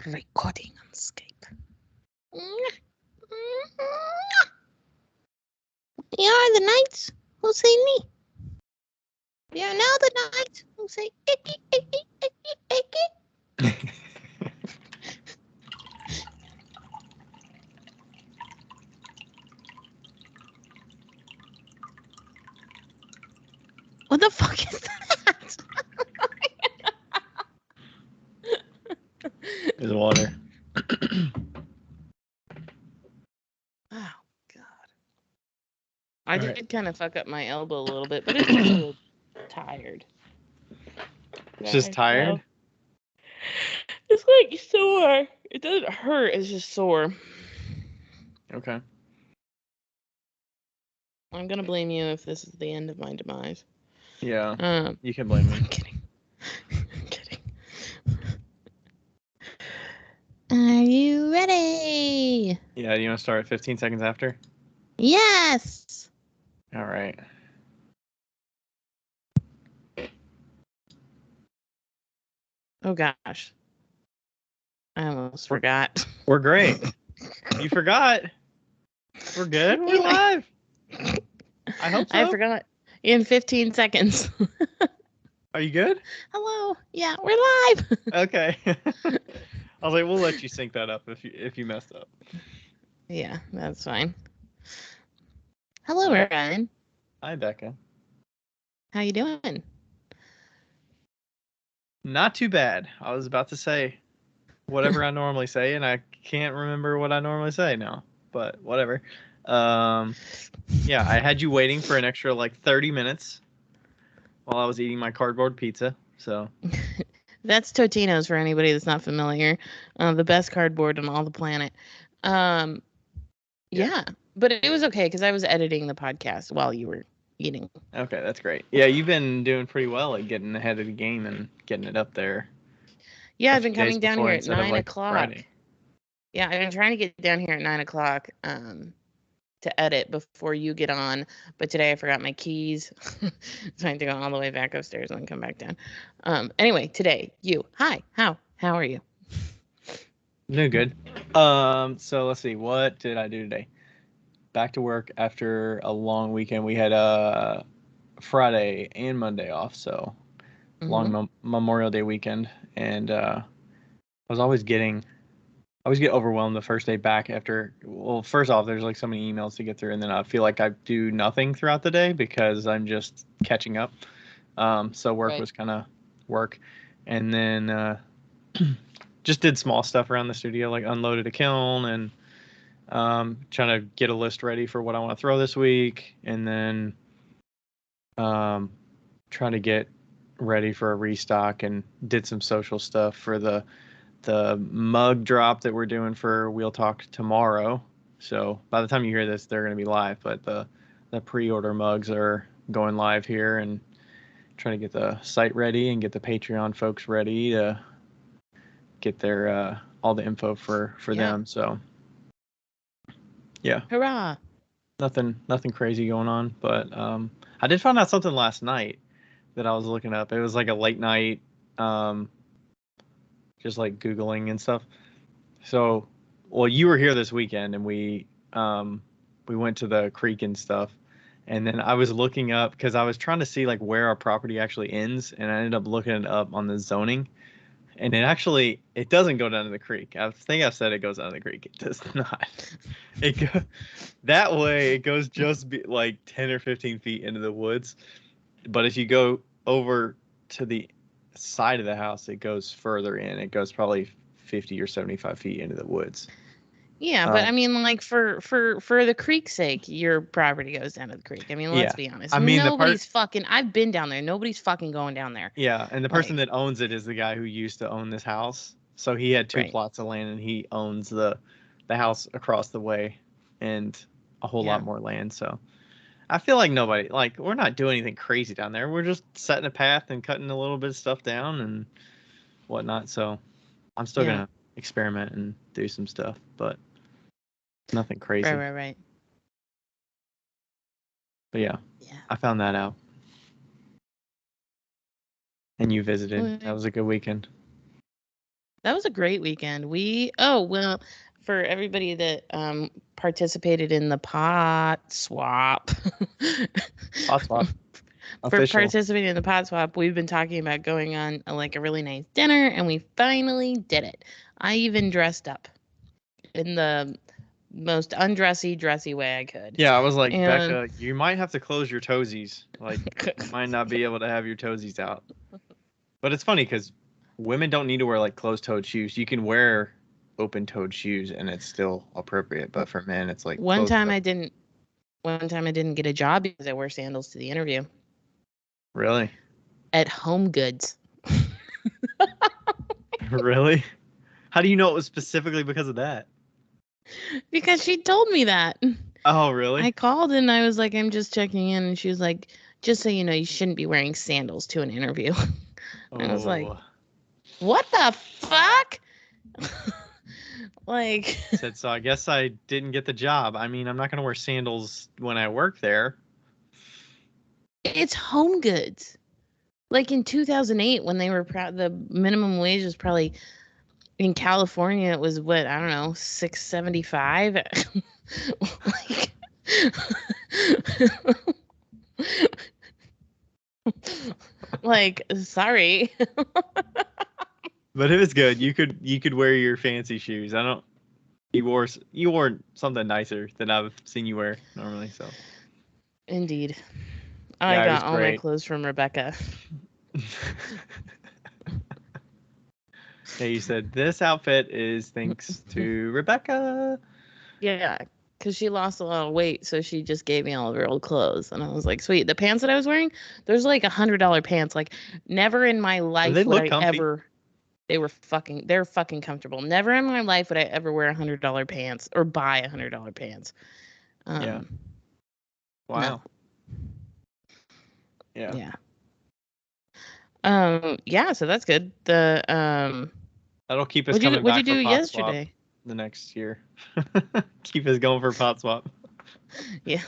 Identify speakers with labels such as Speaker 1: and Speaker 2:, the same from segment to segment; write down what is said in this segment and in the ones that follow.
Speaker 1: Recording on Skype. You are the knights who say me. We are now the knights who say icky, icky, icky, icky. What the fuck is that?
Speaker 2: There's water.
Speaker 1: Oh, God. I did kind of fuck up my elbow a little bit, but it's just a little tired.
Speaker 2: It's just tired?
Speaker 1: It's like sore. It doesn't hurt, it's just sore.
Speaker 2: Okay.
Speaker 1: I'm going to blame you if this is the end of my demise.
Speaker 2: Yeah, you can blame me.
Speaker 1: I'm kidding. I'm kidding. Are you ready?
Speaker 2: Yeah, you want to start 15 seconds after?
Speaker 1: Yes.
Speaker 2: All right.
Speaker 1: Oh, gosh. I almost forgot.
Speaker 2: We're great. You forgot? We're good? We're live. I hope so.
Speaker 1: I forgot. In 15 seconds.
Speaker 2: Are you good?
Speaker 1: Hello. Yeah, we're live.
Speaker 2: Okay. I was like, we'll let you sync that up if you messed up.
Speaker 1: Yeah, that's fine. Hello, Ryan.
Speaker 2: Hi, Becca.
Speaker 1: How you doing?
Speaker 2: Not too bad. I was about to say whatever I normally say, and I can't remember what I normally say now. But whatever. Yeah, I had you waiting for an extra 30 minutes while I was eating my cardboard pizza. So
Speaker 1: That's Totino's for anybody that's not familiar. The best cardboard on all the planet. Yeah, but it was okay because I was editing the podcast while you were eating.
Speaker 2: Okay, that's great. Yeah, you've been doing pretty well at getting ahead of the game and getting it up there.
Speaker 1: Yeah, I've been coming down here at 9 o'clock.
Speaker 2: Friday.
Speaker 1: Yeah, I've been trying to get down here at 9 o'clock to edit before you get on. But today I forgot my keys. So I had to go all the way back upstairs and then come back down. Anyway, today, you. Hi. How are you?
Speaker 2: Doing good. So let's see. What did I do today? Back to work after a long weekend. We had Friday and Monday off, so long Memorial Day weekend. And I always get overwhelmed the first day back after. Well, first off, there's so many emails to get through, and then I feel like I do nothing throughout the day because I'm just catching up. So work was kind of work, and then just did small stuff around the studio, like unloaded a kiln and trying to get a list ready for what I want to throw this week, and then trying to get ready for a restock, and did some social stuff for the mug drop that we're doing for Wheel Talk tomorrow. So by the time you hear this, they're going to be live, but the pre-order mugs are going live here, and trying to get the site ready and get the Patreon folks ready to get their all the info for them. So yeah.
Speaker 1: Hurrah.
Speaker 2: Nothing crazy going on, but I did find out something last night that I was looking up. It was like a late night just Googling and stuff. So, well, you were here this weekend, and we went to the creek and stuff. And then I was looking up because I was trying to see where our property actually ends, and I ended up looking it up on the zoning. And it doesn't go down to the creek. I think I've said it goes down to the creek. It does not. That way it goes just 10 or 15 feet into the woods. But if you go over to the side of the house, it goes further in. It goes probably 50 or 75 feet into the woods.
Speaker 1: Yeah, but I mean, for the creek's sake, your property goes down to the creek. I mean, let's be honest. I mean, I've been down there. Nobody's fucking going down there.
Speaker 2: Yeah, and the person that owns it is the guy who used to own this house. So he had two plots of land, and he owns the house across the way and a whole lot more land. So I feel like nobody, we're not doing anything crazy down there. We're just setting a path and cutting a little bit of stuff down and whatnot. So I'm still going to experiment and do some stuff, but nothing crazy.
Speaker 1: Right.
Speaker 2: But yeah, I found that out. And you visited. That was a good weekend.
Speaker 1: That was a great weekend. For everybody that participated in the pot swap,
Speaker 2: Pot swap.
Speaker 1: for
Speaker 2: Official.
Speaker 1: participating in the pot swap, we've been talking about going on like a really nice dinner, and we finally did it. I even dressed up in the most dressy way I could.
Speaker 2: Yeah, I was like,
Speaker 1: And
Speaker 2: Becca, you might have to close your toesies. Like, you might not be able to have your toesies out. But it's funny because women don't need to wear like closed-toed shoes. You can wear open-toed shoes and it's still appropriate. But for men, it's like
Speaker 1: one time
Speaker 2: closed-toed.
Speaker 1: I didn't get a job because I wear sandals to the interview
Speaker 2: Really?
Speaker 1: at Home Goods.
Speaker 2: Really? How do you know it was specifically because of that?
Speaker 1: Because she told me that.
Speaker 2: Oh, really?
Speaker 1: I called and I was like, I'm just checking in. And she was like, just so you know, you shouldn't be wearing sandals to an interview. I was like,
Speaker 2: Oh.
Speaker 1: what the fuck? Like,
Speaker 2: Said so. I guess I didn't get the job. I mean, I'm not gonna wear sandals when I work there.
Speaker 1: it's Home Goods. Like in 2008, when they were the minimum wage was probably in California, it was what, I don't know, $6.75. Like, like, sorry.
Speaker 2: But it was good. You could wear your fancy shoes. I don't. You wore something nicer than I've seen you wear normally. So
Speaker 1: Indeed. I
Speaker 2: yeah, it was
Speaker 1: got all my
Speaker 2: great.
Speaker 1: clothes from Rebecca.
Speaker 2: Yeah, you said this outfit is thanks to Rebecca.
Speaker 1: Yeah, because she lost a lot of weight, so she just gave me all of her old clothes, and I was like, sweet. The pants that I was wearing, there's like $100 pants. Like, never in my
Speaker 2: They
Speaker 1: life would
Speaker 2: look
Speaker 1: I
Speaker 2: comfy.
Speaker 1: ever. They're fucking comfortable. Never in my life would I ever wear $100 pants or buy $100 pants.
Speaker 2: Yeah. Wow.
Speaker 1: No.
Speaker 2: Yeah.
Speaker 1: Yeah. Yeah. So that's good.
Speaker 2: That'll keep us coming
Speaker 1: What'd you
Speaker 2: back
Speaker 1: do
Speaker 2: for pot swap
Speaker 1: yesterday?
Speaker 2: the next year. Keep us going for pot swap.
Speaker 1: Yeah.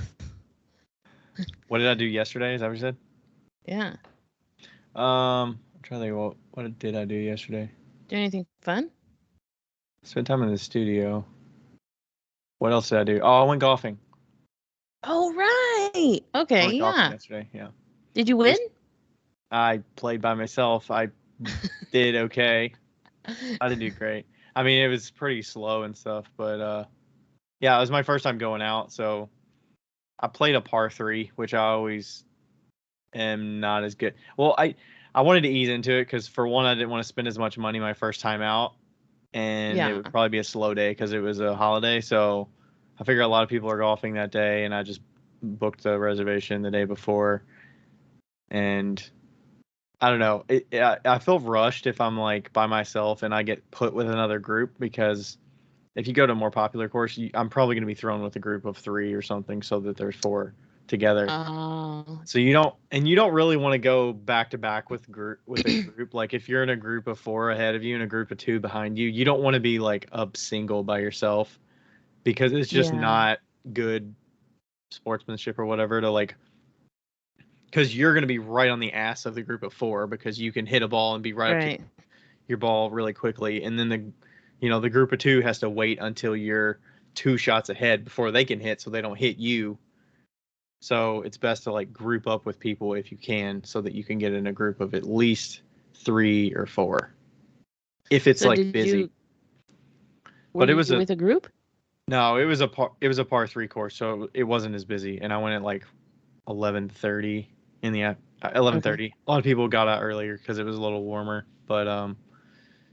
Speaker 2: What did I do yesterday? Is that what you said?
Speaker 1: Yeah.
Speaker 2: I'm trying to think. What did I do yesterday?
Speaker 1: Do anything fun?
Speaker 2: Spent time in the studio. What else did I do? Oh, I went golfing.
Speaker 1: Oh right.
Speaker 2: I
Speaker 1: Okay.
Speaker 2: went golfing
Speaker 1: Yeah.
Speaker 2: yesterday. Yeah.
Speaker 1: Did you
Speaker 2: It
Speaker 1: win?
Speaker 2: was, I played by myself. I did okay. I didn't do great. I mean, it was pretty slow and stuff, but yeah, it was my first time going out, so I played a par 3, which I always am not as good. Well, I wanted to ease into it because for one, I didn't want to spend as much money my first time out, and it
Speaker 1: Yeah.
Speaker 2: would probably be a slow day because it was a holiday. So I figure a lot of people are golfing that day, and I just booked the reservation the day before, and I don't know. I feel rushed if I'm like by myself and I get put with another group because if you go to a more popular course, I'm probably going to be thrown with a group of 3 or something so that there's 4 together.
Speaker 1: Oh.
Speaker 2: So you don't really want to go back to back with a group. Like if you're in a group of 4 ahead of you and a group of 2 behind you, you don't want to be like up single by yourself because it's just
Speaker 1: Yeah.
Speaker 2: not good sportsmanship or whatever to like because you're going to be right on the ass of the group of 4 because you can hit a ball and be right up to
Speaker 1: Right.
Speaker 2: your ball really quickly, and then the group of 2 has to wait until you're 2 shots ahead before they can hit so they don't hit you. So it's best to like group up with people if you can so that you can get in a group of at least 3 or 4 if it's
Speaker 1: So
Speaker 2: like busy.
Speaker 1: were
Speaker 2: But it
Speaker 1: you
Speaker 2: was
Speaker 1: with a group?
Speaker 2: no, it was a par 3 course, so it wasn't as busy, and I went at like 11:30 in the 11:30.
Speaker 1: Okay.
Speaker 2: A lot of people got out earlier because it was a little warmer, but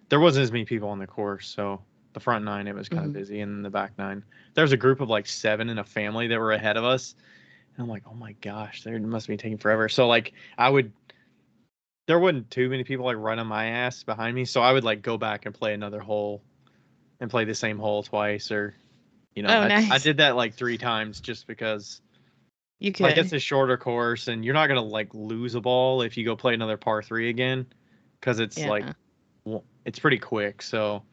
Speaker 2: there wasn't as many people on the course, so the front 9 it was kind of
Speaker 1: Hmm.
Speaker 2: busy, and then the back 9 there was a group of like 7 in a family that were ahead of us, and I'm like, oh my gosh, they must be taking forever. So like there wasn't too many people like right on my ass behind me, so I would like go back and play another hole and play the same hole twice, or
Speaker 1: Oh,
Speaker 2: I
Speaker 1: nice.
Speaker 2: did that like 3 times just because
Speaker 1: You
Speaker 2: like it's
Speaker 1: could.
Speaker 2: a shorter course and you're not gonna like lose a ball if you go play another par 3 again because it's like
Speaker 1: Yeah.
Speaker 2: it's pretty quick. So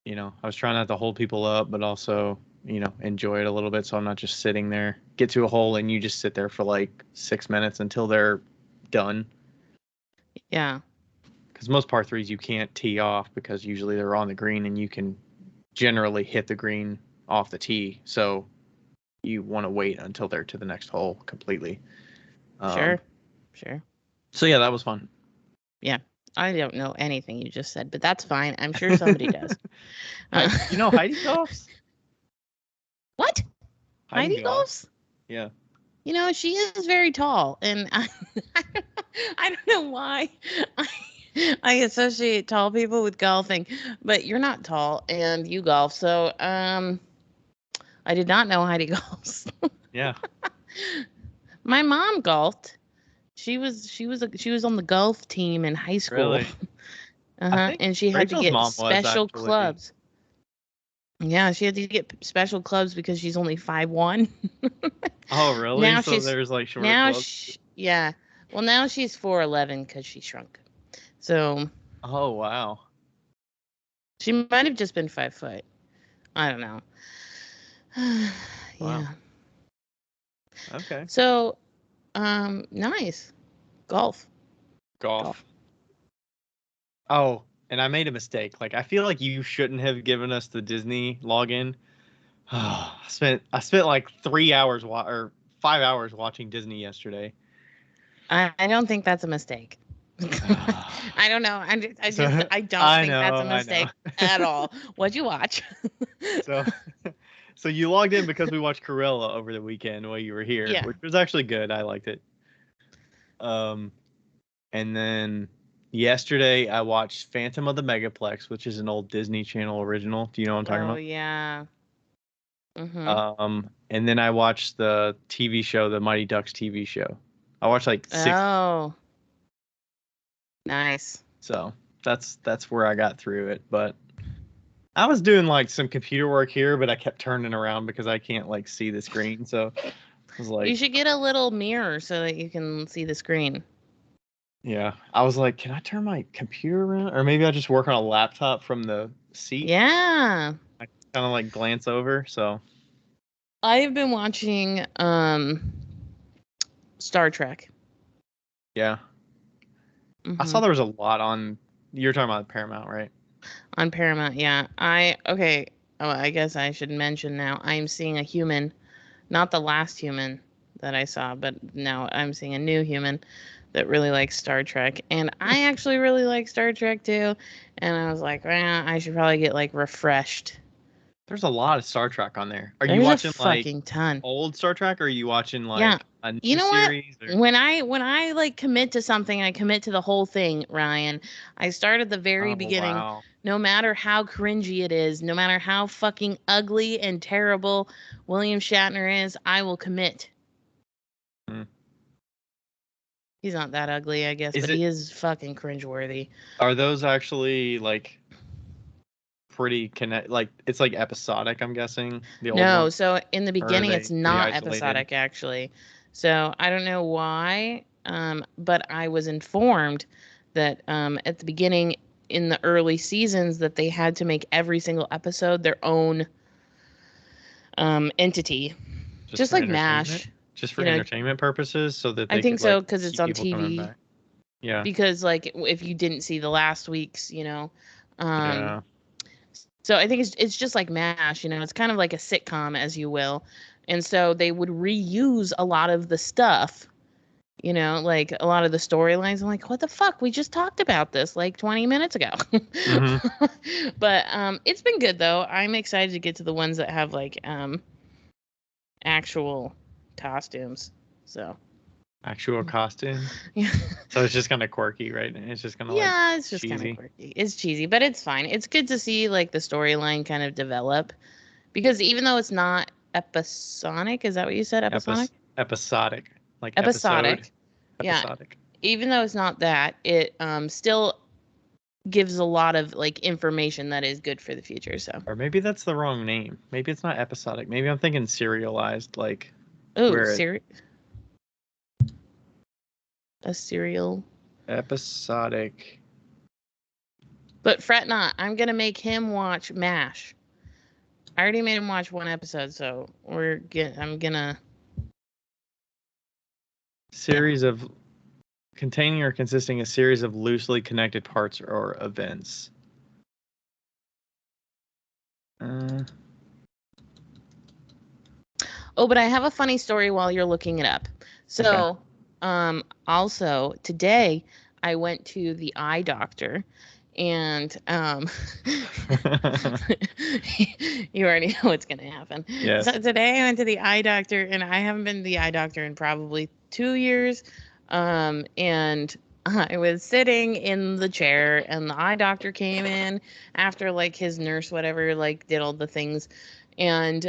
Speaker 2: I was trying not to hold people up, but also, enjoy it a little bit. So I'm not just sitting there, get to a hole and you just sit there for like 6 minutes until they're done.
Speaker 1: Yeah.
Speaker 2: because most par threes you can't tee off because usually they're on the green and you can generally hit the green off the tee. So you want to wait until they're to the next hole completely.
Speaker 1: Sure.
Speaker 2: So yeah, that was fun.
Speaker 1: Yeah. I don't know anything you just said, but that's fine. I'm sure somebody does.
Speaker 2: You know Heidi golfs?
Speaker 1: What? Heidi golfs?
Speaker 2: Yeah.
Speaker 1: You know, she is very tall, and I don't know why I associate tall people with golfing, but you're not tall and you golf, so I did not know Heidi golfs.
Speaker 2: Yeah.
Speaker 1: My mom golfed. She was on the golf team in high school.
Speaker 2: Really?
Speaker 1: And she had
Speaker 2: Rachel's
Speaker 1: to get
Speaker 2: mom was
Speaker 1: special
Speaker 2: actually.
Speaker 1: Clubs. Yeah, she had to get special clubs because she's only 5'1".
Speaker 2: Oh, really?
Speaker 1: Now
Speaker 2: so there's like shorter clubs?
Speaker 1: Yeah. Well, now she's 4'11" because she shrunk. So.
Speaker 2: Oh, wow.
Speaker 1: She might have just been 5 foot. I don't know. Yeah.
Speaker 2: Wow. Okay.
Speaker 1: So, nice. Golf.
Speaker 2: Oh, and I made a mistake. Like, I feel like you shouldn't have given us the Disney login. I spent like 3 hours or 5 hours watching Disney yesterday.
Speaker 1: I don't think that's a mistake. I don't know. I don't think that's a mistake at all. What'd you watch?
Speaker 2: So you logged in because we watched Cruella over the weekend while you were here,
Speaker 1: Yeah.
Speaker 2: which was actually good. I liked it. And then yesterday I watched Phantom of the Megaplex, which is an old Disney Channel original. Do you know what I'm talking about?
Speaker 1: Oh yeah. Mm-hmm.
Speaker 2: And then I watched the TV show, the Mighty Ducks TV show. I watched like 6.
Speaker 1: Oh. Nice.
Speaker 2: So that's where I got through it. But I was doing like some computer work here, but I kept turning around because I can't like see the screen. So I was like,
Speaker 1: you should get a little mirror so that you can see the screen.
Speaker 2: Yeah. I was like, can I turn my computer around? Or maybe I'll just work on a laptop from the seat.
Speaker 1: Yeah.
Speaker 2: I kind of like glance over. So
Speaker 1: I've been watching Star Trek.
Speaker 2: Yeah. I saw there was a lot on. You're talking about Paramount, right?
Speaker 1: On Paramount, yeah. I guess I should mention now. I'm seeing a human, not the last human that I saw, but now I'm seeing a new human that really likes Star Trek, and I actually really like Star Trek too. And I was like, I should probably get like refreshed.
Speaker 2: There's a lot of Star Trek on there. Are
Speaker 1: There's
Speaker 2: you watching
Speaker 1: a fucking ton.
Speaker 2: old Star Trek, or are you watching like a new
Speaker 1: you know
Speaker 2: series?
Speaker 1: What? When I like commit to something, I commit to the whole thing, Ryan. I start at the very beginning.
Speaker 2: Wow.
Speaker 1: No matter how cringy it is, no matter how fucking ugly and terrible William Shatner is, I will commit. He's not that ugly, I guess, but he is fucking cringeworthy.
Speaker 2: Are those actually like pretty like it's like episodic, I'm guessing? The old
Speaker 1: No,
Speaker 2: ones?
Speaker 1: so in the beginning it's not episodic actually. So I don't know why, but I was informed that at the beginning in the early seasons that they had to make every single episode their own entity. Just like MASH.
Speaker 2: Just for entertainment purposes, so that they
Speaker 1: I think
Speaker 2: could,
Speaker 1: so, because it's on TV.
Speaker 2: Yeah.
Speaker 1: Because like if you didn't see the last week's,
Speaker 2: Yeah.
Speaker 1: So I think it's just like MASH, it's kind of like a sitcom, as you will. And so they would reuse a lot of the stuff, like a lot of the storylines. I'm like, what the fuck? We just talked about this like 20 minutes ago. But it's been good though. I'm excited to get to the ones that have like actual costumes. So
Speaker 2: actual costume.
Speaker 1: Yeah.
Speaker 2: So it's just kind of quirky, right? It's just kind of
Speaker 1: it's just kind of quirky. It's cheesy, but it's fine. It's good to see like the storyline kind of develop, because even though it's not episodic, is that what you said? Episodic.
Speaker 2: Episodic, like
Speaker 1: episodic. Yeah.
Speaker 2: Episodic.
Speaker 1: Even though it's not that, it still gives a lot of like information that is good for the future. So.
Speaker 2: Or maybe that's the wrong name. Maybe it's not episodic. Maybe I'm thinking serialized, like.
Speaker 1: Oh, a serial.
Speaker 2: Episodic.
Speaker 1: But fret not, I'm gonna make him watch MASH. I already made him watch one episode, so I'm gonna.
Speaker 2: Series of Containing or consisting a series of loosely connected parts or events.
Speaker 1: Oh, but I have a funny story while you're looking it up. So, also today I went to the eye doctor, and you already know what's going to happen.
Speaker 2: Yes.
Speaker 1: So today I went to the eye doctor, and I haven't been to the eye doctor in probably 2 years. And I was sitting in the chair, and the eye doctor came in after like his nurse, whatever, like did all the things. And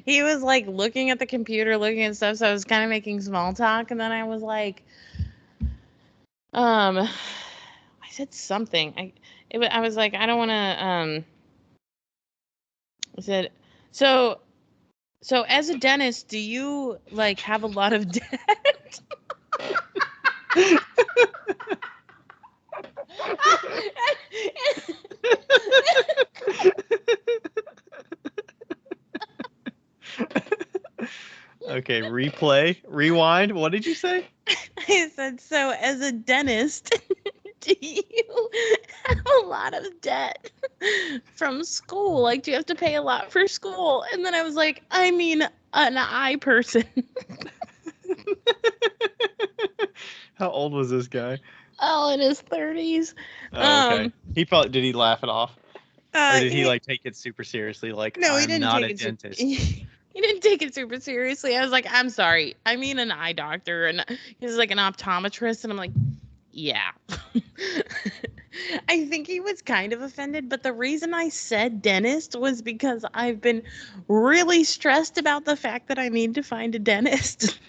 Speaker 1: he was like looking at the computer, looking at stuff. So I was kind of making small talk. And then I was like, I said something. I was like, I don't want to, I said, so as a dentist, do you like have a lot of debt?
Speaker 2: Okay, rewind. What did you say?
Speaker 1: I said, so as a dentist, do you have a lot of debt from school? Like, do you have to pay a lot for school? And then I was like, I mean, an eye person.
Speaker 2: How old was this guy?
Speaker 1: Oh, in his 30s.
Speaker 2: Oh, okay. Did he laugh it off? Or did he like take it super seriously? Like,
Speaker 1: no, he
Speaker 2: I'm
Speaker 1: didn't
Speaker 2: not
Speaker 1: take
Speaker 2: a
Speaker 1: it
Speaker 2: dentist.
Speaker 1: He didn't take it super seriously. I was like, I'm sorry. I mean an eye doctor. And he's like an optometrist. And I'm like, yeah. I think he was kind of offended. But the reason I said dentist was because I've been really stressed about the fact that I need to find a dentist.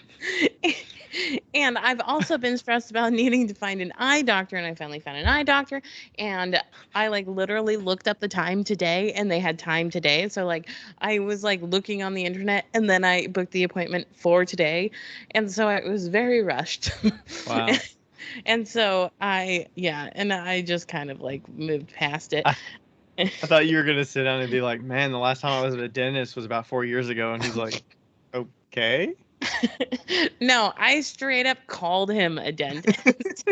Speaker 1: And I've also been stressed about needing to find an eye doctor, and I finally found an eye doctor. And I like literally looked up the time today, and they had time today. So like I was like looking on the internet, and then I booked the appointment for today. And so I was very rushed.
Speaker 2: Wow.
Speaker 1: And so I just kind of like moved past it.
Speaker 2: I thought you were gonna sit down and be like, man, the last time I was at a dentist was about 4 years ago, and he's like, okay.
Speaker 1: No, I straight up called him a dentist.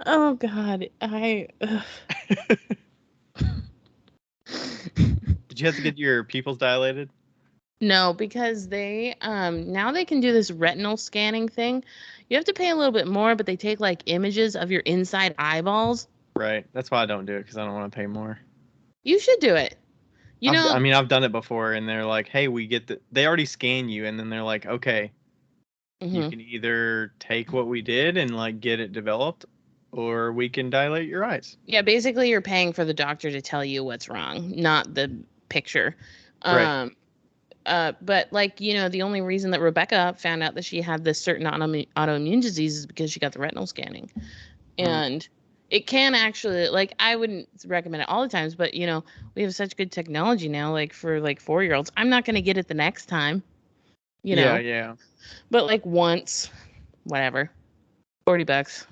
Speaker 1: Oh God,
Speaker 2: Did you have to get your pupils dilated?
Speaker 1: No, because they now they can do this retinal scanning thing. You have to pay a little bit more, but they take like images of your inside eyeballs.
Speaker 2: Right. That's why I don't do it, because I don't want to pay more.
Speaker 1: You should do it.
Speaker 2: I've done it before, and they're like, hey, they already scan you, and then they're like, okay, you can either take what we did and like get it developed, or we can dilate your eyes.
Speaker 1: Yeah, basically you're paying for the doctor to tell you what's wrong, not the picture.
Speaker 2: Right.
Speaker 1: But like, the only reason that Rebecca found out that she had this certain autoimmune disease is because she got the retinal scanning. And it can actually, like, I wouldn't recommend it all the times, but we have such good technology now, like for like 4-year-olds. I'm not going to get it the next time,
Speaker 2: Yeah.
Speaker 1: but like once, whatever, $40.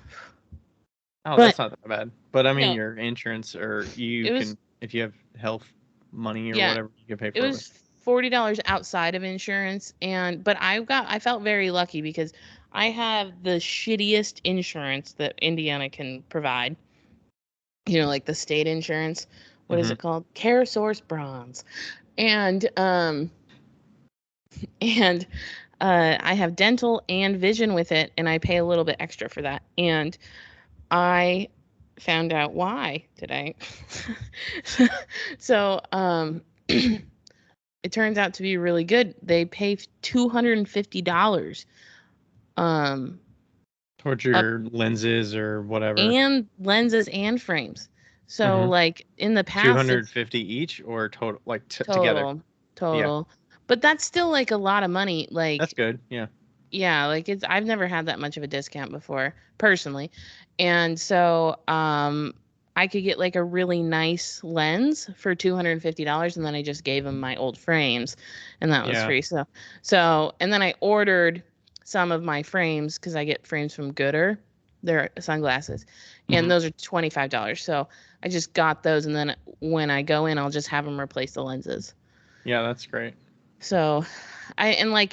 Speaker 2: Oh, that's not that bad. But I mean,
Speaker 1: No,
Speaker 2: your insurance, or if you have health money or whatever, you can pay for
Speaker 1: it
Speaker 2: it.
Speaker 1: was $40 outside of insurance, but I felt very lucky because I have the shittiest insurance that Indiana can provide. Like the state insurance. What is it called? CareSource Bronze. And I have dental and vision with it, and I pay a little bit extra for that. And I found out why today. So it turns out to be really good. They pay $250
Speaker 2: towards your lenses or whatever,
Speaker 1: and lenses and frames. So like in the past,
Speaker 2: 250 each, or total, like together.
Speaker 1: Total. Yeah. But that's still like a lot of money. Like
Speaker 2: that's good.
Speaker 1: Yeah, like I've never had that much of a discount before personally. And so I could get like a really nice lens for $250, and then I just gave them my old frames, and that was free. So and then I ordered some of my frames because I get frames from Gooder. They're sunglasses, and those are $25. So I just got those, and then when I go in, I'll just have them replace the lenses.
Speaker 2: Yeah, that's great.
Speaker 1: So I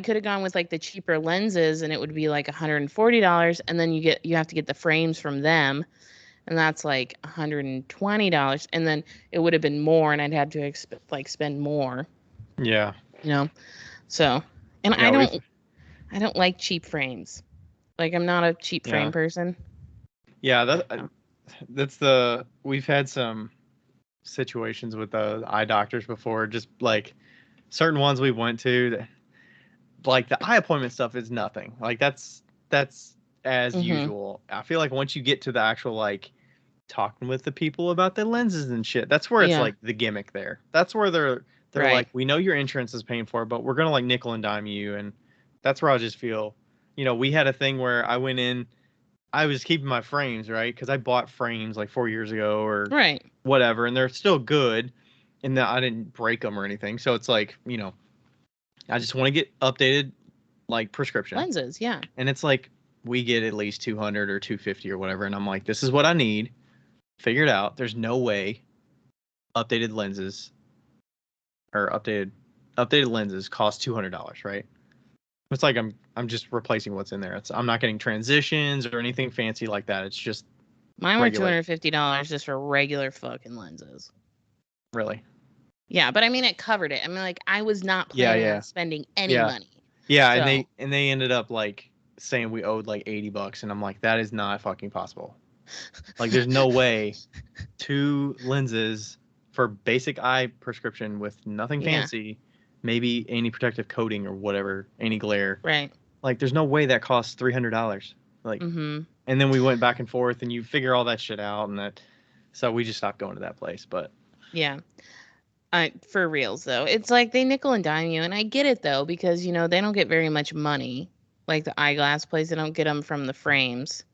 Speaker 1: could have gone with like the cheaper lenses and it would be like $140, and then you have to get the frames from them, and that's like $120, and then it would have been more, and I'd had to spend more,
Speaker 2: Yeah.
Speaker 1: So, and
Speaker 2: Yeah,
Speaker 1: I don't like cheap frames. Like, I'm not a cheap frame person.
Speaker 2: Yeah, we've had some situations with the eye doctors before, just like certain ones we went to that, like the eye appointment stuff is nothing. Like that's as usual. I feel like once you get to the actual like talking with the people about the lenses and shit, that's where it's
Speaker 1: Yeah.
Speaker 2: like the gimmick there. That's where they're
Speaker 1: Right.
Speaker 2: like, we know your insurance is paying for it, but we're gonna like nickel and dime you, and that's where I just feel, we had a thing where I went in, I was keeping my frames, right? Because I bought frames like 4 years ago or
Speaker 1: Right.
Speaker 2: whatever, and they're still good, and that I didn't break them or anything. So it's like, I just want to get updated like prescription
Speaker 1: Lenses, yeah.
Speaker 2: and it's like we get at least 200 or 250 or whatever, and I'm like, this is what I need. Figure it out. There's no way updated lenses or updated lenses cost $200, right? It's like I'm just replacing what's in there. I'm not getting transitions or anything fancy like that. It's just
Speaker 1: mine were
Speaker 2: regular.
Speaker 1: $250 just for regular fucking lenses.
Speaker 2: Really?
Speaker 1: Yeah, but I mean, it covered it. I mean, like, I was not planning on spending any money.
Speaker 2: Yeah,
Speaker 1: so.
Speaker 2: and they ended up like saying we owed like $80, and I'm like, that is not fucking possible. Like, there's no way 2 lenses for basic eye prescription with nothing fancy, maybe any protective coating or whatever, any glare.
Speaker 1: Right.
Speaker 2: Like, there's no way that costs $300. Like, and then we went back and forth, and you figure all that shit out, and so we just stopped going to that place. But
Speaker 1: yeah, for reals though, it's like they nickel and dime you, and I get it though, because they don't get very much money. Like the eyeglass place, they don't get them from the frames.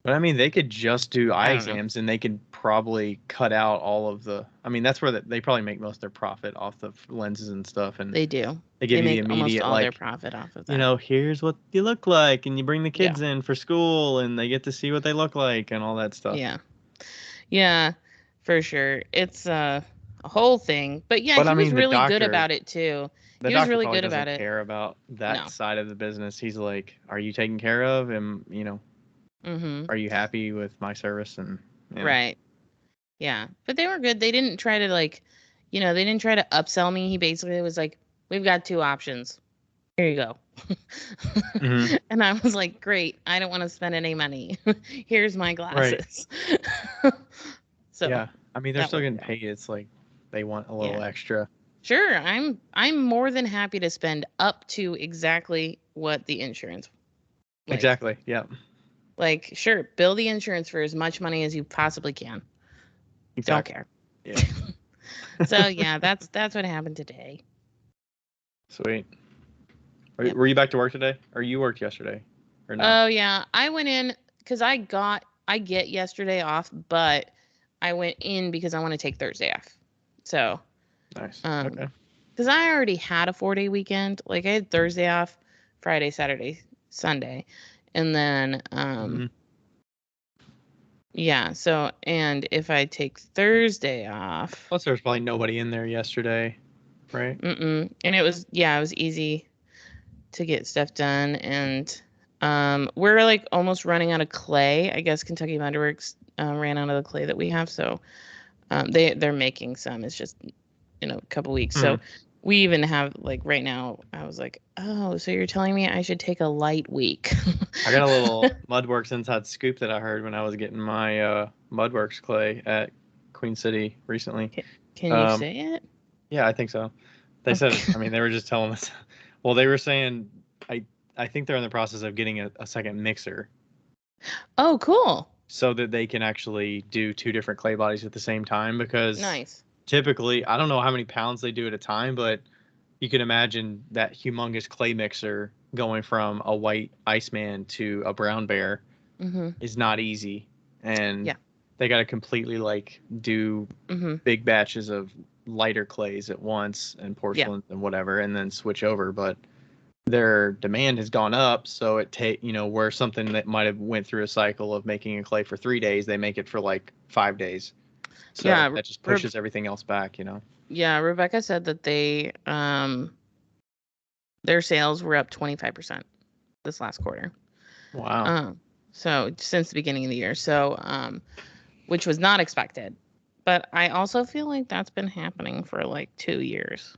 Speaker 2: But I mean, they could just do eye
Speaker 1: I don't know.
Speaker 2: exams, and they could probably cut out all of the. I mean, that's where they probably make most of their profit off the lenses and stuff. And
Speaker 1: They do.
Speaker 2: they give you the
Speaker 1: make almost
Speaker 2: immediate
Speaker 1: all their
Speaker 2: like,
Speaker 1: profit off of that.
Speaker 2: here's what you look like, and you bring the kids in for school, and they get to see what they look like, and all that stuff.
Speaker 1: Yeah, yeah, for sure. It's a whole thing. But yeah, he was really good about it too.
Speaker 2: The
Speaker 1: He was
Speaker 2: doctor
Speaker 1: really
Speaker 2: probably
Speaker 1: good about
Speaker 2: doesn't
Speaker 1: it.
Speaker 2: care about that
Speaker 1: No.
Speaker 2: side of the business. He's like, "Are you taken care of? And are you happy with my service?" And
Speaker 1: Right. Yeah, but they were good. They didn't try to they didn't try to upsell me. He basically was like, "We've got 2 options. Here you go." And I was like, "Great. I don't want to spend any money. Here's my glasses."
Speaker 2: Right. So yeah, I mean, they're still getting paid. It's like they want a little extra.
Speaker 1: Sure, I'm more than happy to spend up to exactly what the insurance.
Speaker 2: Exactly. Yeah.
Speaker 1: Like, sure, bill the insurance for as much money as you possibly can.
Speaker 2: Exactly.
Speaker 1: Don't care.
Speaker 2: Yeah.
Speaker 1: So yeah, that's what happened today.
Speaker 2: Sweet. Were you back to work today, or you worked yesterday, or no?
Speaker 1: Oh yeah, I went in because I get yesterday off, but I went in because I want to take Thursday off. So
Speaker 2: nice. Okay.
Speaker 1: Because I already had a 4-day weekend. Like, I had Thursday off, Friday, Saturday, Sunday, and then yeah. So, and if I take Thursday off,
Speaker 2: plus there was probably nobody in there yesterday, right?
Speaker 1: And it was easy to get stuff done, and we're like almost running out of clay. I guess Kentucky Mounderworks ran out of the clay that we have, so they're making some. It's just a couple weeks. So we even have, like, right now, I was like, oh, so you're telling me I should take a light week?
Speaker 2: I got a little Mudworks inside scoop that I heard when I was getting my Mudworks clay at Queen City recently.
Speaker 1: Can you say it?
Speaker 2: Yeah, I think so. They said, I mean, they were just telling us. Well, they were saying, I think they're in the process of getting a second mixer.
Speaker 1: Oh, cool.
Speaker 2: So that they can actually do 2 different clay bodies at the same time, because
Speaker 1: nice.
Speaker 2: Typically, I don't know how many pounds they do at a time, but you can imagine that humongous clay mixer going from a white Iceman to a brown bear is not easy. And they got to completely do big batches of lighter clays at once and porcelain and whatever, and then switch over. But their demand has gone up, so where something that might have went through a cycle of making a clay for 3 days, they make it for 5 days. So that just pushes everything else back,
Speaker 1: Yeah, Rebecca said that their sales were up 25% this last quarter.
Speaker 2: Wow.
Speaker 1: So since the beginning of the year. So which was not expected. But I also feel like that's been happening for like 2 years.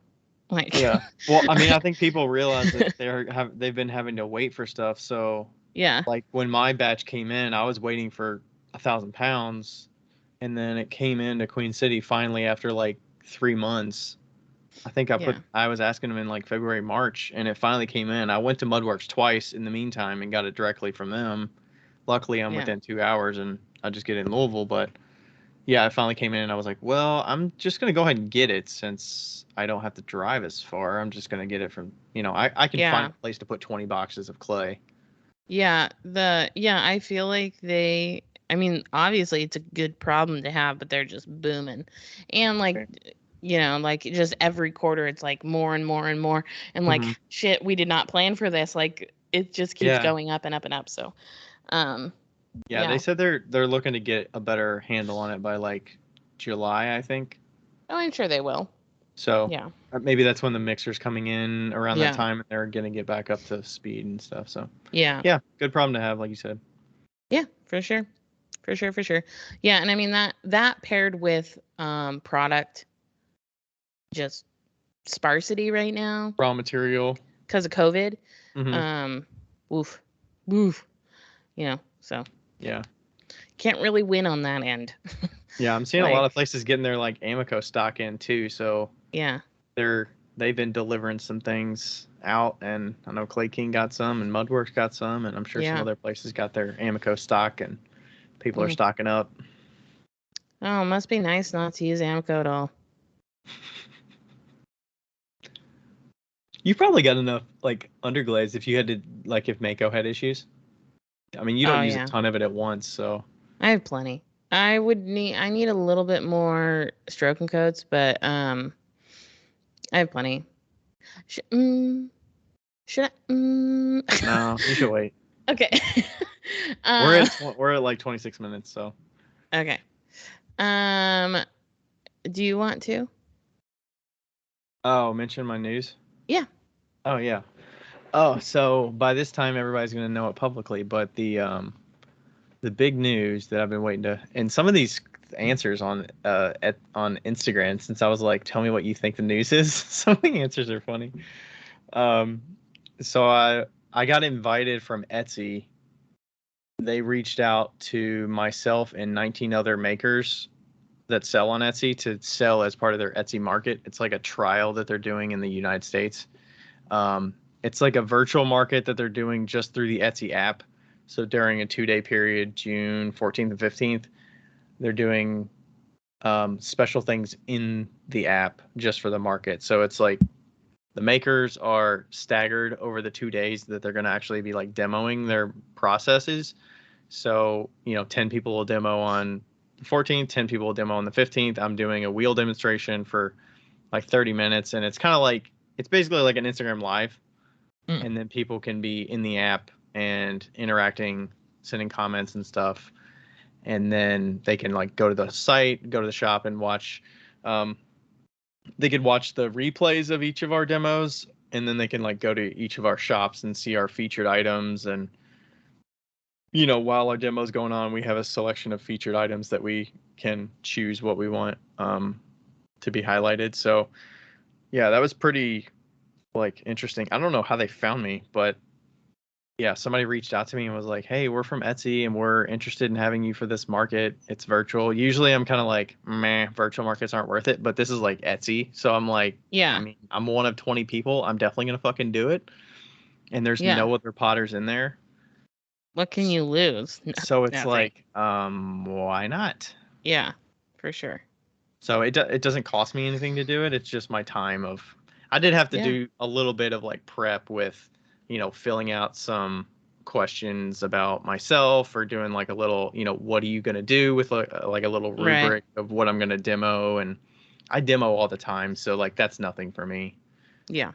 Speaker 1: Like
Speaker 2: Yeah. Well, I mean, I think people realize that they've been having to wait for stuff. So,
Speaker 1: yeah.
Speaker 2: like when my batch came in, I was waiting for 1,000 pounds, and then it came into Queen City finally after like 3 months. I think
Speaker 1: Yeah.
Speaker 2: I was asking them in like February, March, and it finally came in. I went to Mudworks twice in the meantime and got it directly from them. Luckily, I'm
Speaker 1: Yeah.
Speaker 2: within 2 hours and I just get it in Louisville. But yeah, I finally came in and I was like, well, I'm just gonna go ahead and get it since I don't have to drive as far. I'm just gonna get it from, I can find
Speaker 1: Yeah.
Speaker 2: a place to put 20 boxes of clay.
Speaker 1: Yeah. I feel like I mean, obviously it's a good problem to have, but they're just booming. And like,
Speaker 2: Okay.
Speaker 1: like just every quarter it's like more and more and more. And like
Speaker 2: Hmm.
Speaker 1: shit, we did not plan for this. Like it just keeps
Speaker 2: Yeah,
Speaker 1: going up and up and up. So um
Speaker 2: yeah. They
Speaker 1: yeah.
Speaker 2: said they're looking to get a better handle on it by like July, I think.
Speaker 1: Oh, I'm sure they will.
Speaker 2: So
Speaker 1: Yeah.
Speaker 2: maybe that's when the mixer's coming in around that
Speaker 1: Yeah.
Speaker 2: time, and they're gonna get back up to speed and stuff. So
Speaker 1: Yeah.
Speaker 2: yeah, good problem to have, like you said.
Speaker 1: Yeah, for sure. For sure, for sure. Yeah, and I mean that paired with product just sparsity right now
Speaker 2: Raw material.
Speaker 1: because of COVID.
Speaker 2: Hmm.
Speaker 1: Um woof. Woof. So
Speaker 2: Yeah.
Speaker 1: can't really win on that end.
Speaker 2: Yeah, I'm seeing a lot of
Speaker 1: Like,
Speaker 2: places getting their like Amico stock in too. So
Speaker 1: yeah.
Speaker 2: they've been delivering some things out, and I know Clay King got some, and Mudworks got some, and I'm sure some
Speaker 1: Yeah.
Speaker 2: other places got their Amico stock, and people are
Speaker 1: Mm.
Speaker 2: stocking up.
Speaker 1: Oh, must be nice not to use Amco at all.
Speaker 2: You probably got enough like underglaze if you had to like if Mako had issues. I mean, you don't
Speaker 1: Oh
Speaker 2: use a
Speaker 1: yeah.
Speaker 2: ton of it at once, so
Speaker 1: I have plenty. I need a little bit more stroke and coats, but I have plenty. Sh- mm, should I?
Speaker 2: no, you should wait.
Speaker 1: Okay.
Speaker 2: We're
Speaker 1: um,
Speaker 2: at we're at like 26 minutes, so
Speaker 1: okay. Um, do you want to?
Speaker 2: oh, mention my news.
Speaker 1: Yeah.
Speaker 2: Oh yeah. Oh, so by this time everybody's gonna know it publicly, but the big news that I've been waiting to, and some of these answers on Instagram, since I was like, tell me what you think the news is. Some of the answers are funny. Um, so I got invited from Etsy. They reached out to myself and 19 other makers that sell on Etsy to sell as part of their Etsy market. It's like a trial that they're doing in the United States. It's like a virtual market that they're doing just through the Etsy app. So during a 2-day period, June 14th and 15th, they're doing special things in the app just for the market. So it's like the makers are staggered over the 2 days that they're going to actually be like demoing their processes. So, 10 people will demo on the 14th, 10 people will demo on the 15th. I'm doing a wheel demonstration for like 30 minutes. And it's kind of like, it's basically like an Instagram live.
Speaker 1: Mm.
Speaker 2: And then people can be in the app and interacting, sending comments and stuff. And then they can like go to the site, go to the shop and watch. Um, they could watch the replays of each of our demos, and then they can like go to each of our shops and see our featured items. And while our demo's going on, we have a selection of featured items that we can choose what we want to be highlighted. So yeah, that was pretty like interesting. I don't know how they found me, but yeah, somebody reached out to me and was like, "Hey, we're from Etsy and we're interested in having you for this market. It's virtual." Usually I'm kind of like, "Meh, virtual markets aren't worth it," but this is like Etsy. So I'm like, I
Speaker 1: Yeah.
Speaker 2: mean, I'm one of 20 people. I'm definitely going to fucking do it. And there's
Speaker 1: Yeah.
Speaker 2: no other potters in there.
Speaker 1: What can you lose?
Speaker 2: So it's
Speaker 1: Nothing.
Speaker 2: like, why not?
Speaker 1: Yeah, for sure.
Speaker 2: So it doesn't cost me anything to do it. It's just my time of I did have to
Speaker 1: Yeah.
Speaker 2: do a little bit of like prep with, filling out some questions about myself or doing like a little, what are you going to do with like a little
Speaker 1: Right.
Speaker 2: rubric of what I'm going to demo, and I demo all the time, so like that's nothing for me.
Speaker 1: Yeah.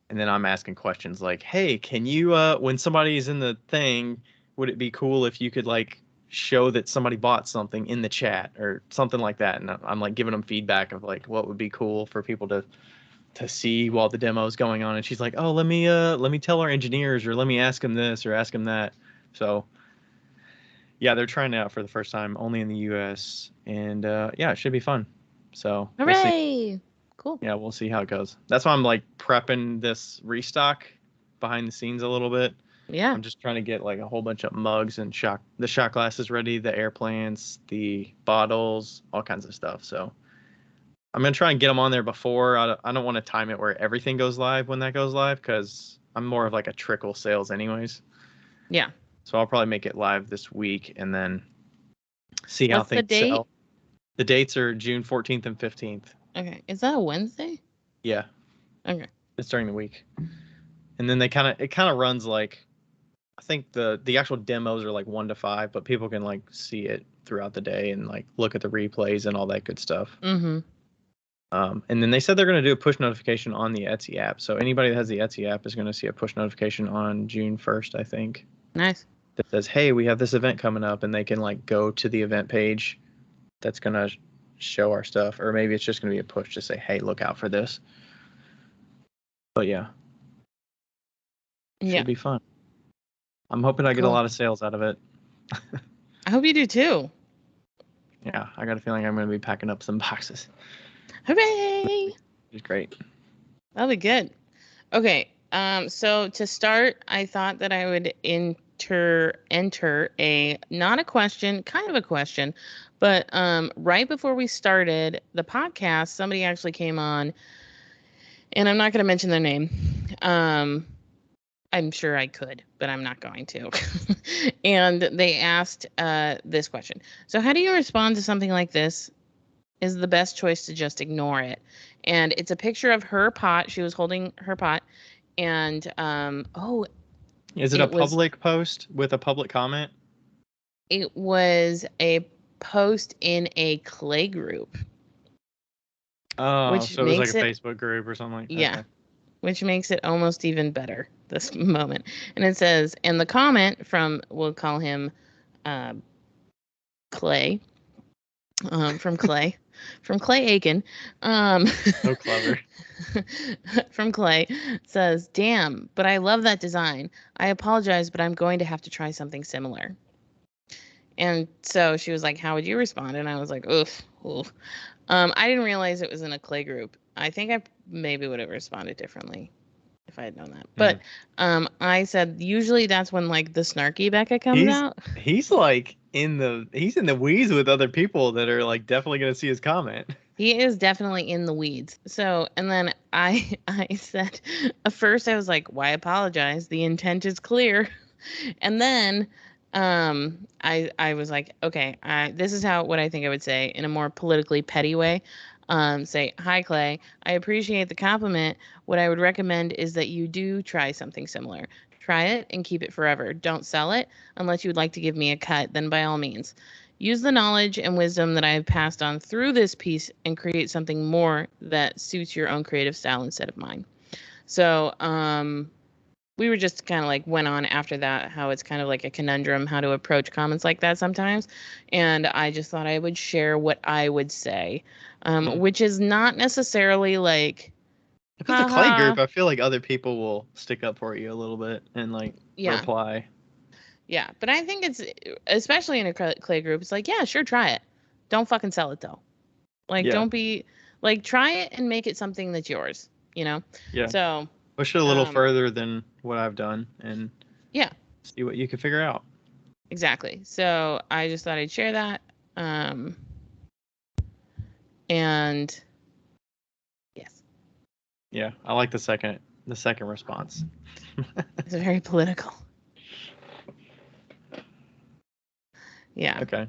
Speaker 2: And then I'm asking questions like, "Hey, can you when somebody's in the thing, would it be cool if you could like show that somebody bought something in the chat or something like that, and I'm like giving them feedback of like what would be cool for people to see while the demo is going on. And she's like, oh, let me tell our engineers, or let me ask them this or ask them that. So yeah, they're trying it out for the first time only in the US, and yeah, it should be fun. So
Speaker 1: Hooray!
Speaker 2: we'll see.
Speaker 1: Cool.
Speaker 2: Yeah, we'll see how it goes. That's why I'm like prepping this restock behind the scenes a little bit.
Speaker 1: Yeah.
Speaker 2: I'm just trying to get like a whole bunch of mugs and the shot glasses ready, the air plants, the bottles, all kinds of stuff. So I'm gonna try and get them on there before. I don't want to time it where everything goes live when that goes live, because I'm more of like a trickle sales anyways.
Speaker 1: Yeah.
Speaker 2: So I'll probably make it live this week and then see how
Speaker 1: What's the
Speaker 2: things
Speaker 1: date?
Speaker 2: sell. The dates are June 14th and 15th.
Speaker 1: Okay. Is that a Wednesday?
Speaker 2: Yeah.
Speaker 1: Okay.
Speaker 2: It's during the week. And then it kind of runs like, I think the actual demos are like 1 to 5, but people can like see it throughout the day and like look at the replays and all that good stuff.
Speaker 1: Mm-hmm.
Speaker 2: And then they said they're going to do a push notification on the Etsy app. So anybody that has the Etsy app is going to see a push notification on June 1st, I think.
Speaker 1: Nice.
Speaker 2: That says, hey, we have this event coming up, and they can like go to the event page that's going to show our stuff. Or maybe it's just going to be a push to say, hey, look out for this. But yeah.
Speaker 1: Yeah.
Speaker 2: Should be fun. I'm hoping I get a lot of sales out of it.
Speaker 1: I hope you do too.
Speaker 2: Yeah, I got a feeling I'm going to be packing up some boxes.
Speaker 1: Hooray!
Speaker 2: It's great.
Speaker 1: That'll be good. Okay. So to start, I thought that I would enter a not a question, kind of a question, but right before we started the podcast, somebody actually came on, and I'm not going to mention their name. I'm sure I could, but I'm not going to. And they asked this question. So how do you respond to something like this? Is the best choice to just ignore it? And it's a picture of her pot. She was holding her pot. And
Speaker 2: is it a public post with a public comment?
Speaker 1: It was a post in a clay group.
Speaker 2: Oh, so it was like a Facebook group or something like that.
Speaker 1: Yeah. Okay. Which makes it almost even better this moment. And it says, and the comment from, we'll call him Clay, from Clay, from Clay Aiken.
Speaker 2: So clever.
Speaker 1: From Clay says, damn, but I love that design. I apologize, but I'm going to have to try something similar. And so she was like, how would you respond? And I was like, oof. I didn't realize it was in a clay group. I think I maybe would have responded differently if I had known that. But I said usually that's when like the snarky Becca comes out.
Speaker 2: He's like in the weeds with other people that are like definitely going to see his comment.
Speaker 1: He is definitely in the weeds. So, and then I said, at first I was like, why apologize? The intent is clear. And then I was like, okay, this is what I think I would say in a more politically petty way. Say, hi, Clay. I appreciate the compliment. What I would recommend is that you do try something similar. Try it and keep it forever. Don't sell it unless you would like to give me a cut. Then by all means, use the knowledge and wisdom that I have passed on through this piece and create something more that suits your own creative style instead of mine. So, we were just kind of like went on after that, how it's kind of like a conundrum, how to approach comments like that sometimes. And I just thought I would share what I would say, which is not necessarily like,
Speaker 2: if it's a clay group, I feel like other people will stick up for you a little bit and like reply.
Speaker 1: Yeah, but I think it's, especially in a clay group, it's like, yeah, sure, try it. Don't fucking sell it though. Like, don't be like, try it and make it something that's yours, you know?
Speaker 2: Yeah.
Speaker 1: So
Speaker 2: push it a little further than what I've done and see what you can figure out.
Speaker 1: Exactly. So I just thought I'd share that. And yes.
Speaker 2: Yeah, I like the second response.
Speaker 1: It's very political. Yeah. Okay.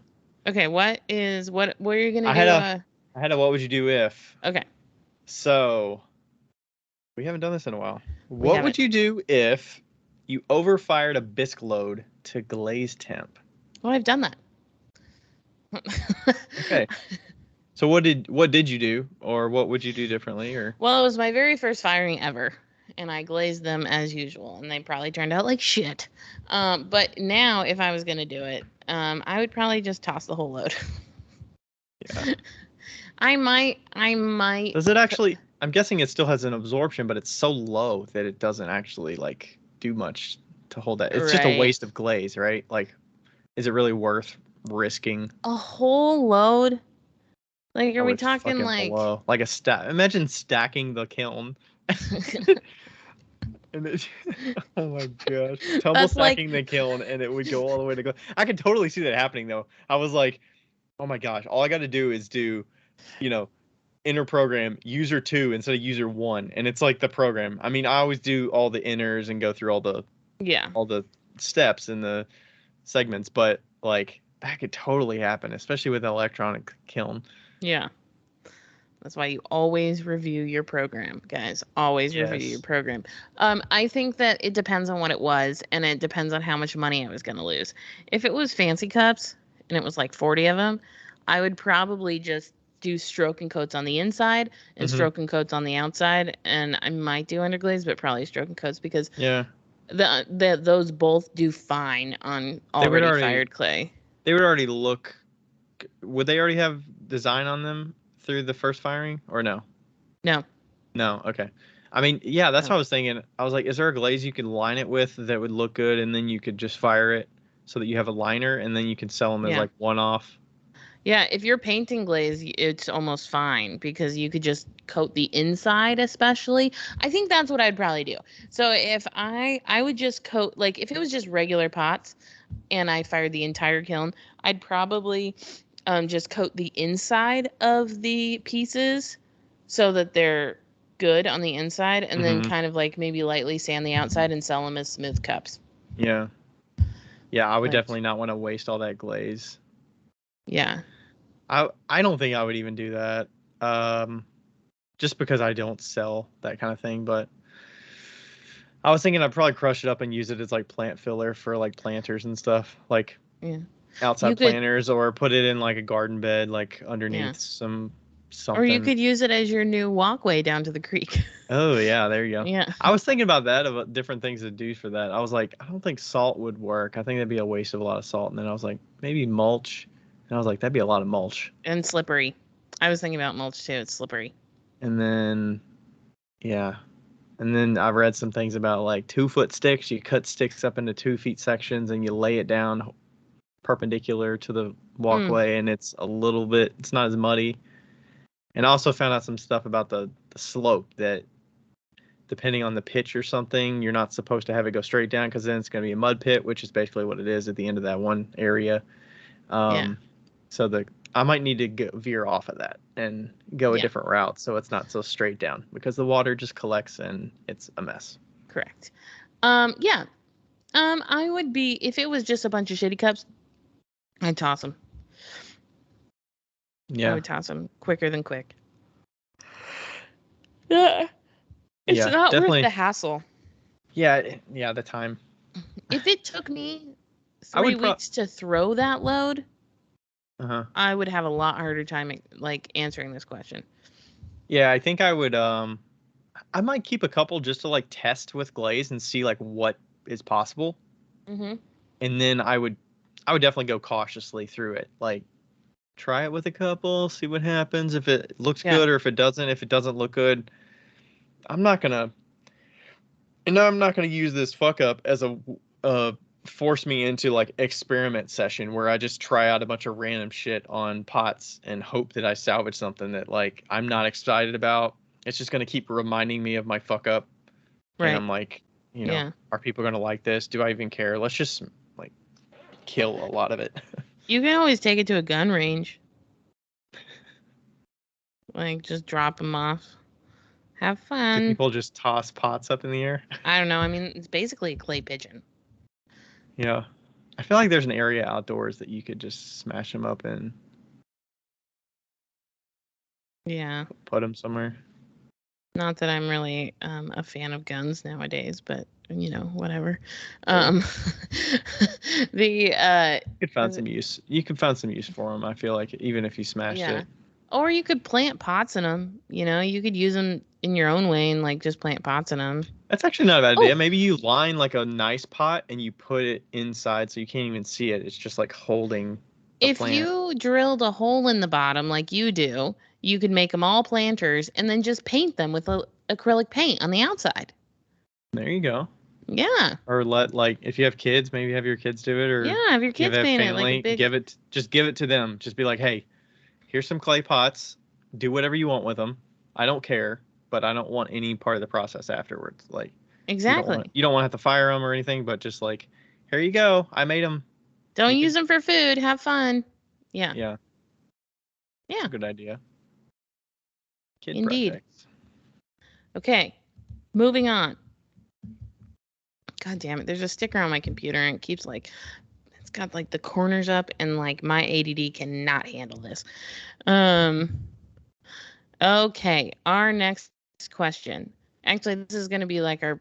Speaker 1: What are you gonna do?
Speaker 2: I had a what would you do if?
Speaker 1: Okay.
Speaker 2: So we haven't done this in a while. What would you do if you overfired a bisque load to glaze temp?
Speaker 1: Well, I've done that.
Speaker 2: Okay. So what did you do, or what would you do differently, or?
Speaker 1: Well, it was my very first firing ever, and I glazed them as usual, and they probably turned out like shit. But now, if I was gonna do it, I would probably just toss the whole load.
Speaker 2: Yeah.
Speaker 1: I might.
Speaker 2: Does it actually? I'm guessing it still has an absorption, but it's so low that it doesn't actually like do much to hold that. It's just a
Speaker 1: Right.
Speaker 2: waste of glaze, right? Like, is it really worth risking?
Speaker 1: A whole load? Like, are
Speaker 2: Oh,
Speaker 1: we
Speaker 2: it's
Speaker 1: talking
Speaker 2: fucking
Speaker 1: like?
Speaker 2: below. Like a stack. Imagine stacking the kiln. And it, oh my gosh, tumble
Speaker 1: That's like,
Speaker 2: stacking the kiln, and it would go all the way to go. I could totally see that happening though. I was like, oh my gosh, all I got to do is do, you know, inner program user 2 instead of user 1, and it's like the program. I mean, I always do all the inners and go through
Speaker 1: yeah,
Speaker 2: all the steps and the segments, but like that could totally happen, especially with an electronic kiln.
Speaker 1: yeah. That's why you always review your program, guys. Always review your
Speaker 2: Yes.
Speaker 1: program. I think that it depends on what it was, and it depends on how much money I was going to lose. If it was fancy cups and it was like 40 of them, I would probably just do stroke and coats on the inside and
Speaker 2: Hmm.
Speaker 1: stroke and coats on the outside, and I might do underglaze, but probably stroke and coats because
Speaker 2: Yeah.
Speaker 1: those both do fine on
Speaker 2: They would
Speaker 1: already
Speaker 2: already
Speaker 1: fired clay.
Speaker 2: they would already look. Would they already have design on them through the first firing or no?
Speaker 1: No,
Speaker 2: No, okay. I mean, yeah, that's
Speaker 1: no.
Speaker 2: what I was thinking. I was like, is there a glaze you could line it with that would look good, and then you could just fire it so that you have a liner, and then you can sell them as
Speaker 1: Yeah.
Speaker 2: like one off.
Speaker 1: Yeah, if you're painting glaze, it's almost fine because you could just coat the inside especially. I think that's what I'd probably do. So if I would just coat, like if it was just regular pots and I fired the entire kiln, I'd probably just coat the inside of the pieces so that they're good on the inside, and then
Speaker 2: Hmm.
Speaker 1: kind of like maybe lightly sand the outside and sell them as smooth cups.
Speaker 2: Yeah, yeah, I would
Speaker 1: Like,
Speaker 2: definitely not want to waste all that glaze.
Speaker 1: yeah.
Speaker 2: I don't think I would even do that. Um, just because I don't sell that kind of thing, but I was thinking I'd probably crush it up and use it as like plant filler for like planters and stuff, like
Speaker 1: Yeah. You
Speaker 2: outside
Speaker 1: could,
Speaker 2: planters, or put it in like a garden bed, like
Speaker 1: yeah.
Speaker 2: underneath
Speaker 1: Or you
Speaker 2: something.
Speaker 1: could use it as your new walkway down to the creek.
Speaker 2: Oh yeah, there you go.
Speaker 1: Yeah.
Speaker 2: I was thinking about that, about different things to do for that. I was like, I don't think salt would work. I think that'd be a waste of a lot of salt. And then I was like, maybe mulch. And I was like, that'd be a lot of mulch.
Speaker 1: And slippery. I was thinking about mulch too. It's slippery.
Speaker 2: And then yeah. And then I read some things about like 2-foot sticks. You cut sticks up into 2 feet sections and you lay it down perpendicular to the
Speaker 1: Mm,
Speaker 2: walkway, and it's a little bit, it's not as muddy. And I also found out some stuff about the slope, that depending on the pitch or something, you're not supposed to have it go straight down, because then it's going to be a mud pit, which is basically what it is at the end of that one area.
Speaker 1: yeah.
Speaker 2: Um, so I might need to veer off of that and go a
Speaker 1: Yeah.
Speaker 2: different route so it's not so straight down, because the water just collects and it's a mess.
Speaker 1: Correct. Yeah. I would be if it was just a bunch of shitty cups, I'd toss them. I
Speaker 2: Yeah,
Speaker 1: would toss them quicker than quick. Yeah. It's
Speaker 2: yeah,
Speaker 1: not worth the
Speaker 2: definitely.
Speaker 1: hassle.
Speaker 2: Yeah, yeah, the time.
Speaker 1: If it took me
Speaker 2: I
Speaker 1: three
Speaker 2: would
Speaker 1: weeks to throw that load,
Speaker 2: uh-huh.
Speaker 1: I would have a lot harder time like answering this question.
Speaker 2: Yeah, I think I would I might keep a couple just to like test with glaze and see like what is possible.
Speaker 1: Mhm.
Speaker 2: And then I would definitely go cautiously through it. Like, try it with a couple, see what happens. If it looks
Speaker 1: Yeah.
Speaker 2: good, or if it doesn't. If it doesn't look good, I'm not gonna I'm not gonna use this fuck up as a uh force me into like experiment session where I just try out a bunch of random shit on pots and hope that I salvage something that like I'm not excited about. It's just gonna keep reminding me of my fuck up, and
Speaker 1: Right.
Speaker 2: I'm like,
Speaker 1: Yeah.
Speaker 2: are people gonna like this? Do I even care? Let's just like kill a lot of it.
Speaker 1: You can always take it to a gun range. Like just drop them off. Have
Speaker 2: Do
Speaker 1: fun.
Speaker 2: people just toss pots up in the air?
Speaker 1: I don't know. I mean, it's basically a clay pigeon.
Speaker 2: Yeah. I feel like there's an area outdoors that you could just smash them up and
Speaker 1: Yeah.
Speaker 2: put them somewhere.
Speaker 1: Not that I'm really a fan of guns nowadays, but whatever.
Speaker 2: Yeah.
Speaker 1: Um, the
Speaker 2: You could find some use. You could find some use for them. I feel like even if you smashed
Speaker 1: yeah,
Speaker 2: it.
Speaker 1: Or you could plant pots in them. You know, you could use them in your own way and like just plant pots in them.
Speaker 2: That's actually not a bad
Speaker 1: Oh,
Speaker 2: idea. Maybe you line like a nice pot and you put it inside so you can't even see it. It's just like holding the
Speaker 1: if
Speaker 2: plant.
Speaker 1: you drilled a hole in the bottom like you do, you could make them all planters and then just paint them with acrylic paint on the outside.
Speaker 2: There you go.
Speaker 1: Yeah.
Speaker 2: Or let, like, if you have kids, maybe have your kids do it,
Speaker 1: Yeah,
Speaker 2: or
Speaker 1: have your
Speaker 2: if you
Speaker 1: kids
Speaker 2: have
Speaker 1: paint it like a
Speaker 2: family,
Speaker 1: big.
Speaker 2: just give it to them. Just be like, hey, here's some clay pots. Do whatever you want with them. I don't care, but I don't want any part of the process afterwards. Like,
Speaker 1: Exactly.
Speaker 2: you don't want to have to fire them or anything, but just like, here you go. I made them.
Speaker 1: Don't use them for food. Have fun. Yeah.
Speaker 2: Yeah.
Speaker 1: Yeah.
Speaker 2: That's a good idea. Kid
Speaker 1: Indeed.
Speaker 2: projects.
Speaker 1: Okay. Moving on. God damn it. There's a sticker on my computer and it keeps like, it's got like the corners up and like my ADD cannot handle this. Okay. Our next question. Actually, this is going to be like our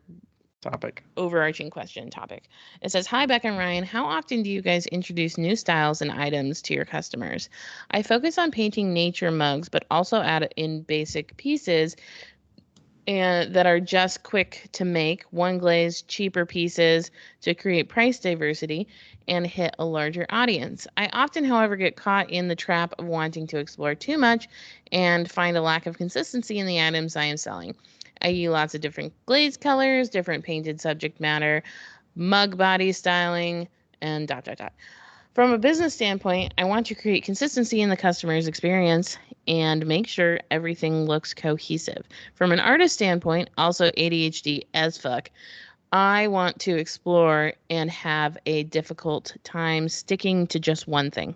Speaker 2: Topic.
Speaker 1: overarching question topic. It says, "Hi, Becca and Ryan. How often do you guys introduce new styles and items to your customers? I focus on painting nature mugs, but also add in basic pieces and that are just quick to make, one glaze, cheaper pieces to create price diversity and hit a larger audience. I often, however, get caught in the trap of wanting to explore too much and find a lack of consistency in the items I am selling. I use lots of different glaze colors, different painted subject matter, mug body styling, and dot dot dot. From a business standpoint, I want to create consistency in the customer's experience and make sure everything looks cohesive. From an artist standpoint, also ADHD as fuck, I want to explore and have a difficult time sticking to just one thing.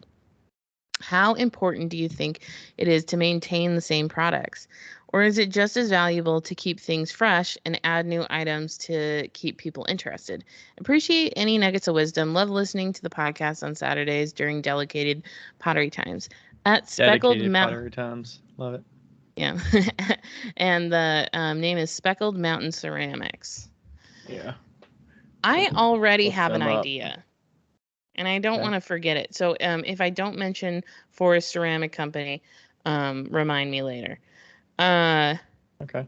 Speaker 1: How important do you think it is to maintain the same products? Or is it just as valuable to keep things fresh and add new items to keep people interested? Appreciate any nuggets of wisdom. Love listening to the podcast on Saturdays during dedicated pottery times. At Speckled
Speaker 2: Dedicated
Speaker 1: Mountain.
Speaker 2: pottery times. Love it.
Speaker 1: Yeah. And the name is Speckled Mountain Ceramics.
Speaker 2: Yeah.
Speaker 1: I already
Speaker 2: Look
Speaker 1: have an
Speaker 2: them up.
Speaker 1: idea. And I don't
Speaker 2: Okay.
Speaker 1: want to forget it. So if I don't mention Forest Ceramic Company, remind me later.
Speaker 2: Okay.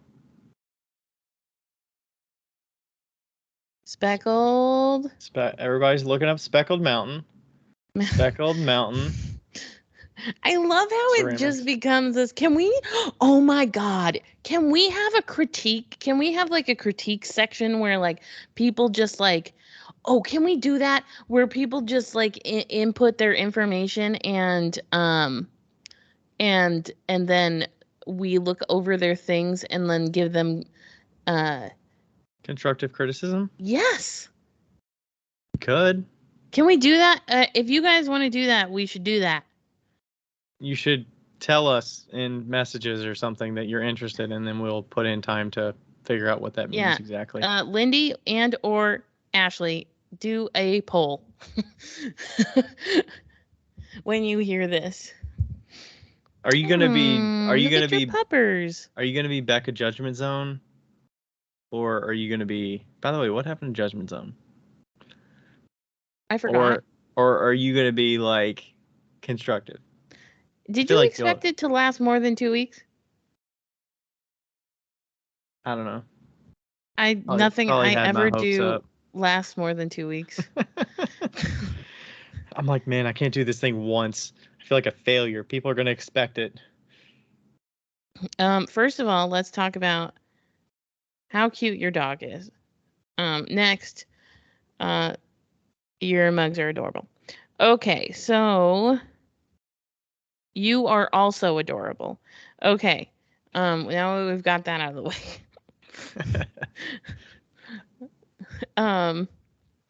Speaker 1: Speckled.
Speaker 2: Everybody's looking up Speckled Mountain. Speckled Mountain
Speaker 1: I love how it just
Speaker 2: Ceramics.
Speaker 1: becomes this. Can we? Oh my God. Can we have a critique? Can we have like a critique section where like people just like, oh, can we do that? Where people just like input their information and then we look over their things and then give them
Speaker 2: Constructive criticism?
Speaker 1: yes.
Speaker 2: Could.
Speaker 1: Can we do that? If you guys want to do that, we should do that.
Speaker 2: You should tell us in messages or something that you're interested, and then we'll put in time to figure out what that means exactly.
Speaker 1: Lindy and or Ashley, do a poll when you hear this.
Speaker 2: Are you gonna be? Are you
Speaker 1: look
Speaker 2: gonna
Speaker 1: at your
Speaker 2: be?
Speaker 1: puppers.
Speaker 2: Are you gonna be Becca Judgment Zone? Or are you gonna be? By the way, what happened to Judgment Zone?
Speaker 1: I forgot.
Speaker 2: Or are you gonna be like constructive?
Speaker 1: Did you expect it to last more than 2 weeks?
Speaker 2: I don't know.
Speaker 1: Nothing I ever do
Speaker 2: up.
Speaker 1: lasts more than 2 weeks.
Speaker 2: I'm like, man, I can't do this thing once. I feel like a failure. People are gonna expect it.
Speaker 1: First of all, let's talk about how cute your dog is. Next, your mugs are adorable. Okay, so you are also adorable. Okay, now we've got that out of the way.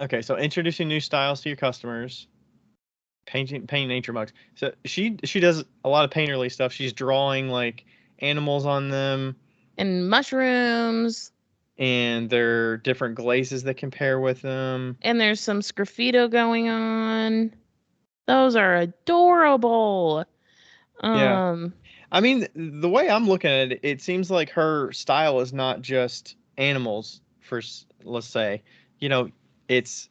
Speaker 2: Okay, so introducing new styles to your customers. Painting nature mugs. So she does a lot of painterly stuff. She's drawing like animals on them
Speaker 1: and mushrooms.
Speaker 2: And there are different glazes that can pair with them.
Speaker 1: And there's some sgraffito going on. Those are adorable.
Speaker 2: Yeah. I mean, the way I'm looking at it, it seems like her style is not just animals for, let's say, it's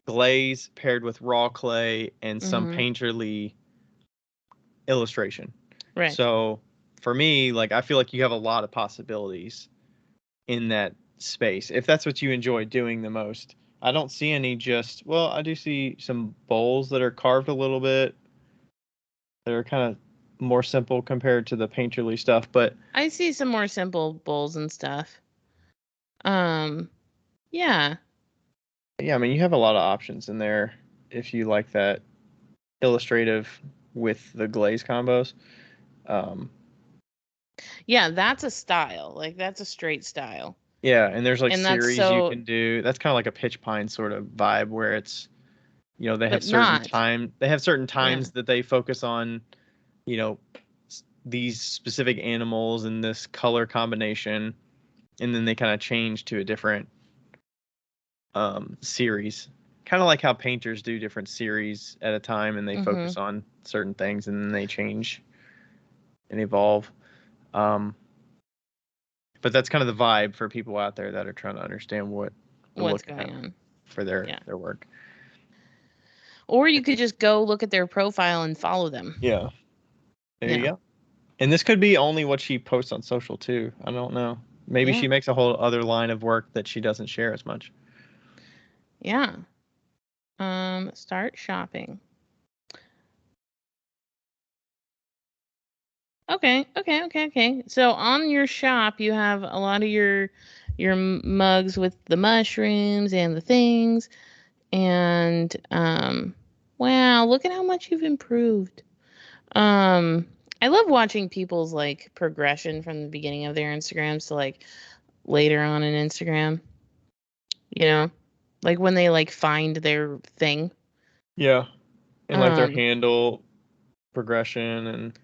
Speaker 2: glaze paired with raw clay and some painterly illustration.
Speaker 1: Right.
Speaker 2: So for me, like, I feel like you have a lot of possibilities in that space if that's what you enjoy doing the most. I don't see any just, well, I do see some bowls that are carved a little bit that are kind of more simple compared to the painterly stuff, but
Speaker 1: I see some more simple bowls and stuff. Yeah.
Speaker 2: yeah, I mean, you have a lot of options in there if you like that illustrative with the glaze combos. Um,
Speaker 1: Yeah, that's a style. Like that's a straight style.
Speaker 2: yeah, and there's like
Speaker 1: And that's
Speaker 2: series you
Speaker 1: so,
Speaker 2: can do. That's kind of like a pitch pine sort of vibe where it's, they have
Speaker 1: but
Speaker 2: certain
Speaker 1: not.
Speaker 2: time, they have certain
Speaker 1: Yeah.
Speaker 2: times that they focus on, you know, these specific animals and this color combination, and then they kind of change to a different series. Kind of like how painters do different series at a time and they
Speaker 1: Mhm.
Speaker 2: focus on certain things and then they change and evolve. Um, but that's kind of the vibe for people out there that are trying to understand what we're
Speaker 1: What's
Speaker 2: looking
Speaker 1: going
Speaker 2: at
Speaker 1: on?
Speaker 2: for their
Speaker 1: Yeah.
Speaker 2: work.
Speaker 1: Or you could just go look at their profile and follow them.
Speaker 2: Yeah, there
Speaker 1: You
Speaker 2: you
Speaker 1: know.
Speaker 2: go. And this could be only what she posts on social too. I don't know. Maybe
Speaker 1: Yeah.
Speaker 2: she makes a whole other line of work that she doesn't share as much.
Speaker 1: Yeah. Start shopping. Okay. So on your shop, you have a lot of your mugs with the mushrooms and the things, and wow, look at how much you've improved. Um, I love watching people's like progression from the beginning of their Instagrams to like later on in Instagram. You know, like when they like find their thing.
Speaker 2: Yeah. And like their
Speaker 1: Um,
Speaker 2: handle progression, and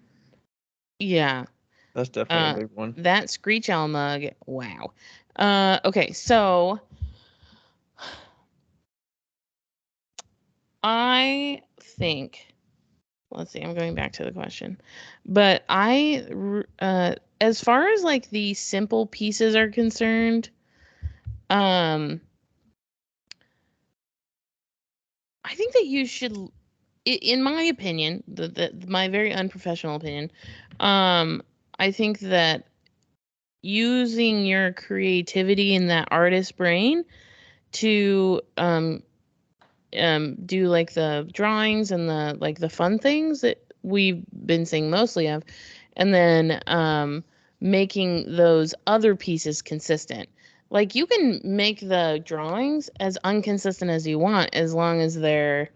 Speaker 1: yeah.
Speaker 2: that's definitely a
Speaker 1: Uh,
Speaker 2: big one.
Speaker 1: that Screech Owl mug. Wow. Okay, so I think, let's see, I'm going back to the question. But as far as like the simple pieces are concerned, um, I think that you should, in my opinion, my very unprofessional opinion, I think that using your creativity in that artist brain to do like the drawings and the like the fun things that we've been seeing mostly of, and then making those other pieces consistent. Like you can make the drawings as inconsistent as you want as long as they're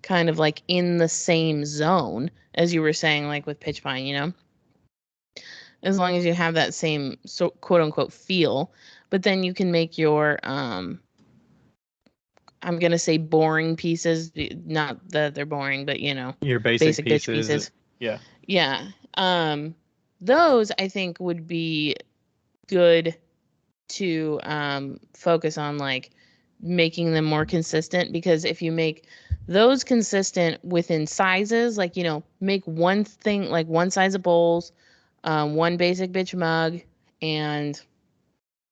Speaker 1: kind of like in the same zone as you were saying, like with pitch pine, as long as you have that same so quote unquote feel. But then you can make your I'm gonna say boring pieces, not that they're boring, but
Speaker 2: Your basic
Speaker 1: basic bitch
Speaker 2: pieces.
Speaker 1: pieces.
Speaker 2: Yeah.
Speaker 1: Yeah. Those I think would be good to focus on, like making them more consistent, because if you make those consistent within sizes, like make one thing, like one size of bowls, one basic bitch mug, and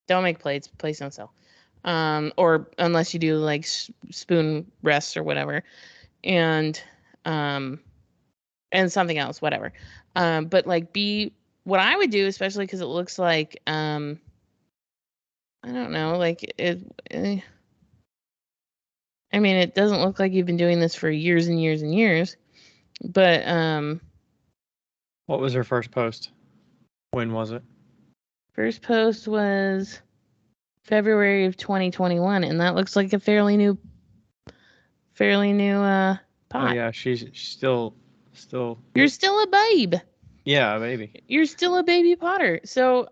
Speaker 1: don't make plates. Plates don't sell. Or unless you do like spoon rests or whatever, and um, and something else, whatever. But like be what I would do, especially because it looks like I don't know, like I mean, it doesn't look like you've been doing this for years and years and years, but
Speaker 2: What was her first post? When was it?
Speaker 1: first post was February of 2021, and that looks like a fairly new
Speaker 2: Oh
Speaker 1: pot.
Speaker 2: yeah, she's still
Speaker 1: You're still a babe.
Speaker 2: yeah, maybe.
Speaker 1: You're still a baby potter. So,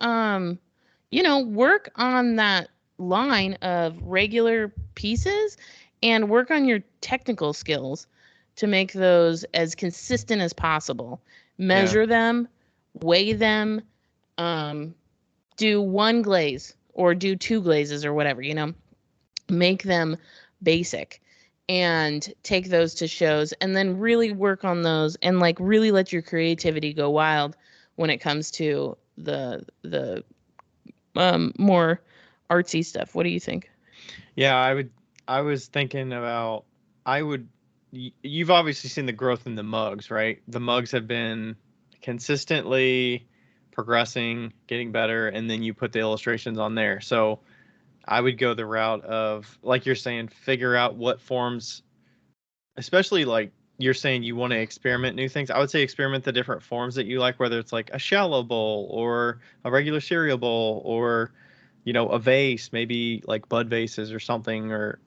Speaker 1: work on that line of regular pieces and work on your technical skills to make those as consistent as possible.
Speaker 2: Yeah.
Speaker 1: Measure them, weigh them, um, do one glaze or do two glazes or whatever, make them basic and take those to shows, and then really work on those and like really let your creativity go wild when it comes to the more artsy stuff. What do you think?
Speaker 2: Yeah, I was thinking about you've obviously seen the growth in the mugs, right? The mugs have been consistently progressing, getting better, and then you put the illustrations on there. So I would go the route of, like you're saying, figure out what forms, especially like you're saying you want to experiment new things. I would say experiment the different forms that you like, whether it's like a shallow bowl or a regular cereal bowl or, a vase, maybe like bud vases or something, or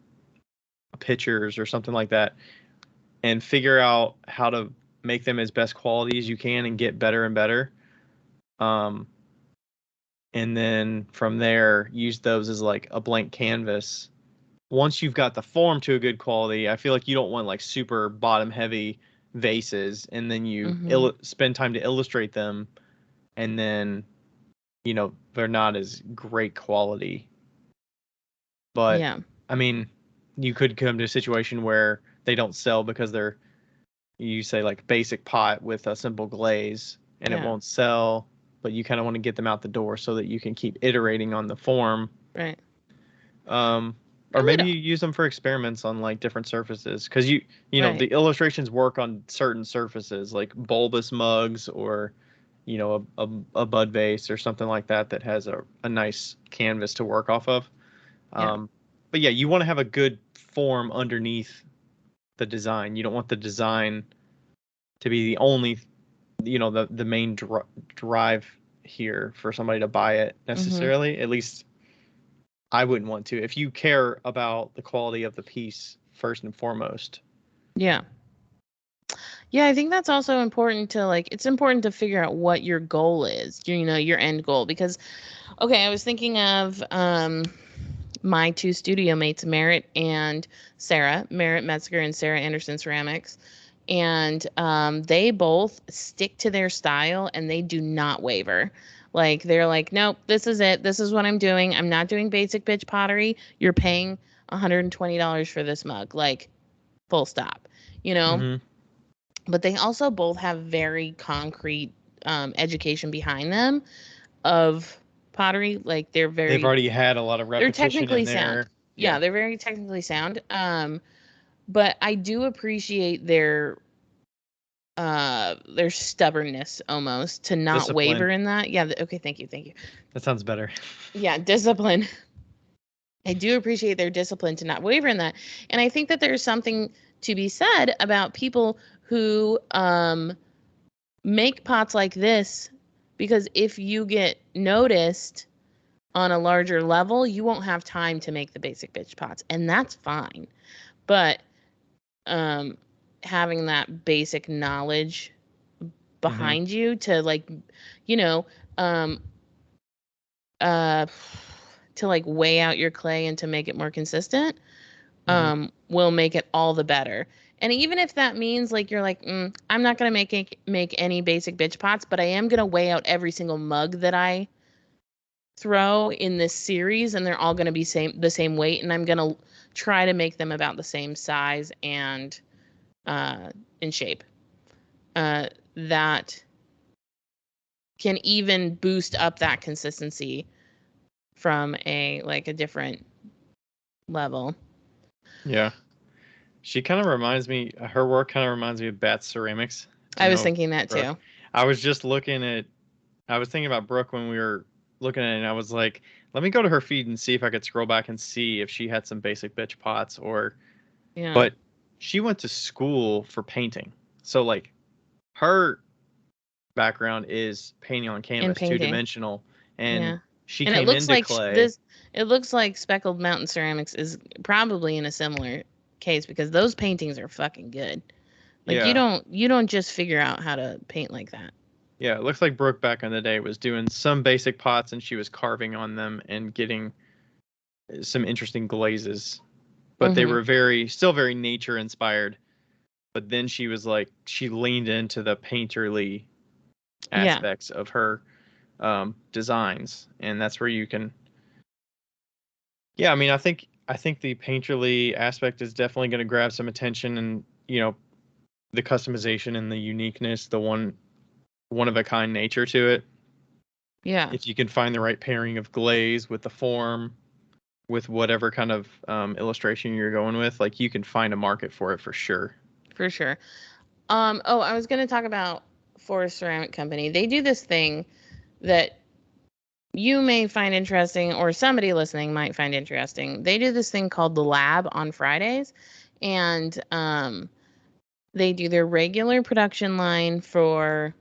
Speaker 2: pitchers or something like that, and figure out how to make them as best quality as you can and get better and better. Um, and then from there, use those as like a blank canvas. Once you've got the form to a good quality, I feel like you don't want like super bottom heavy vases, and then you spend time to illustrate them, and then they're not as great quality. But
Speaker 1: Yeah.
Speaker 2: I mean, you could come to a situation where they don't sell because you say like basic pot with a simple glaze, and it
Speaker 1: Yeah.
Speaker 2: won't sell, but you kind of want to get them out the door so that you can keep iterating on the form.
Speaker 1: Right.
Speaker 2: Or maybe you use them for experiments on like different surfaces, because
Speaker 1: Right.
Speaker 2: the illustrations work on certain surfaces like bulbous mugs, or a bud vase or something like that has a nice canvas to work off of.
Speaker 1: Yeah.
Speaker 2: But yeah, you want to have a good form underneath the design. You don't want the design to be the only, the main drive here for somebody to buy it necessarily. At least I wouldn't want to. If you care about the quality of the piece first and foremost.
Speaker 1: Yeah. Yeah, I think that's also important to it's important to figure out what your goal is, your end goal. Because, okay, I was thinking of my two studio mates, Merritt and Sarah, Merritt Metzger and Sarah Anderson Ceramics. And they both stick to their style and they do not waver. Like, they're like, nope, this is it. This is what I'm doing. I'm not doing basic bitch pottery. You're paying $120 for this mug. Like, full stop, But they also both have very concrete education behind them of pottery. Like,
Speaker 2: They've already had a lot of
Speaker 1: they're
Speaker 2: repetition
Speaker 1: technically
Speaker 2: in
Speaker 1: sound.
Speaker 2: there.
Speaker 1: Yeah, they're very technically sound. But I do appreciate their stubbornness almost to not
Speaker 2: Discipline.
Speaker 1: waver in that. Yeah. Okay. Thank you.
Speaker 2: That sounds better.
Speaker 1: Yeah. Discipline. I do appreciate their discipline to not waver in that. And I think that there's something to be said about people who make pots like this, because if you get noticed on a larger level, you won't have time to make the basic bitch pots, and that's fine. But having that basic knowledge behind you to um to weigh out your clay and to make it more consistent will make it all the better. And even if that means you're I'm not going to make any basic bitch pots, but I am going to weigh out every single mug that I throw in this series, and they're all going to be the same weight, and I'm going to try to make them about the same size and in shape. That can even boost up that consistency from a different level.
Speaker 2: Yeah. She kind of reminds me, her work kind of reminds me of Bat Ceramics.
Speaker 1: I was thinking that
Speaker 2: Brooke.
Speaker 1: too.
Speaker 2: I was thinking about Brooke when we were looking at it, and I was like, let me go to her feed and see if I could scroll back and see if she had some basic bitch pots
Speaker 1: Yeah.
Speaker 2: But she went to school for painting. So her background is painting on canvas, two-dimensional, and she came into clay.
Speaker 1: It looks like Speckled Mountain Ceramics is probably in a similar case, because those paintings are fucking good. You don't just figure out how to paint like that.
Speaker 2: Yeah, it looks like Brooke back in the day was doing some basic pots, and she was carving on them and getting some interesting glazes. But they were still very nature inspired. But then she leaned into the painterly aspects of her designs, and that's where you can. Yeah, I mean, I think the painterly aspect is definitely going to grab some attention, and the customization and the uniqueness, the one of a kind nature to it.
Speaker 1: Yeah.
Speaker 2: If you can find the right pairing of glaze with the form, with whatever kind of illustration you're going with, you can find a market for it for sure.
Speaker 1: For sure. Oh, I was going to talk about for a ceramic company. They do this thing that you may find interesting, or somebody listening might find interesting. They do this thing called the Lab on Fridays, and they do their regular production line for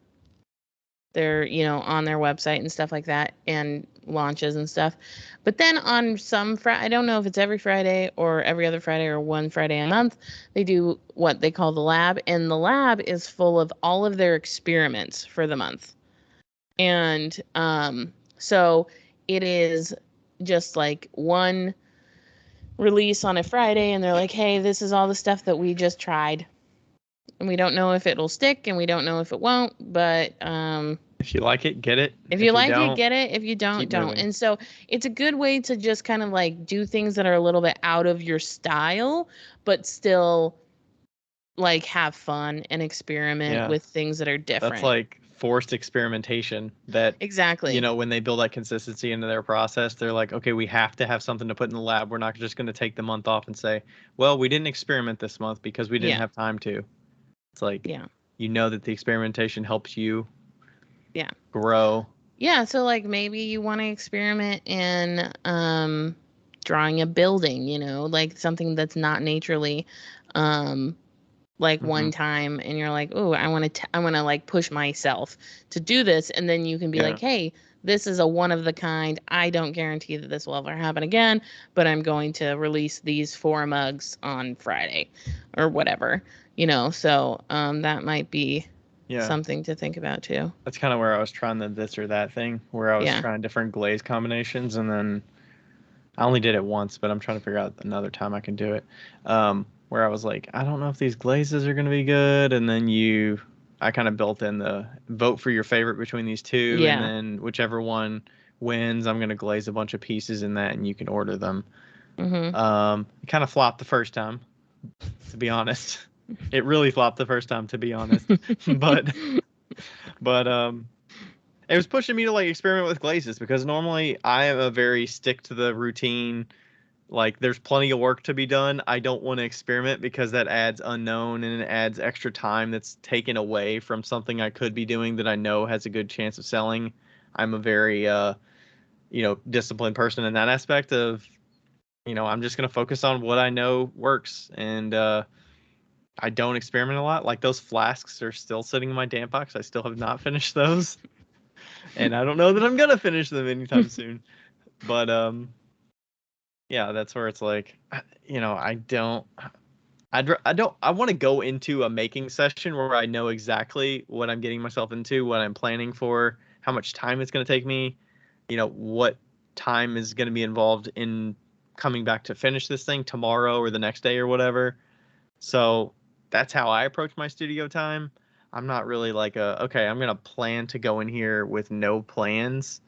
Speaker 1: their, on their website and stuff like that, and launches and stuff. But then on some I don't know if it's every Friday or every other Friday or one Friday a month, they do what they call the Lab, and the Lab is full of all of their experiments for the month. And so it is just like one release on a Friday, and they're like, hey, this is all the stuff that we just tried. And we don't know if it'll stick, and we don't know if it won't, but
Speaker 2: if you like it, get it.
Speaker 1: If you like it, get it. If you don't, don't.
Speaker 2: Moving.
Speaker 1: And so it's a good way to just kind of like do things that are a little bit out of your style, but still like have fun and experiment with things that are different.
Speaker 2: That's like forced experimentation that
Speaker 1: exactly,
Speaker 2: when they build that consistency into their process, they're like, okay, we have to have something to put in the lab. We're not just going to take the month off and say, well, we didn't experiment this month because we didn't have time to. It's like, that the experimentation helps you grow.
Speaker 1: Yeah, so like maybe you want to experiment in drawing a building, like something that's not naturally like one time, and you're like, oh, I want to like push myself to do this, and then you can be like, hey, this is a one of the kind. I don't guarantee that this will ever happen again, but I'm going to release these 4 mugs on Friday or whatever, so that might be something to think about too.
Speaker 2: That's kind of where I was trying the this or that thing, where I was trying different glaze combinations, and then I only did it once, but I'm trying to figure out another time I can do it. Where I was like, I don't know if these glazes are going to be good, and then I kind of built in the vote for your favorite between these two, and then whichever one wins, I'm going to glaze a bunch of pieces in that, and you can order them. It kind of flopped the first time, to be honest. It really flopped the first time, to be honest. but it was pushing me to like experiment with glazes, because normally I am a very stick to the routine. Like, there's plenty of work to be done. I don't want to experiment because that adds unknown, and it adds extra time that's taken away from something I could be doing that I know has a good chance of selling. I'm a very disciplined person in that aspect of, I'm just going to focus on what I know works, and I don't experiment a lot. Like, those flasks are still sitting in my damp box. I still have not finished those. And I don't know that I'm going to finish them anytime soon. But, yeah, that's where it's like, I want to go into a making session where I know exactly what I'm getting myself into, what I'm planning for, how much time it's going to take me, what time is going to be involved in coming back to finish this thing tomorrow or the next day or whatever. So that's how I approach my studio time. I'm not really like okay, I'm going to plan to go in here with no plans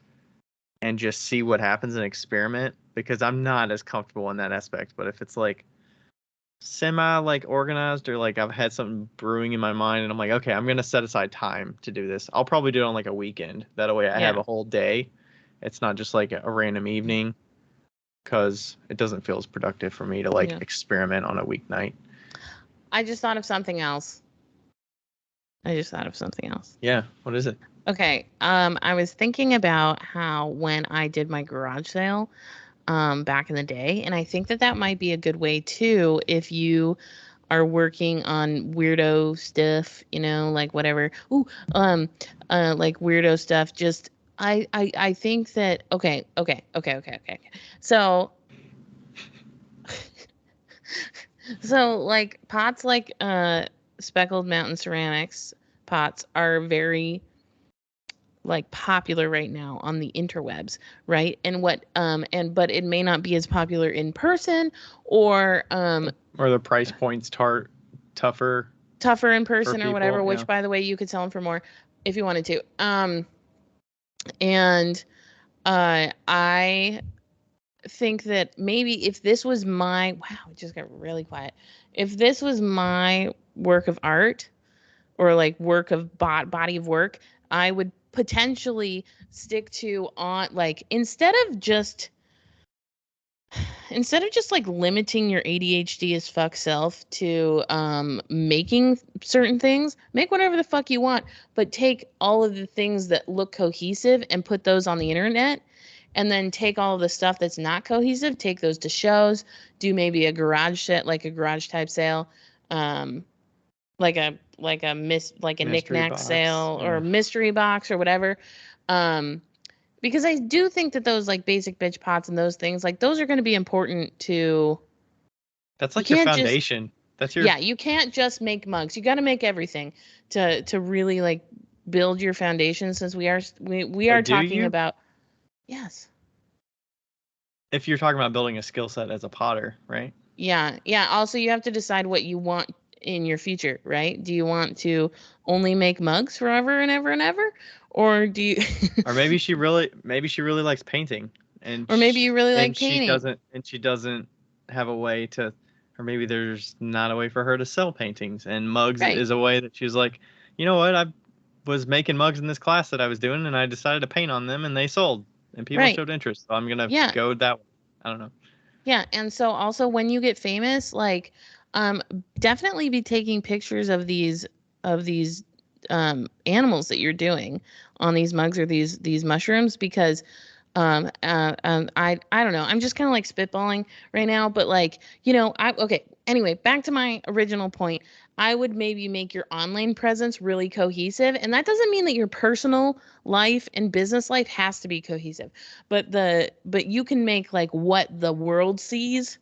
Speaker 2: and just see what happens and experiment, because I'm not as comfortable in that aspect. But if it's like semi like organized, or like I've had something brewing in my mind and I'm like, okay, I'm going to set aside time to do this, I'll probably do it on like a weekend. That way I have a whole day. It's not just like a random evening, because it doesn't feel as productive for me to like experiment on a weeknight.
Speaker 1: I just thought of something else.
Speaker 2: Yeah, what is it?
Speaker 1: Okay, I was thinking about how when I did my garage sale back in the day, and I think that might be a good way too if you are working on weirdo stuff, like whatever. Like weirdo stuff. Just I think that okay. So like pots like Speckled Mountain Ceramics pots are very like popular right now on the interwebs, right? And but it may not be as popular in person, or
Speaker 2: the price points tougher
Speaker 1: in person or whatever, which by the way, you could sell them for more if you wanted to. And I think that maybe if this was my it just got really quiet. If this was my work of art, or like work of body of work, I would potentially stick to on like, instead of just instead of just like limiting your ADHD as fuck self to making certain things, make whatever the fuck you want, but take all of the things that look cohesive and put those on the internet, and then take all of the stuff that's not cohesive, take those to shows, do maybe a garage set, like a garage type sale, um like a
Speaker 2: Mystery
Speaker 1: knickknack
Speaker 2: box.
Speaker 1: sale or
Speaker 2: Yeah.
Speaker 1: mystery box or whatever. um because I do think that those like basic bitch pots and those things, like those are going to be important to.
Speaker 2: That's
Speaker 1: You
Speaker 2: like your
Speaker 1: can't just,
Speaker 2: foundation. That's your.
Speaker 1: yeah, you can't just make mugs. You got to make everything to really like build your foundation, since we are
Speaker 2: Do
Speaker 1: talking
Speaker 2: you?
Speaker 1: about. Yes.
Speaker 2: If you're talking about building a skill set as a potter, right?
Speaker 1: Yeah, yeah. Also, you have to decide what you want in your future, right? Do you want to only make mugs forever and ever and ever, or do you,
Speaker 2: Or maybe she really likes painting, and
Speaker 1: or maybe you really like
Speaker 2: and she
Speaker 1: painting?
Speaker 2: doesn't have a way to, or maybe there's not a way for her to sell paintings, and mugs
Speaker 1: Right,
Speaker 2: is a way that she's like, you know what, I was making mugs in this class that I was doing, and I decided to paint on them, and they sold, and people
Speaker 1: right.
Speaker 2: showed interest, so I'm gonna
Speaker 1: Yeah,
Speaker 2: go that way. I don't know.
Speaker 1: yeah. And so also when you get famous, like, um, definitely be taking pictures of these animals that you're doing on these mugs or these mushrooms, because I don't know. I'm just kind of like spitballing right now, but like, I okay. Anyway, back to my original point. I would maybe make your online presence really cohesive, and that doesn't mean that your personal life and business life has to be cohesive, but you can make like what the world sees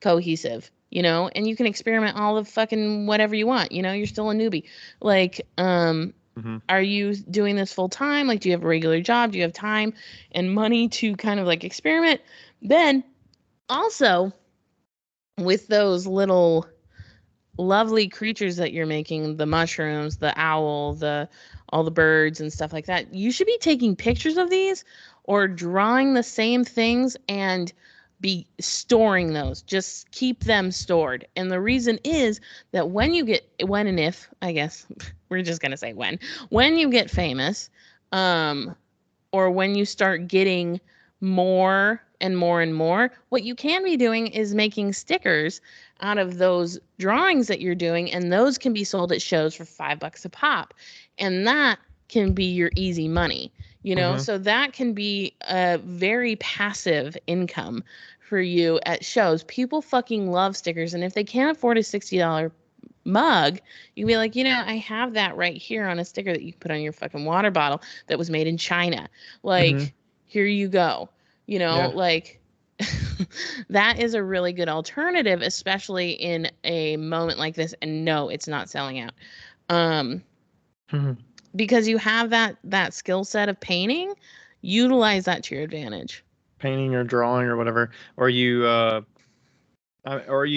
Speaker 1: cohesive, and you can experiment all the fucking whatever you want. You're still a newbie. Like,
Speaker 2: Hmm.
Speaker 1: are you doing this full time? Like, do you have a regular job? Do you have time and money to kind of like experiment? Then also with those little lovely creatures that you're making, the mushrooms, the owl, the all the birds and stuff like that, you should be taking pictures of these or drawing the same things and be storing those. Just keep them stored. And the reason is that when and if, I guess we're just going to say when you get famous, um or when you start getting more and more and more, what you can be doing is making stickers out of those drawings that you're doing, and those can be sold at shows for $5 a pop. And that can be your easy money,
Speaker 2: Hmm.
Speaker 1: so that can be a very passive income for you at shows. People fucking love stickers, and if they can't afford a $60 mug, you can be like, I have that right here on a sticker that you can put on your fucking water bottle that was made in China.
Speaker 2: Hmm.
Speaker 1: Like, here you go.
Speaker 2: Yeah.
Speaker 1: Like, that is a really good alternative, especially in a moment like this. And no, it's not selling out. Um,
Speaker 2: Hmm.
Speaker 1: because you have that skill set of painting, utilize that to your advantage.
Speaker 2: Painting or drawing or whatever, or you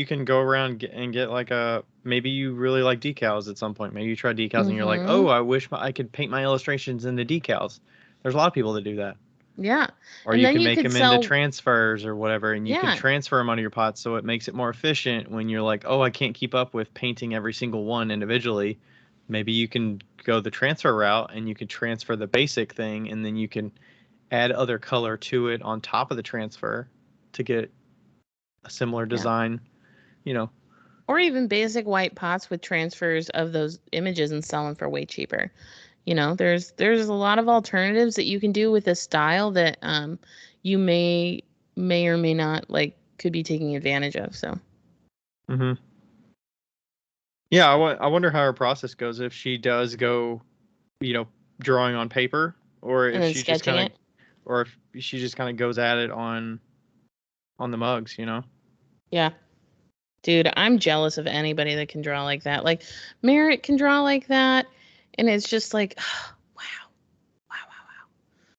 Speaker 2: can go around and get like a, maybe you really like decals at some point. Maybe you try decals and you're like,
Speaker 1: Mm-hmm.
Speaker 2: oh, I wish I could paint my illustrations into decals. There's a lot of people that do that.
Speaker 1: Yeah.
Speaker 2: Or
Speaker 1: And
Speaker 2: you
Speaker 1: then
Speaker 2: can
Speaker 1: you
Speaker 2: make
Speaker 1: could
Speaker 2: them into
Speaker 1: sell,
Speaker 2: transfers or whatever, and you can
Speaker 1: yeah,
Speaker 2: transfer them out of your pots so it makes it more efficient when you're like, oh, I can't keep up with painting every single one individually. Maybe you can go the transfer route and you can transfer the basic thing and then you can add other color to it on top of the transfer to get a similar
Speaker 1: yeah.
Speaker 2: design, you know.
Speaker 1: Or even basic white pots with transfers of those images and sell them for way cheaper. There's a lot of alternatives that you can do with a style that you may or may not like could be taking advantage of. So,
Speaker 2: Hmm. Yeah, I wonder how her process goes if she does go, you know, drawing on paper, or
Speaker 1: and
Speaker 2: if
Speaker 1: then
Speaker 2: she just
Speaker 1: sketching
Speaker 2: kind
Speaker 1: it.
Speaker 2: of, or if she just kind of goes at it on the mugs, you know.
Speaker 1: Yeah. Dude, I'm jealous of anybody that can draw like that. Like Merritt can draw like that, and it's just like, wow. Wow, wow, wow.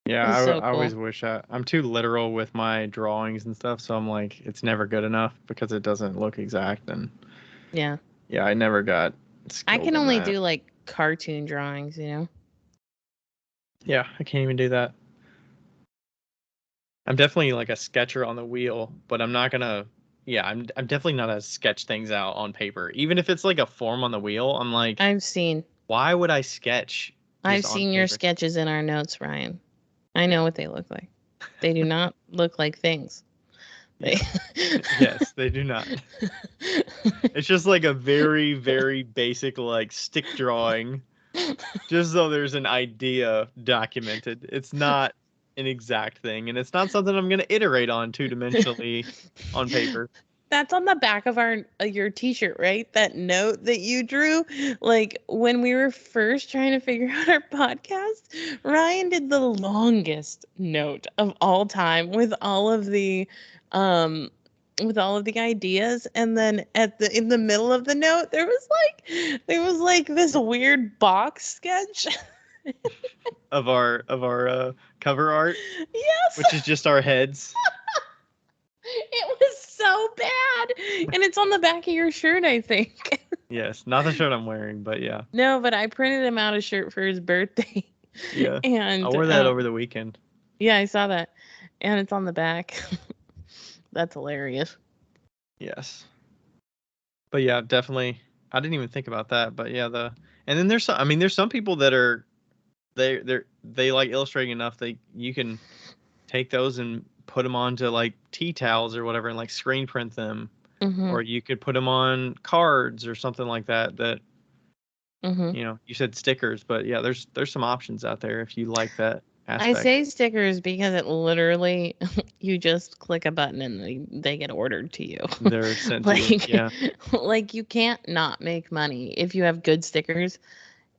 Speaker 2: Yeah,
Speaker 1: This is so
Speaker 2: I
Speaker 1: cool.
Speaker 2: always wish I'm too literal with my drawings and stuff, so I'm like, it's never good enough because it doesn't look exact, and
Speaker 1: Yeah.
Speaker 2: yeah, I never got
Speaker 1: I
Speaker 2: skilled
Speaker 1: can
Speaker 2: in
Speaker 1: only
Speaker 2: that.
Speaker 1: do like cartoon drawings.
Speaker 2: Yeah, I can't even do that. I'm definitely like a sketcher on the wheel, but I'm not gonna. Yeah, I'm definitely not a sketch things out on paper. Even if it's like a form on the wheel, I'm like,
Speaker 1: I've seen
Speaker 2: why would I sketch
Speaker 1: I've
Speaker 2: just on
Speaker 1: seen your
Speaker 2: paper?
Speaker 1: sketches in our notes, Ryan. I
Speaker 2: Yeah,
Speaker 1: know what they look like. They do not look like things. They
Speaker 2: Yes, they do not. It's just like a very, very basic like stick drawing, just so there's an idea documented. It's not an exact thing, and it's not something I'm gonna iterate on two-dimensionally on paper.
Speaker 1: That's on the back of your t-shirt, right? That note that you drew. Like when we were first trying to figure out our podcast, Ryan did the longest note of all time um with all of the ideas, and then in the middle of the note there was like this weird box sketch.
Speaker 2: Of our cover art,
Speaker 1: Yes.
Speaker 2: which is just our heads.
Speaker 1: It was so bad. And it's on the back of your shirt, I think.
Speaker 2: Yes, not the shirt I'm wearing, but yeah.
Speaker 1: No, but I printed him out a shirt for his birthday.
Speaker 2: Yeah.
Speaker 1: And
Speaker 2: I wore that over the weekend.
Speaker 1: Yeah, I saw that. And it's on the back. That's hilarious.
Speaker 2: Yes. But yeah, definitely. I didn't even think about that, but yeah, and then there's some people that are they like illustrating enough that you can take those and put them onto like tea towels or whatever and like screen print them.
Speaker 1: Mm-hmm.
Speaker 2: Or you could put them on cards or something like that
Speaker 1: Mm-hmm.
Speaker 2: You said stickers, but yeah, there's some options out there if you like that aspect.
Speaker 1: I say stickers because it literally you just click a button and they get ordered to you.
Speaker 2: They're sent to you. Yeah.
Speaker 1: Like you can't not make money if you have good stickers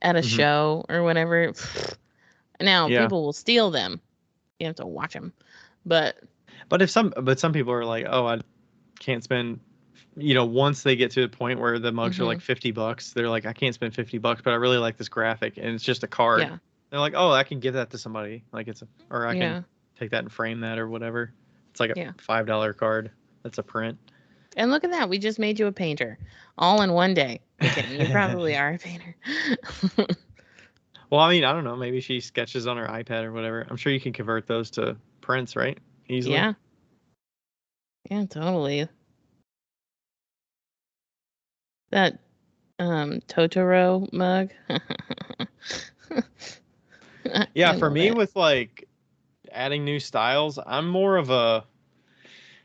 Speaker 1: at a show or whatever. Now people will steal them. You have to watch them. But
Speaker 2: some people are like, oh, I can't spend, once they get to the point where the mugs are like $50, they're like, I can't spend $50, but I really like this graphic and it's just a card.
Speaker 1: Yeah.
Speaker 2: They're like, oh, I can give that to somebody. Like or I can take that and frame that or whatever. It's like a $5 card. That's a print.
Speaker 1: And look at that. We just made you a painter all in one day. I'm kidding. You probably are a painter.
Speaker 2: Well, I mean, I don't know. Maybe she sketches on her iPad or whatever. I'm sure you can convert those to prints, right? Easily.
Speaker 1: Yeah. Yeah, totally. That Totoro mug.
Speaker 2: Yeah, for me with like adding new styles, I'm more of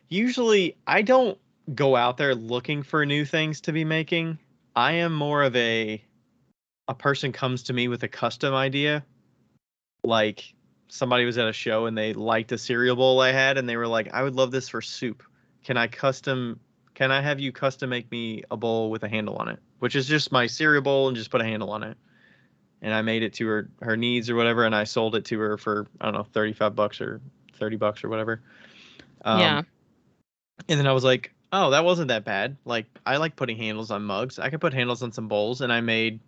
Speaker 2: usually I don't go out there looking for new things to be making. I am more of a person comes to me with a custom idea. Like somebody was at a show and they liked a cereal bowl I had and they were like, I would love this for soup. Can I have you custom make me a bowl with a handle on it? Which is just my cereal bowl and just put a handle on it. And I made it to her needs or whatever, and I sold it to her for, I don't know, $35 or $30 or whatever.
Speaker 1: Yeah.
Speaker 2: And then I was like, oh, that wasn't that bad. Like, I like putting handles on mugs. I could put handles on some bowls, and I made,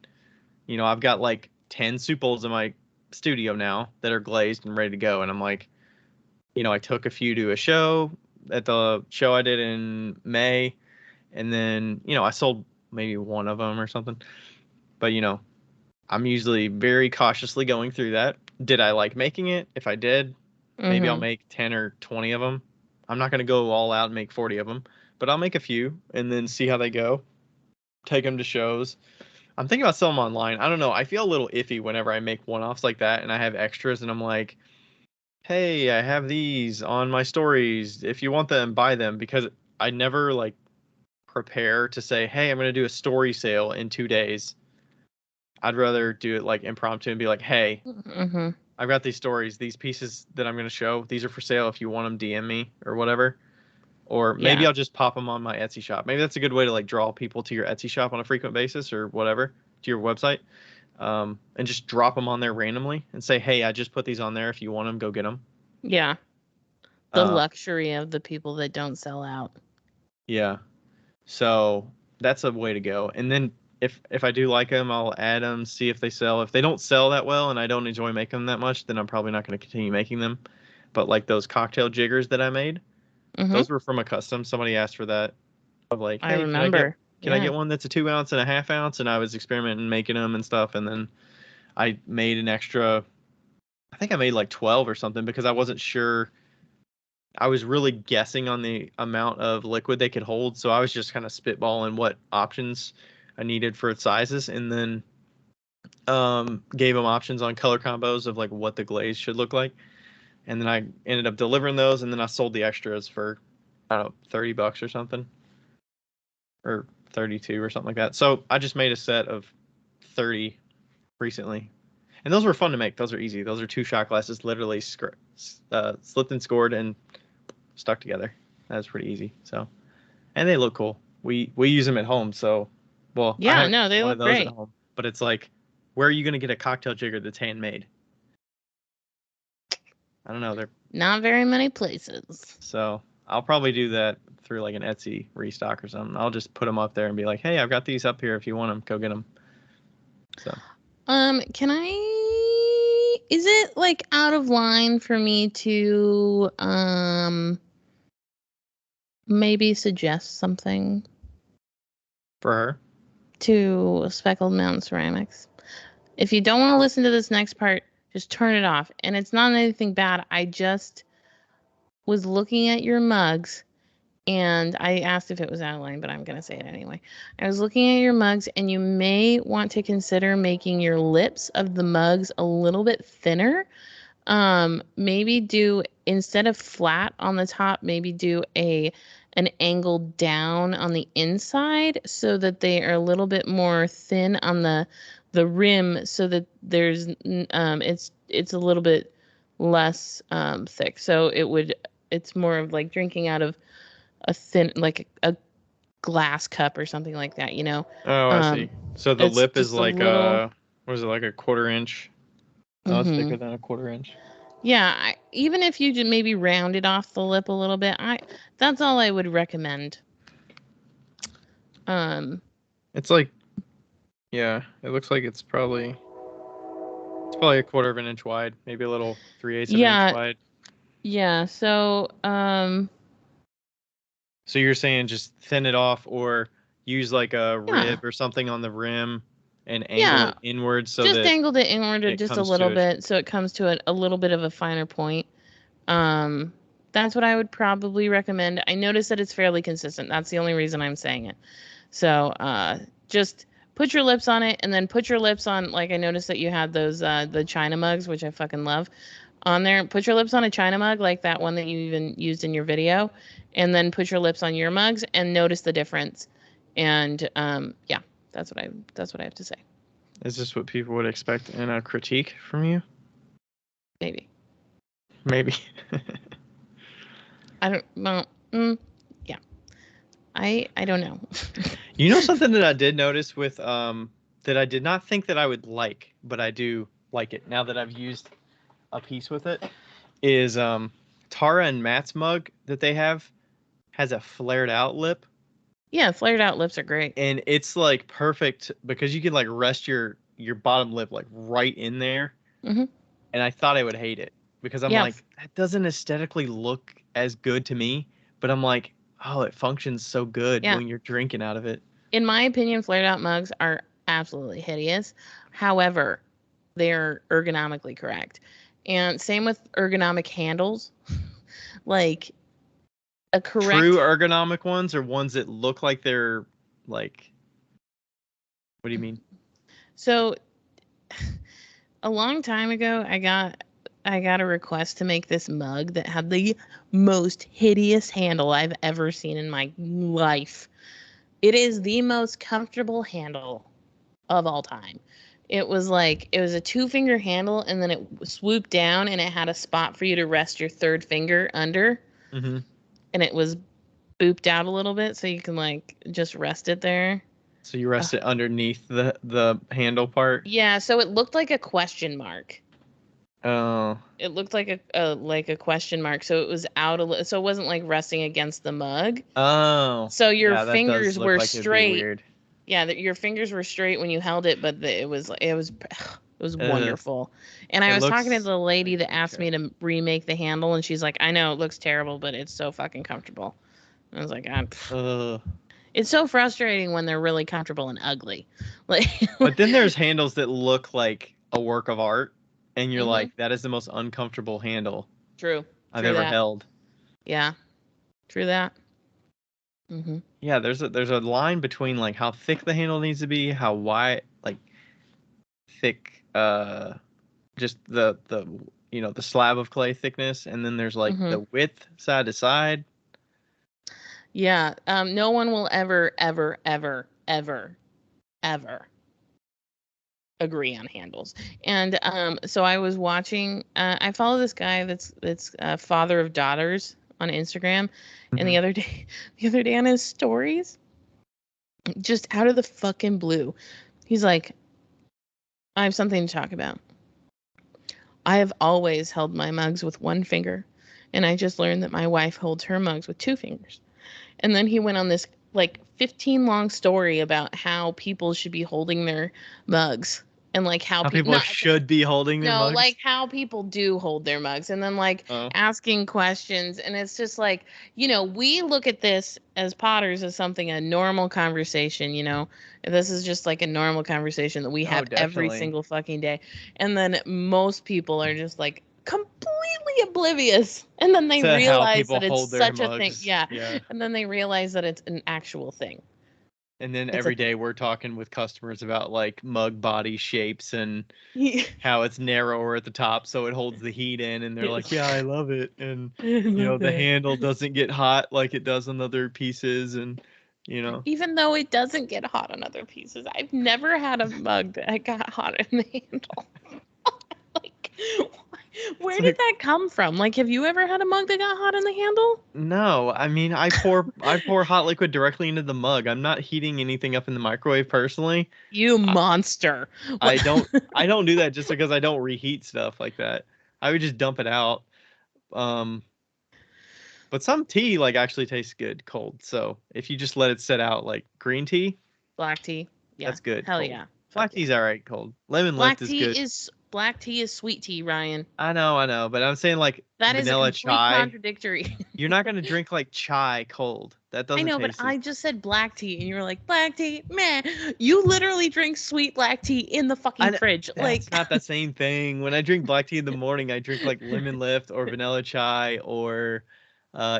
Speaker 2: I've got like 10 soup bowls in my studio now that are glazed and ready to go. And I'm like, I took a few to a show at the show I did in May, and then, I sold maybe one of them or something. But, I'm usually very cautiously going through that. Did I like making it? If I did, maybe I'll make 10 or 20 of them. I'm not going to go all out and make 40 of them, but I'll make a few and then see how they go. Take them to shows. I'm thinking about selling them online. I don't know. I feel a little iffy whenever I make one-offs like that and I have extras and I'm like, hey, I have these on my stories. If you want them, buy them, because I never like prepare to say, hey, I'm going to do a story sale in 2 days. I'd rather do it like impromptu and be like, hey, I've got these stories, these pieces that I'm going to show. These are for sale. If you want them, DM me or whatever. Or maybe I'll just pop them on my Etsy shop. Maybe that's a good way to like draw people to your Etsy shop on a frequent basis or whatever, to your website. And just drop them on there randomly and say, hey, I just put these on there. If you want them, go get them.
Speaker 1: Yeah. The luxury of the people that don't sell out.
Speaker 2: Yeah. So that's a way to go. And then if I do like them, I'll add them, see if they sell. If they don't sell that well and I don't enjoy making them that much, then I'm probably not going to continue making them. But like those cocktail jiggers that I made, those were from a custom. Somebody asked for that. Of like, hey,
Speaker 1: I remember.
Speaker 2: Can I get one that's a 2 ounce and a half ounce? And I was experimenting making them and stuff. And then I made an extra, I think I made like 12 or something because I wasn't sure. I was really guessing on the amount of liquid they could hold. So I was just kind of spitballing what options I needed for sizes, and then gave them options on color combos of like what the glaze should look like. And then I ended up delivering those, and then I sold the extras for I don't know, $30 or something, or 32 or something like that. So I just made a set of 30 recently, and those were fun to make. Those are easy. Those are 2 shot glasses, literally slipped and scored and stuck together. That was pretty easy. So, and they look cool. We use them at home. So, well, I
Speaker 1: Yeah,
Speaker 2: have
Speaker 1: no, they
Speaker 2: one of
Speaker 1: look
Speaker 2: those at
Speaker 1: great.
Speaker 2: home, but it's like, where are you going to get a cocktail jigger that's handmade? I don't know. They're
Speaker 1: Not very many places.
Speaker 2: So I'll probably do that through like an Etsy restock or something. I'll just put them up there and be like, hey, I've got these up here. If you want them, go get them. So
Speaker 1: Can I, is it like out of line for me to, maybe suggest something
Speaker 2: for her,
Speaker 1: to Speckled Mountain Ceramics? If you don't want to listen to this next part, just turn it off. And it's not anything bad. I just was looking at your mugs and I asked if it was out of line, but I'm going to say it anyway. I was looking at your mugs and you may want to consider making your lips of the mugs a little bit thinner. Maybe do, instead of flat on the top, maybe do an angle down on the inside so that they are a little bit more thin on the rim, so that there's it's a little bit less thick. So it's more of like drinking out of a thin, like a glass cup or something like that, you know.
Speaker 2: oh, I see. So the
Speaker 1: It's
Speaker 2: lip is
Speaker 1: just a
Speaker 2: like
Speaker 1: little.
Speaker 2: what is it, like a quarter inch? No, it's thicker than a quarter inch.
Speaker 1: Yeah, even if you maybe rounded off the lip a little bit, that's all I would recommend.
Speaker 2: It's like, yeah, it looks like it's probably a quarter of an inch wide, maybe a little 3/8 of an inch
Speaker 1: Yeah,
Speaker 2: wide.
Speaker 1: yeah. So,
Speaker 2: So you're saying just thin it off, or use like a
Speaker 1: yeah,
Speaker 2: rib or something on the rim and angle
Speaker 1: yeah.
Speaker 2: it inward so
Speaker 1: Just
Speaker 2: that
Speaker 1: angled it inward
Speaker 2: it
Speaker 1: just a
Speaker 2: comes
Speaker 1: little
Speaker 2: to it.
Speaker 1: bit, so it comes to a little bit of a finer point. Um, that's what I would probably recommend. I noticed that it's fairly consistent. That's the only reason I'm saying it. So, just put your lips on it, and then put your lips on, like, I noticed that you had those the China mugs, which I fucking love, on there. Put your lips on a China mug, like that one that you even used in your video, and then put your lips on your mugs and notice the difference. And yeah, that's what I have to say.
Speaker 2: Is this what people would expect in a critique from you?
Speaker 1: Maybe.
Speaker 2: Maybe.
Speaker 1: I don't. Well, yeah. I don't know.
Speaker 2: You know something that I did notice with that I did not think that I would like, but I do like it now that I've used a piece with it, is Tara and Matt's mug that they have has a flared out lip,
Speaker 1: Yeah, flared out lips are great.
Speaker 2: and it's like perfect because you can like rest your bottom lip like right in there.
Speaker 1: Hmm.
Speaker 2: And I thought I would hate it because I'm
Speaker 1: Yeah,
Speaker 2: like, that doesn't aesthetically look as good to me, but I'm like, oh, it functions so good
Speaker 1: yeah.
Speaker 2: when you're drinking out of it.
Speaker 1: In my opinion, flared out mugs are absolutely hideous. However, they're ergonomically correct. And same with ergonomic handles. Like a
Speaker 2: True
Speaker 1: correct.
Speaker 2: ergonomic ones are ones that look like they're like, what do you mean?
Speaker 1: So a long time ago, I got a request to make this mug that had the most hideous handle I've ever seen in my life. It is the most comfortable handle of all time. It was a 2-finger handle, and then it swooped down and it had a spot for you to rest your third finger under,
Speaker 2: Mm-hmm.
Speaker 1: and it was booped out a little bit so you can like just rest it there.
Speaker 2: So you rest it underneath the handle part.
Speaker 1: Yeah, so it looked like a question mark.
Speaker 2: Oh.
Speaker 1: It looked like a question mark, so it was so it wasn't like resting against the mug.
Speaker 2: Oh.
Speaker 1: So your
Speaker 2: Yeah, that does
Speaker 1: fingers
Speaker 2: look
Speaker 1: were
Speaker 2: like it'd be
Speaker 1: straight.
Speaker 2: weird.
Speaker 1: Yeah, your fingers were straight when you held it, but it was
Speaker 2: Uh,
Speaker 1: wonderful. And I
Speaker 2: it
Speaker 1: was talking to
Speaker 2: looks
Speaker 1: the lady
Speaker 2: like
Speaker 1: that
Speaker 2: it'd be
Speaker 1: asked me
Speaker 2: terrible.
Speaker 1: to remake the handle, and she's like, "I know it looks terrible, but it's so fucking comfortable." And I was like, "It's so frustrating when they're really comfortable and ugly." Like,
Speaker 2: But then there's handles that look like a work of art, and you're
Speaker 1: hmm
Speaker 2: like, that is the most uncomfortable handle
Speaker 1: true,
Speaker 2: I've
Speaker 1: true
Speaker 2: ever
Speaker 1: that.
Speaker 2: held.
Speaker 1: Yeah, true that. Hmm.
Speaker 2: Yeah, there's a line between like how thick the handle needs to be, how wide, like thick, just the the, the, slab of clay thickness, and then there's like
Speaker 1: Hmm.
Speaker 2: the width side to side.
Speaker 1: Yeah. No one will ever, ever, ever, ever, ever agree on handles. And so I was watching. I follow this guy that's father of daughters on Instagram, and the
Speaker 2: Mhm.
Speaker 1: other day, the other day on his stories, just out of the fucking blue, he's like, "I have something to talk about. I have always held my mugs with one finger, and I just learned that my wife holds her mugs with two fingers." And then he went on this like 15 long story about how people should be holding their mugs, and like how
Speaker 2: How
Speaker 1: people
Speaker 2: people
Speaker 1: not
Speaker 2: should be holding their
Speaker 1: no,
Speaker 2: mugs.
Speaker 1: like how people do hold their mugs, and then like
Speaker 2: Oh,
Speaker 1: asking questions. And it's just like, we look at this as potters as something, a normal conversation, this is just like a normal conversation that we
Speaker 2: oh,
Speaker 1: have every
Speaker 2: definitely.
Speaker 1: single fucking day. And then most people are just like completely oblivious, and then they
Speaker 2: To how
Speaker 1: realize
Speaker 2: people
Speaker 1: that it's
Speaker 2: hold their
Speaker 1: such a thing.
Speaker 2: mugs.
Speaker 1: Yeah.
Speaker 2: Yeah.
Speaker 1: And then they realize that it's an actual thing.
Speaker 2: And then
Speaker 1: It's a
Speaker 2: every day we're talking with customers about like mug body shapes and
Speaker 1: thing.
Speaker 2: how it's narrower at the top so it holds the heat in, and they're like,
Speaker 1: Yes.
Speaker 2: "Yeah, I love it." And
Speaker 1: I love
Speaker 2: the
Speaker 1: that.
Speaker 2: handle doesn't get hot like it does on other pieces, and you know.
Speaker 1: Even though it doesn't get hot on other pieces. I've never had a mug that got hot in the handle. Like,
Speaker 2: It's
Speaker 1: where did
Speaker 2: like,
Speaker 1: that come from? Like, have you ever had a mug that got hot in the handle?
Speaker 2: no, I mean, I pour hot liquid directly into the mug. I'm not heating anything up in the microwave personally.
Speaker 1: You
Speaker 2: I,
Speaker 1: monster.
Speaker 2: I don't I don't do that just because I don't reheat stuff like that. I would just dump it out. Um, but some tea like actually tastes good cold. So if you just let it sit out, like green tea,
Speaker 1: Black tea. Yeah.
Speaker 2: that's good
Speaker 1: Hell
Speaker 2: cold.
Speaker 1: yeah. Fuck
Speaker 2: Black
Speaker 1: yeah.
Speaker 2: tea's all right cold. Lemon
Speaker 1: Black
Speaker 2: lift is
Speaker 1: tea
Speaker 2: good.
Speaker 1: is black tea is sweet tea, Ryan.
Speaker 2: I know, but I'm saying like
Speaker 1: That is a
Speaker 2: vanilla
Speaker 1: complete
Speaker 2: chai.
Speaker 1: contradictory.
Speaker 2: You're not gonna drink like chai cold. That
Speaker 1: I
Speaker 2: doesn't
Speaker 1: know, but
Speaker 2: taste as.
Speaker 1: I just said black tea, and you were like, black tea, meh. You literally drink sweet black tea in the fucking fridge.
Speaker 2: That's
Speaker 1: Like,
Speaker 2: not the same thing. When I drink black tea in the morning, I drink like lemon lift or vanilla chai or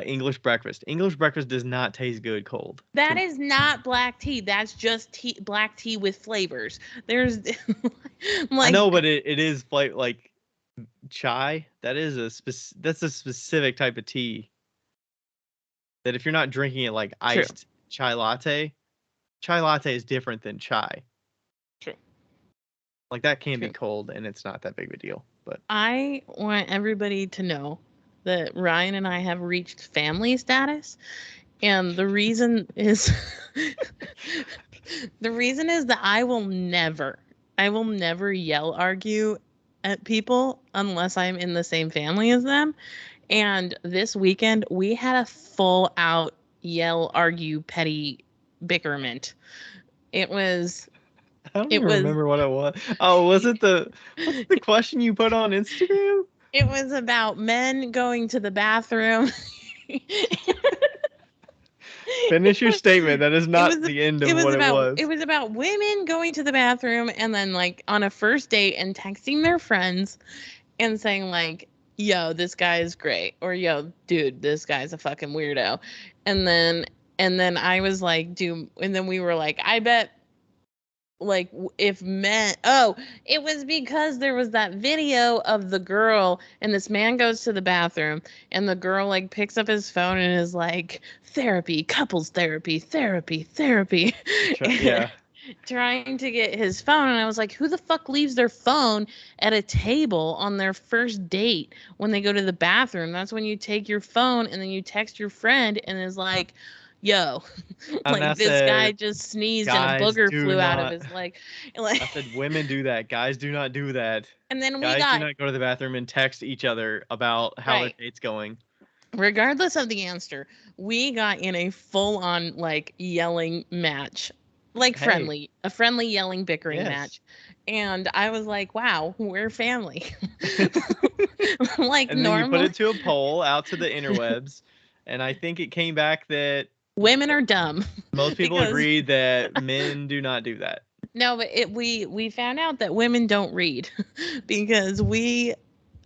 Speaker 2: English breakfast. English breakfast does not taste good cold to
Speaker 1: that
Speaker 2: me.
Speaker 1: is not black tea. That's just tea, black tea with flavors. There's
Speaker 2: I
Speaker 1: like,
Speaker 2: know, but it is like chai. That's a specific type of tea that if you're not drinking it like
Speaker 1: true,
Speaker 2: iced chai latte is different than chai.
Speaker 1: true,
Speaker 2: Like that can be
Speaker 1: true.
Speaker 2: cold and it's not that big of a deal. But
Speaker 1: I want everybody to know that Ryan and I have reached family status, and the reason is the reason is that I will never yell argue at people unless I'm in the same family as them. And this weekend we had a full out yell argue petty bickerment. It was
Speaker 2: I don't
Speaker 1: it
Speaker 2: even
Speaker 1: was
Speaker 2: remember what it was. Oh, what's the question you put on Instagram?
Speaker 1: it was about men going to the bathroom.
Speaker 2: Finish your
Speaker 1: was
Speaker 2: statement. That is
Speaker 1: it
Speaker 2: not
Speaker 1: was
Speaker 2: the end of what it
Speaker 1: it
Speaker 2: was.
Speaker 1: was about women going to the bathroom and then like on a first date and texting their friends and saying like, yo, this guy is great, or yo, dude, this guy's a fucking weirdo. And then I was like, dude, and then we were like, I bet like if men it was because there was that video of the girl, and this man goes to the bathroom, and the girl like picks up his phone and is like, therapy, couples therapy, therapy, therapy.
Speaker 2: Yeah.
Speaker 1: Trying to get his phone. And I was like, who the fuck leaves their phone at a table on their first date when they go to the bathroom? That's when you take your phone and then you text your friend and is like, yo,
Speaker 2: And I
Speaker 1: like this guy
Speaker 2: said,
Speaker 1: just sneezed and a
Speaker 2: guys
Speaker 1: booger
Speaker 2: do
Speaker 1: flew out of
Speaker 2: not.
Speaker 1: his leg. Like,
Speaker 2: I said, women do that. Guys do not do that.
Speaker 1: and then we
Speaker 2: Guys do
Speaker 1: got,
Speaker 2: not go to the bathroom and text each other about how their
Speaker 1: right,
Speaker 2: date's going.
Speaker 1: regardless of the answer, we got in a full on like yelling match, like
Speaker 2: Hey,
Speaker 1: a friendly yelling bickering
Speaker 2: yes.
Speaker 1: match. And I was like, wow, we're family. Like
Speaker 2: And then you put
Speaker 1: normally
Speaker 2: it to a poll out to the interwebs, and I think it came back that
Speaker 1: women are dumb.
Speaker 2: most people
Speaker 1: Because
Speaker 2: agreed that men do not do that.
Speaker 1: no, but we found out that women don't read. Because we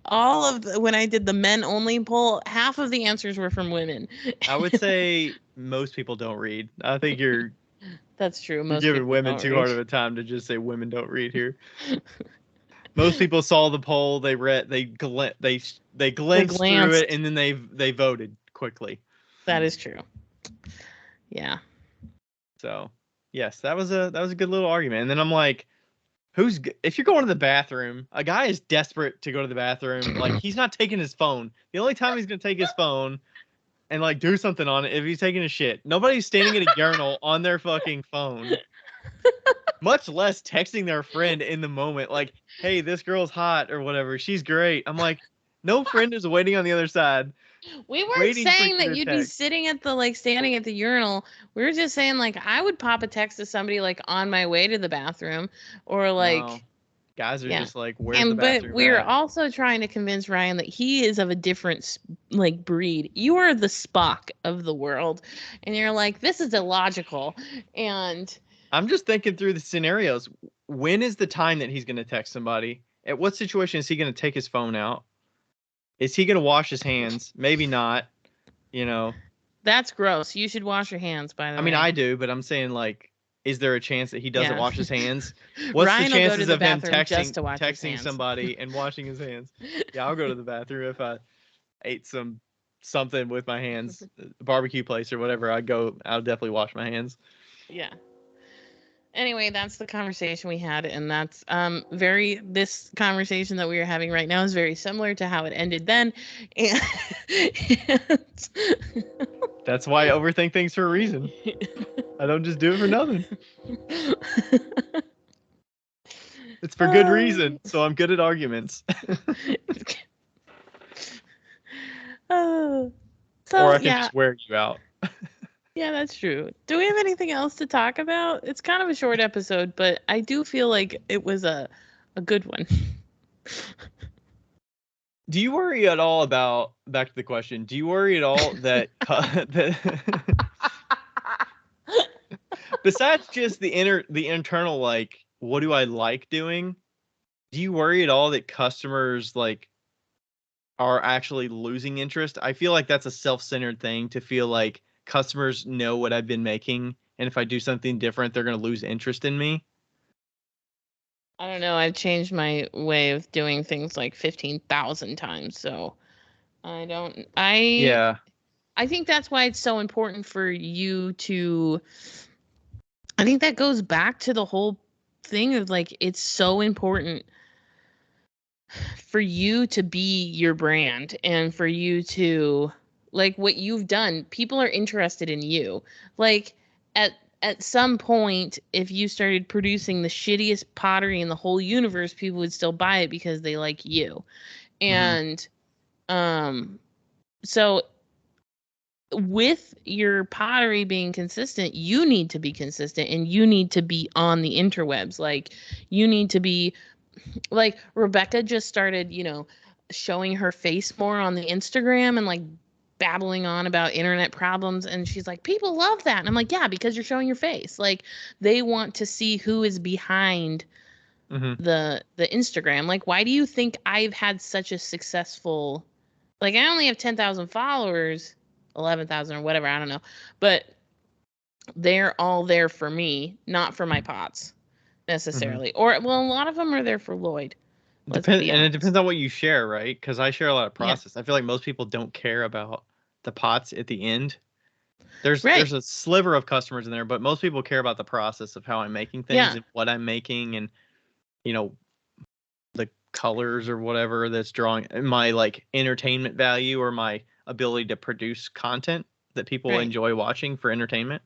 Speaker 1: all of when I did the men only poll, half of the answers were from women.
Speaker 2: I would say most people don't read. I think
Speaker 1: That's true.
Speaker 2: you're
Speaker 1: Most
Speaker 2: giving
Speaker 1: people
Speaker 2: women
Speaker 1: don't
Speaker 2: too
Speaker 1: read.
Speaker 2: hard of a time to just say women don't read here. Most people saw the poll, they read, they
Speaker 1: They
Speaker 2: glanced through it,
Speaker 1: glanced.
Speaker 2: and then they voted quickly.
Speaker 1: That is true. Yeah.
Speaker 2: So, yes, that was a good little argument. And then I'm like, if you're going to the bathroom, a guy is desperate to go to the bathroom. Like, he's not taking his phone. The only time he's gonna take his phone and like do something on it if he's taking a shit. Nobody's standing at a urinal on their fucking phone, much less texting their friend in the moment. Like, hey, this girl's hot or whatever. She's great. I'm like, no friend is waiting on the other side,
Speaker 1: We weren't
Speaker 2: waiting for
Speaker 1: saying
Speaker 2: you
Speaker 1: that
Speaker 2: to
Speaker 1: you'd be
Speaker 2: text.
Speaker 1: sitting at the standing at the urinal. We were just saying I would pop a text to somebody on my way to the bathroom or
Speaker 2: No, guys are
Speaker 1: yeah.
Speaker 2: just like, where's the
Speaker 1: But
Speaker 2: bathroom
Speaker 1: we're
Speaker 2: at?
Speaker 1: also trying to convince Ryan that he is of a different breed. You are the Spock of the world, and you're like, this is illogical. And
Speaker 2: I'm just thinking through the scenarios. When is the time that he's going to text somebody? At what situation is he going to take his phone out? Is he going to wash his hands? Maybe not. You know,
Speaker 1: that's gross. You should wash your hands, by the
Speaker 2: I mean,
Speaker 1: way.
Speaker 2: I do, but I'm saying, like, is there a chance that he doesn't
Speaker 1: Yeah.
Speaker 2: wash his hands? What's the
Speaker 1: Ryan will go to
Speaker 2: chances
Speaker 1: the
Speaker 2: of him
Speaker 1: bathroom just to wash his
Speaker 2: texting
Speaker 1: hands.
Speaker 2: somebody and washing his hands? Yeah, I'll go to the bathroom if I ate something with my hands, barbecue place or whatever. I'll definitely wash my hands.
Speaker 1: Yeah. Anyway, that's the conversation we had, and that's this conversation that we are having right now is very similar to how it ended then. And,
Speaker 2: That's why I overthink things for a reason. I don't just do it for nothing. It's for good reason, so I'm good at arguments.
Speaker 1: So
Speaker 2: or I can
Speaker 1: yeah.
Speaker 2: just wear you out.
Speaker 1: Yeah, that's true. Do we have anything else to talk about? It's kind of a short episode, but I do feel like it was a good one.
Speaker 2: Do you worry at all about, back to the question, do you worry at all that besides just the internal, like, what do I like doing? Do you worry at all that customers like are actually losing interest? I feel like that's a self-centered thing to feel like customers know what I've been making, and if I do something different, they're going to lose interest in me.
Speaker 1: I don't know. I've changed my way of doing things 15,000 times, so
Speaker 2: Yeah.
Speaker 1: I think that's why it's so important for you to. I think that goes back to the whole thing of it's so important for you to be your brand and for you to what you've done. People are interested in you. Like at some point, if you started producing the shittiest pottery in the whole universe, people would still buy it because they like you. And so with your pottery being consistent, you need to be consistent and you need to be on the interwebs. You need to be Rebecca just started, showing her face more on the Instagram and babbling on about internet problems. And she's like, people love that. And I'm like, yeah, because you're showing your face. They want to see who is behind the Instagram. Why do you think I've had such a successful, I only have 10,000 followers, 11,000 or whatever, I don't know. But they're all there for me, not for my pots necessarily. Or, a lot of them are there for Lloyd. Let's be honest.
Speaker 2: It depends on what you share, right? Because I share a lot of
Speaker 1: Yeah.
Speaker 2: process. I feel like most people don't care about the pots at the end. There's
Speaker 1: Right.
Speaker 2: a sliver of customers in there, but most people care about the process of how I'm making things and what I'm making, and the colors or whatever that's drawing my entertainment value or my ability to produce content that people enjoy watching for entertainment,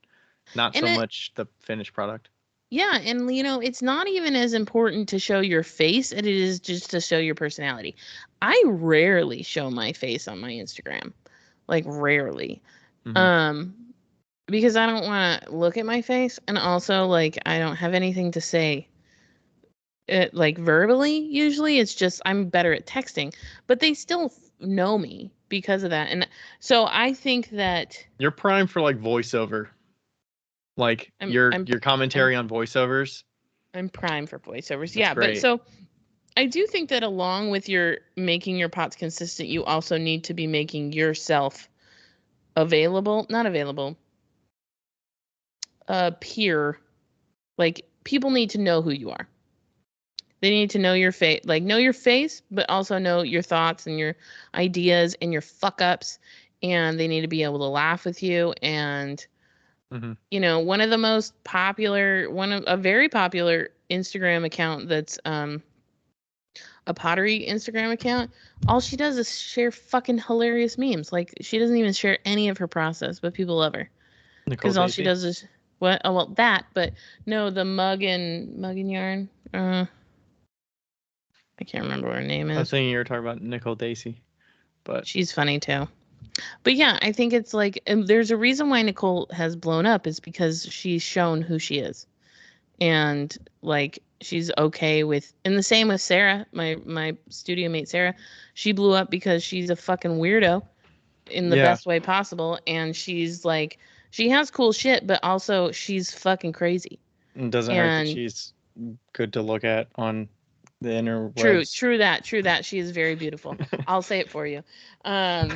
Speaker 2: not so much the finished product.
Speaker 1: Yeah, and it's not even as important to show your face as it is just to show your personality. I rarely show my face on my Instagram. Rarely. Because I don't want to look at my face, and also I don't have anything to say verbally. Usually it's just I'm better at texting, but they still know me because of that. And so I think that
Speaker 2: you're prime for voiceover. Your commentary on voiceovers.
Speaker 1: I'm prime for voiceovers.
Speaker 2: That's great.
Speaker 1: But so I do think that along with your making your pots consistent, you also need to be making yourself available, not available, peer. People need to know who you are. They need to know your face, know your face, but also know your thoughts and your ideas and your fuck ups. And they need to be able to laugh with you and
Speaker 2: Mm-hmm.
Speaker 1: You know, one of the most popular, a very popular Instagram account that's a pottery Instagram account. All she does is share fucking hilarious memes. Like she doesn't even share any of her process, but people love her
Speaker 2: Nicole
Speaker 1: because all she
Speaker 2: Dacey.
Speaker 1: does is what? Oh well, that. But no, the mug and yarn. I can't remember what her name
Speaker 2: I was
Speaker 1: is.
Speaker 2: thinking you were talking about Nicole Dacey, but
Speaker 1: She's funny too. But yeah, I think it's like, and there's a reason why Nicole has blown up is because she's shown who she is. And like she's okay with, and the same with Sarah, my studio mate Sarah. She blew up because she's a fucking weirdo in the
Speaker 2: yeah,
Speaker 1: best way possible, and she's like, she has cool shit, but also she's fucking crazy.
Speaker 2: it doesn't hurt that
Speaker 1: And
Speaker 2: she's good to look at on the
Speaker 1: true,
Speaker 2: interwebs.
Speaker 1: true that she is very beautiful. I'll say it for you. Um,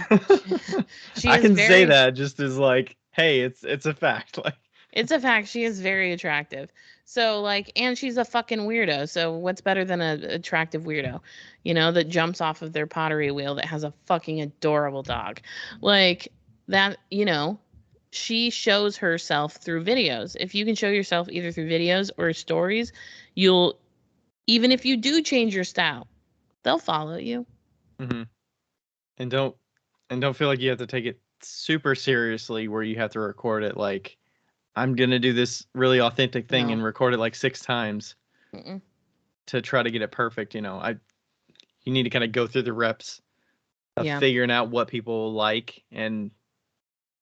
Speaker 1: she
Speaker 2: I
Speaker 1: is
Speaker 2: can say
Speaker 1: very,
Speaker 2: that just as like, hey, it's a fact. Like,
Speaker 1: it's a fact. She is very attractive. So like, and she's a fucking weirdo. So what's better than a attractive weirdo, you know, that jumps off of their pottery wheel that has a fucking adorable dog, like that. You know, she shows herself through videos. If you can show yourself either through videos or stories, you'll, even if you do change your style, they'll follow you.
Speaker 2: mm-hmm. and don't and don't feel like you have to take it super seriously where you have to record it like I'm gonna do this really authentic thing
Speaker 1: No.
Speaker 2: and record it like 6 times
Speaker 1: Mm-mm.
Speaker 2: to try to get it perfect. You need to kind of go through the reps of
Speaker 1: Yeah.
Speaker 2: figuring out what people like and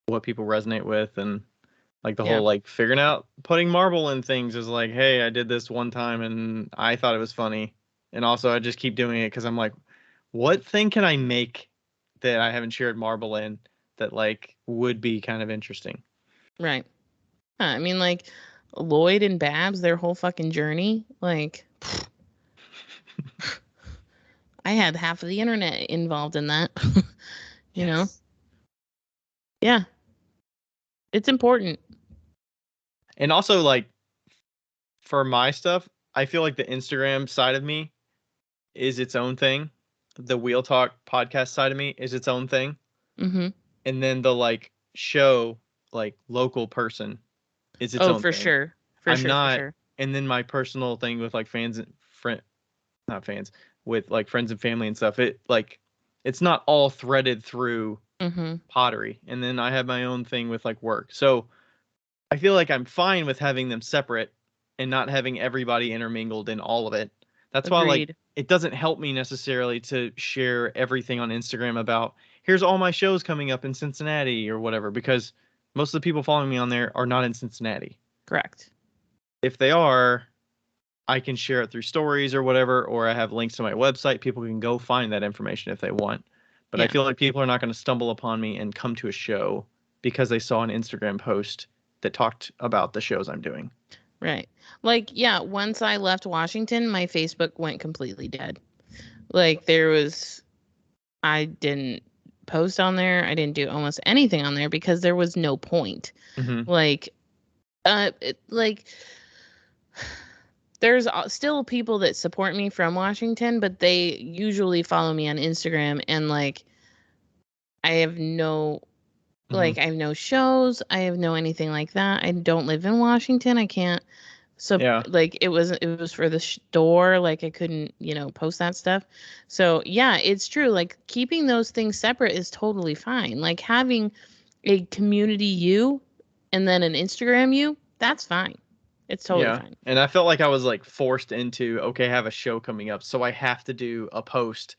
Speaker 2: what people resonate with, and like the
Speaker 1: Yeah.
Speaker 2: whole like figuring out putting marble in things is like, hey, I did this one time and I thought it was funny, and also I just keep doing it because I'm like, what thing can I make that I haven't shared marble in that like would be kind of interesting.
Speaker 1: Right. I mean, like Lloyd and Babs, their whole fucking journey, like I had half of the internet involved in that. You know?
Speaker 2: Yes.
Speaker 1: Yeah. It's important.
Speaker 2: And also like for my stuff, I feel like the Instagram side of me is its own thing. The Wheel Talk podcast side of me is its own thing.
Speaker 1: Mm-hmm.
Speaker 2: And then the like show, like local person is its
Speaker 1: Oh,
Speaker 2: own
Speaker 1: for
Speaker 2: thing.
Speaker 1: sure. For
Speaker 2: I'm
Speaker 1: sure, for
Speaker 2: not,
Speaker 1: sure.
Speaker 2: and then my personal thing with like fans and not fans, with like friends and family and stuff. It like, it's not all threaded through
Speaker 1: Mm-hmm.
Speaker 2: pottery. And then I have my own thing with like work. So I feel like I'm fine with having them separate and not having everybody intermingled in all of it. That's why like
Speaker 1: Agreed.
Speaker 2: it doesn't help me necessarily to share everything on Instagram about here's all my shows coming up in Cincinnati or whatever, because most of the people following me on there are not in Cincinnati.
Speaker 1: Correct.
Speaker 2: If they are, I can share it through stories or whatever, or I have links to my website. People can go find that information if they want. But I
Speaker 1: Yeah.
Speaker 2: feel like people are not going to stumble upon me and come to a show because they saw an Instagram post that talked about the shows I'm doing.
Speaker 1: Right. Like, yeah, once I left Washington, my Facebook went completely dead. Like I didn't post on there. I didn't do almost anything on there because there was no point.
Speaker 2: Mm-hmm.
Speaker 1: Like, like there's still people that support me from Washington, but they usually follow me on Instagram, and like I have no,
Speaker 2: Mm-hmm.
Speaker 1: like I have no shows, I have no anything like that. I don't live in Washington. I can't. So
Speaker 2: Yeah.
Speaker 1: like it was for the store, like I couldn't, post that stuff. So yeah, it's true. Like keeping those things separate is totally fine. Like having a community you and then an Instagram you, that's fine. It's totally
Speaker 2: Yeah.
Speaker 1: fine.
Speaker 2: And I felt like I was like forced into, okay, I have a show coming up. So I have to do a post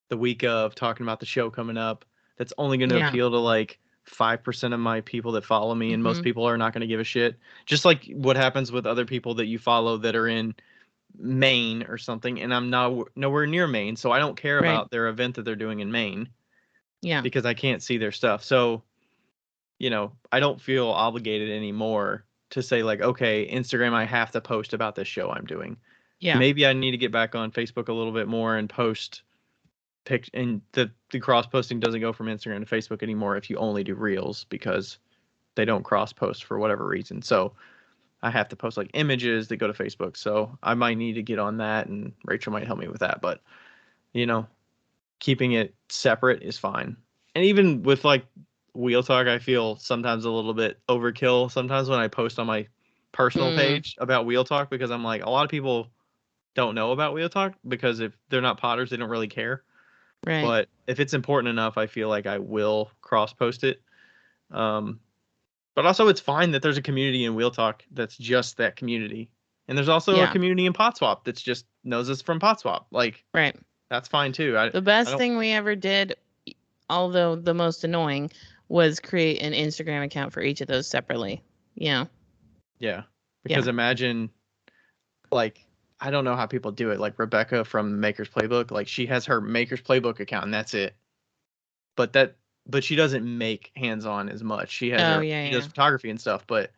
Speaker 2: the week of talking about the show coming up. That's only going to
Speaker 1: Yeah.
Speaker 2: appeal to like 5% of my people that follow me. And most
Speaker 1: Mhm.
Speaker 2: people are not going to give a shit. Just like what happens with other people that you follow that are in Maine or something. And I'm not nowhere near Maine. So I don't care
Speaker 1: Right.
Speaker 2: about their event that they're doing in Maine
Speaker 1: Yeah.
Speaker 2: because I can't see their stuff. So, I don't feel obligated anymore to say like, okay, Instagram, I have to post about this show I'm doing.
Speaker 1: Yeah.
Speaker 2: Maybe I need to get back on Facebook a little bit more and post and the cross posting doesn't go from Instagram to Facebook anymore if you only do reels because they don't cross post for whatever reason. So I have to post like images that go to Facebook. So I might need to get on that, and Rachel might help me with that. But you know, keeping it separate is fine. And even with like Wheel Talk, I feel sometimes a little bit overkill sometimes when I post on my personal page about Wheel Talk, because I'm like, a lot of people don't know about Wheel Talk because if they're not potters, they don't really care.
Speaker 1: Right.
Speaker 2: But if it's important enough, I feel like I will cross post it. But also, it's fine that there's a community in Wheel Talk that's just that community, and there's also a community in Pot Swap that's just knows us from Pot Swap. Like,
Speaker 1: right.
Speaker 2: That's fine too.
Speaker 1: The best thing we ever did, although the most annoying, was create an Instagram account for each of those separately. Yeah.
Speaker 2: Yeah. Because imagine, like, I don't know how people do it. Like Rebecca from Maker's Playbook, like she has her Maker's Playbook account and that's it. But she doesn't make hands-on as much. She has she does photography and stuff, but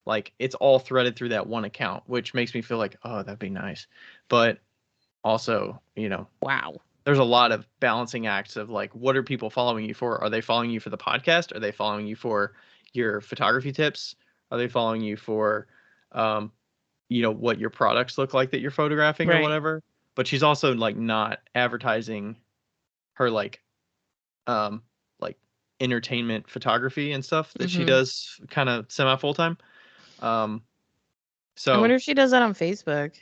Speaker 2: like it's all threaded through that one account, which makes me feel like, oh, that'd be nice. But also,
Speaker 1: wow.
Speaker 2: There's a lot of balancing acts of like, what are people following you for? Are they following you for the podcast? Are they following you for your photography tips? Are they following you for, what your products look like that you're photographing or whatever? But she's also like not advertising her like entertainment photography and stuff that she does kind of semi full time. So
Speaker 1: I wonder if she does that on Facebook.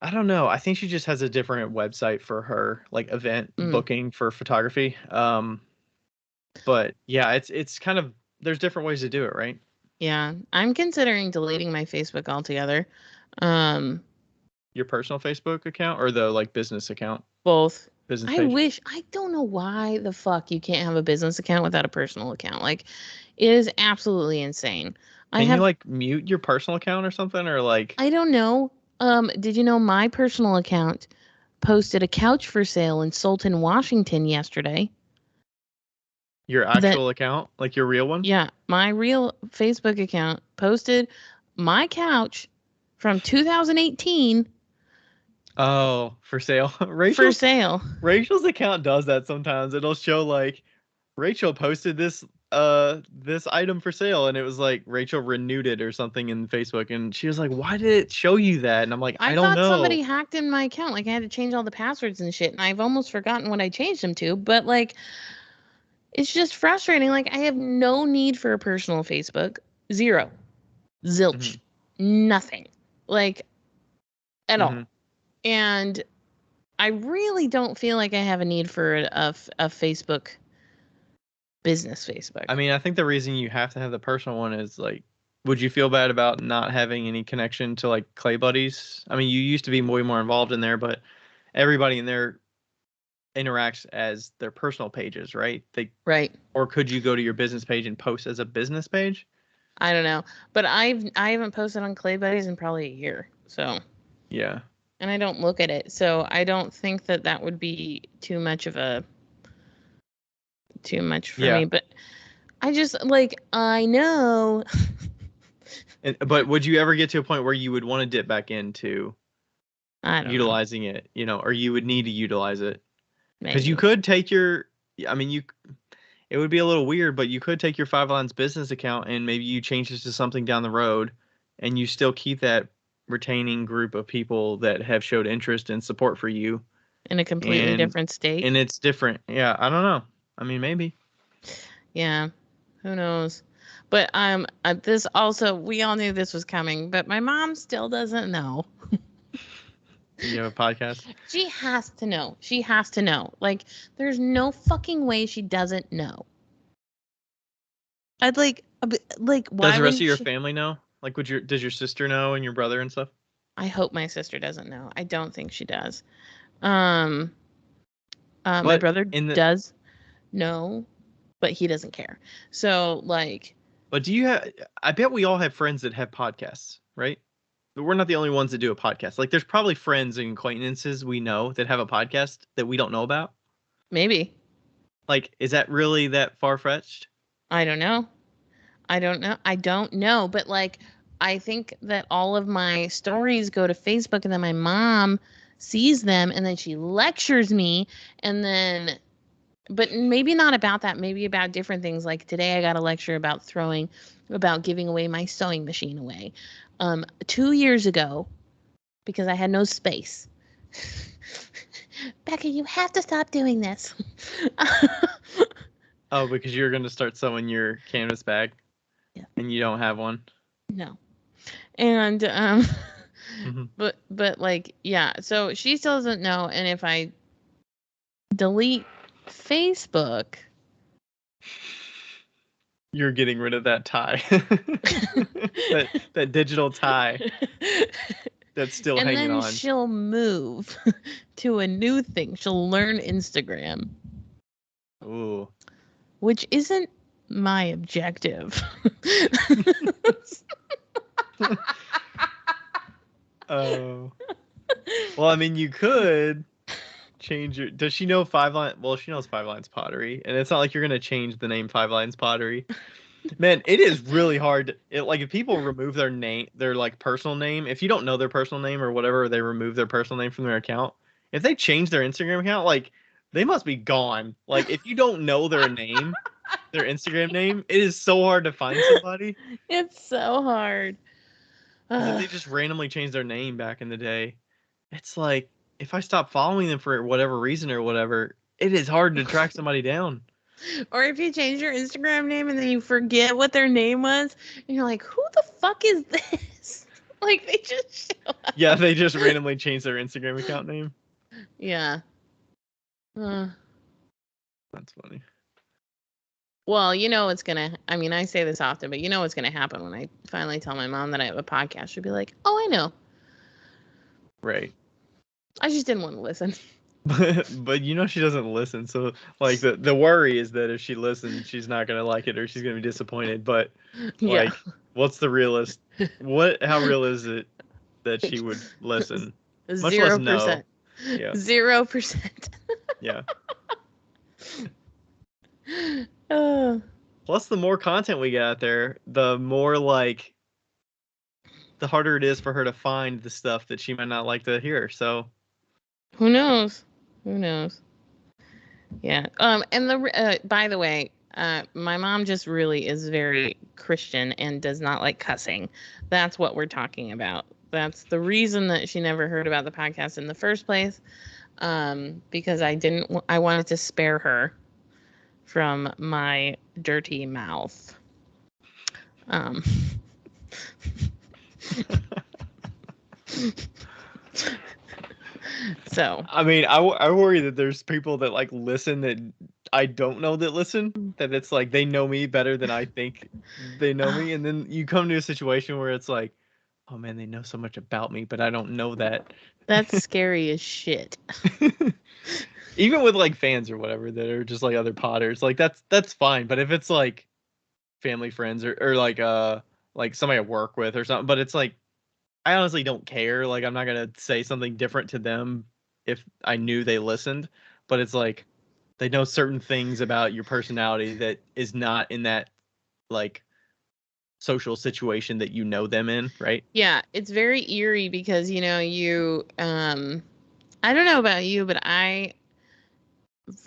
Speaker 2: I don't know. I think she just has a different website for her like event booking for photography. But yeah, it's kind of, there's different ways to do it, right?
Speaker 1: Yeah, I'm considering deleting my Facebook altogether.
Speaker 2: Your personal Facebook account or the like business account?
Speaker 1: Both.
Speaker 2: Business page?
Speaker 1: I don't know why the fuck you can't have a business account without a personal account. Like, it is absolutely insane.
Speaker 2: Can you like mute your personal account or something, or like?
Speaker 1: I don't know. Did you know my personal account posted a couch for sale in Sultan, Washington yesterday?
Speaker 2: Your actual account, like your real one?
Speaker 1: Yeah, my real Facebook account posted my couch from 2018.
Speaker 2: Oh, for sale.
Speaker 1: For sale.
Speaker 2: Rachel's account does that sometimes. It'll show like Rachel posted this item for sale, and it was like Rachel renewed it or something in Facebook, and she was like, why did it show you that? And I'm like, I don't know.
Speaker 1: Somebody hacked in my account. Like, I had to change all the passwords and shit, and I've almost forgotten what I changed them to, but like, it's just frustrating. Like, I have no need for a personal Facebook. Zero. Zilch. Nothing. Like, at all. And I really don't feel like I have a need for a Facebook, business Facebook.
Speaker 2: I mean, I think the reason you have to have the personal one is like, would you feel bad about not having any connection to like Clay Buddies? I mean, you used to be way more involved in there, but everybody in there interacts as their personal pages, right?
Speaker 1: Right.
Speaker 2: Or could you go to your business page and post as a business page?
Speaker 1: I don't know, but I haven't posted on Clay Buddies in probably a year, so.
Speaker 2: Yeah.
Speaker 1: And I don't look at it, so I don't think that would be too much for me. But I just like, I know.
Speaker 2: But would you ever get to a point where you would want to dip back into utilizing it, or you would need to utilize it? Because you could take it would be a little weird, but you could take your Five Lines business account and maybe you change this to something down the road and you still keep that retaining group of people that have showed interest and support for you
Speaker 1: in a completely different state.
Speaker 2: And it's different. Yeah, I don't know. I mean, maybe.
Speaker 1: Yeah, who knows? But this also, we all knew this was coming, but my mom still doesn't know.
Speaker 2: You have a podcast?
Speaker 1: She has to know. She has to know. Like, there's no fucking way she doesn't know. I'd like why
Speaker 2: does the rest of your family know? Like, does your sister know and your brother and stuff?
Speaker 1: I hope my sister doesn't know. I don't think she does. My brother does know, but he doesn't care. So, like.
Speaker 2: But I bet we all have friends that have podcasts, right? But we're not the only ones that do a podcast. Like, there's probably friends and acquaintances we know that have a podcast that we don't know about.
Speaker 1: Maybe.
Speaker 2: Like, is that really that far-fetched?
Speaker 1: I don't know. But, like, I think that all of my stories go to Facebook, and then my mom sees them, and then she lectures me, and then... But maybe not about that. Maybe about different things. Like today I got a lecture about giving away my sewing machine away. 2 years ago, because I had no space. Becca, you have to stop doing this.
Speaker 2: Oh, because you're going to start sewing your canvas bag.
Speaker 1: Yeah.
Speaker 2: And you don't have one.
Speaker 1: No. And
Speaker 2: Mm-hmm.
Speaker 1: but like, yeah, so she still doesn't know, and if I delete Facebook,
Speaker 2: you're getting rid of that tie. that digital tie that's still
Speaker 1: and
Speaker 2: hanging
Speaker 1: then
Speaker 2: on.
Speaker 1: she'll move to a new thing. She'll learn Instagram.
Speaker 2: Ooh.
Speaker 1: Which isn't my objective.
Speaker 2: Oh. Well, I mean, you could change your. Does she know Five Lines? Well, she knows Five Lines Pottery, and it's not like you're gonna change the name Five Lines Pottery. Man, it is really hard. Like if people remove their name, their like personal name. If you don't know their personal name or whatever, they remove their personal name from their account. If they change their Instagram account, like they must be gone. Like if you don't know their name, their Instagram name, it is so hard to find somebody.
Speaker 1: It's so hard.
Speaker 2: Because if they just randomly change their name back in the day, it's like if I stop following them for whatever reason or whatever, it is hard to track somebody down.
Speaker 1: Or if you change your Instagram name and then you forget what their name was, and you're like, who the fuck is this? Like they just show up.
Speaker 2: Yeah, they just randomly change their Instagram account name.
Speaker 1: Yeah.
Speaker 2: That's funny.
Speaker 1: Well, you know what's gonna. I mean, I say this often, but you know what's gonna happen when I finally tell my mom that I have a podcast. She'll be like, "Oh, I know."
Speaker 2: Right.
Speaker 1: I just didn't want to listen.
Speaker 2: But you know she doesn't listen, so like the worry is that if she listens, she's not gonna like it or she's gonna be disappointed. But like, what's the realist? How real is it that she would listen? Much less no.
Speaker 1: 0%. Yeah. 0%.
Speaker 2: Yeah.
Speaker 1: Uh,
Speaker 2: Plus, the more content we get out there, the more like the harder it is for her to find the stuff that she might not like to hear. So
Speaker 1: who knows? Who knows? Yeah. And the by the way, my mom just really is very Christian and does not like cussing. That's what we're talking about. That's the reason that she never heard about the podcast in the first place. Because I wanted to spare her from my dirty mouth. So
Speaker 2: I mean, I worry that there's people that like listen that I don't know that listen, that it's like they know me better than I think they know me, and then you come to a situation where it's like, oh man, they know so much about me, but I don't know that.
Speaker 1: that's scary as shit.
Speaker 2: Even with like fans or whatever that are just like other potters, like that's fine. But if it's like family friends or like somebody I work with or something, but it's like I honestly don't care. Like I'm not gonna say something different to them if I knew they listened. But it's like they know certain things about your personality that is not in that like social situation that you know them in, right?
Speaker 1: Yeah, it's very eerie because you I don't know about you, but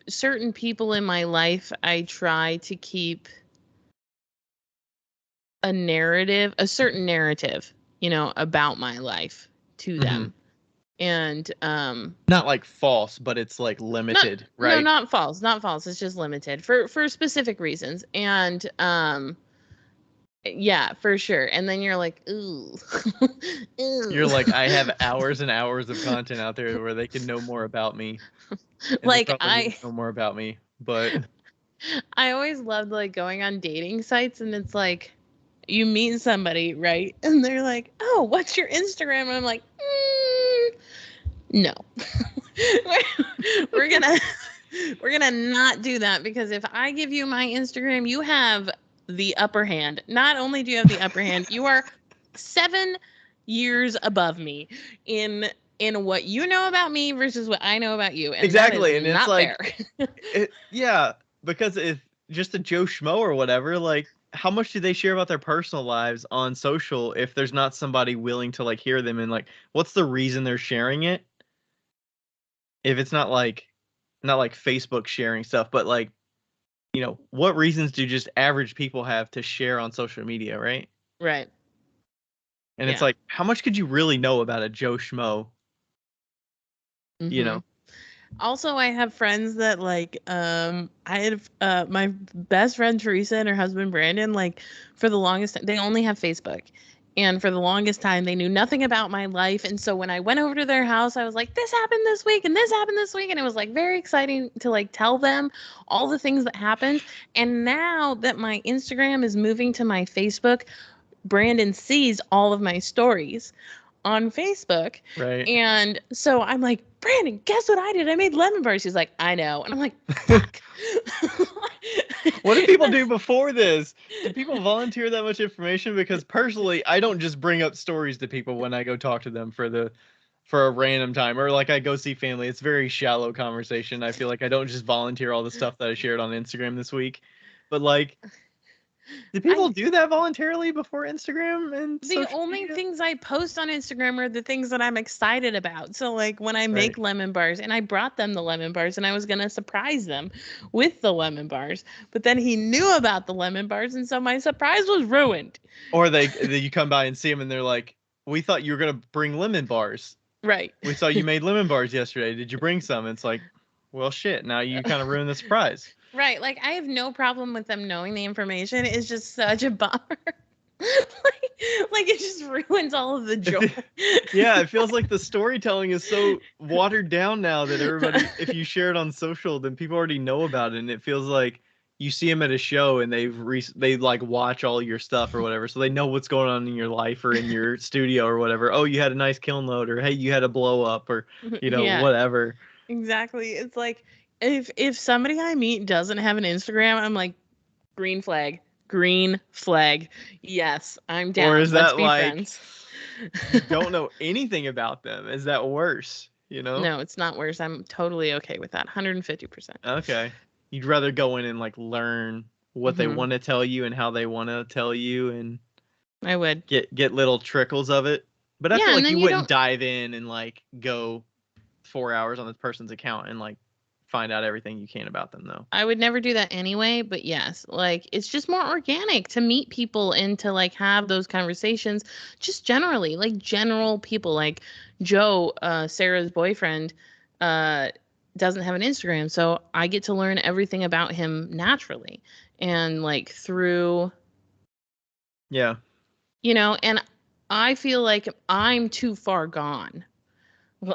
Speaker 1: certain people in my life, I try to keep a certain narrative, about my life to them. And
Speaker 2: not like false, but it's like limited, right?
Speaker 1: No, not false, not false. It's just limited for specific reasons. And yeah, for sure. And then you're like, ooh. Ooh.
Speaker 2: You're like, I have hours and hours of content out there where they can know more about me.
Speaker 1: Like
Speaker 2: know more about me, but
Speaker 1: I always loved like going on dating sites, and it's like you meet somebody, right? And they're like, "Oh, what's your Instagram?" And I'm like, no. we're gonna not do that, because if I give you my Instagram, you have the upper hand. Not only do you have the upper hand, you are 7 years above me in what you know about me versus what I know about you. And
Speaker 2: exactly, and
Speaker 1: it's
Speaker 2: not
Speaker 1: like
Speaker 2: fair. Yeah, because if just a Joe Schmo or whatever, like how much do they share about their personal lives on social if there's not somebody willing to like hear them, and like what's the reason they're sharing it? If it's not like Facebook sharing stuff, but like what reasons do just average people have to share on social media, right?
Speaker 1: Right.
Speaker 2: And it's like, how much could you really know about a Joe Schmo?
Speaker 1: Mm-hmm. Also, I have friends that like I had my best friend Teresa and her husband Brandon, like for the longest they only have Facebook. And for the longest time they knew nothing about my life. And so when I went over to their house, I was like, this happened this week and this happened this week. And it was like very exciting to like tell them all the things that happened. And now that my Instagram is moving to my Facebook, Brandon sees all of my stories on Facebook.
Speaker 2: Right.
Speaker 1: And so I'm like, Brandon, guess what I did? I made lemon bars. He's like, I know. And I'm like, fuck.
Speaker 2: What do people do before this? Do people volunteer that much information? Because personally, I don't just bring up stories to people when I go talk to them for a random time, or like I go see family. It's very shallow conversation. I feel like I don't just volunteer all the stuff that I shared on Instagram this week. But like, do people do that voluntarily before Instagram and
Speaker 1: The
Speaker 2: social
Speaker 1: only
Speaker 2: media?
Speaker 1: things I post on Instagram are the things that I'm excited about. So like when I make lemon bars, and I brought them the lemon bars and I was going to surprise them with the lemon bars, but then he knew about the lemon bars and so my surprise was ruined.
Speaker 2: Or you come by and see them and they're like, "We thought you were gonna bring lemon bars.
Speaker 1: Right.
Speaker 2: We saw you made lemon bars yesterday. Did you bring some?" It's like, well, shit. Now you kind of ruined the surprise.
Speaker 1: Right. Like I have no problem with them knowing the information. It's just such a bummer. like it just ruins all of the joy.
Speaker 2: Yeah, it feels like the storytelling is so watered down now that everybody, if you share it on social, then people already know about it, and it feels like you see them at a show and they like watch all your stuff or whatever, so they know what's going on in your life or in your studio or whatever. Oh, you had a nice kiln load, or hey, you had a blow up, or
Speaker 1: Yeah.
Speaker 2: whatever.
Speaker 1: Exactly. It's like if somebody I meet doesn't have an Instagram, I'm like, green flag. Green flag. Yes, I'm down.
Speaker 2: Or is
Speaker 1: Let's
Speaker 2: that
Speaker 1: be
Speaker 2: like
Speaker 1: friends.
Speaker 2: you don't know anything about them? Is that worse?
Speaker 1: No, it's not worse. I'm totally okay with that. 150%.
Speaker 2: Okay. You'd rather go in and like learn what they want to tell you and how they want to tell you, and
Speaker 1: I would
Speaker 2: get little trickles of it. But I
Speaker 1: Yeah,
Speaker 2: feel
Speaker 1: and
Speaker 2: like
Speaker 1: then
Speaker 2: you
Speaker 1: you
Speaker 2: wouldn't
Speaker 1: don't.
Speaker 2: dive in and like go 4 hours on this person's account and like find out everything you can about them though.
Speaker 1: I would never do that anyway, but yes, like it's just more organic to meet people and to like have those conversations just generally, like general people like Joe, Sarah's boyfriend, uh doesn't have an Instagram, so I get to learn everything about him naturally and like through,
Speaker 2: Yeah.
Speaker 1: and I feel like I'm too far gone.
Speaker 2: Yeah.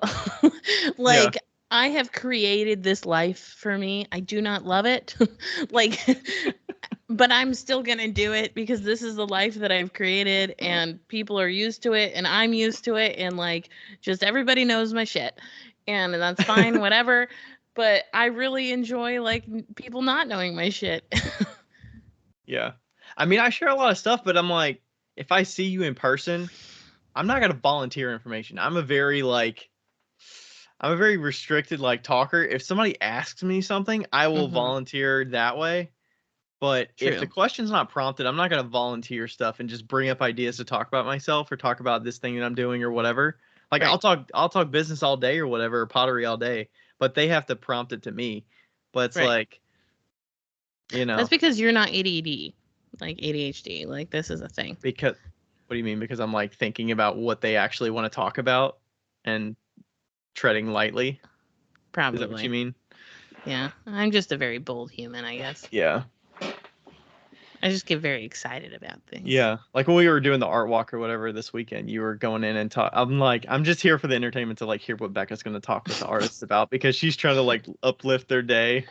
Speaker 1: Like I have created this life for me. I do not love it. like but I'm still going to do it because this is the life that I've created and people are used to it and I'm used to it and like just everybody knows my shit. And that's fine, whatever. But I really enjoy like people not knowing my shit.
Speaker 2: Yeah. I mean, I share a lot of stuff, but I'm like, if I see you in person, I'm not gonna volunteer information. I'm a very restricted like talker. If somebody asks me something, I will volunteer that way. But if the
Speaker 1: True.
Speaker 2: question's not prompted, I'm not gonna volunteer stuff and just bring up ideas to talk about myself or talk about this thing that I'm doing or whatever. Like
Speaker 1: Right.
Speaker 2: I'll talk business all day or whatever, or pottery all day, but they have to prompt it to me. But it's
Speaker 1: Right.
Speaker 2: like,
Speaker 1: That's because you're not ADD, like ADHD. Like this is a thing.
Speaker 2: because what do you mean? Because I'm like thinking about what they actually want to talk about and treading lightly. Is that what you
Speaker 1: Probably.
Speaker 2: mean?
Speaker 1: Yeah. I'm just a very bold human, I guess.
Speaker 2: Yeah.
Speaker 1: I just get very excited about things.
Speaker 2: Yeah, like when we were doing the art walk or whatever this weekend, you were going in and talk. I'm like, I'm just here for the entertainment to like hear what Becca's going to talk with the artists about because she's trying to like uplift their day.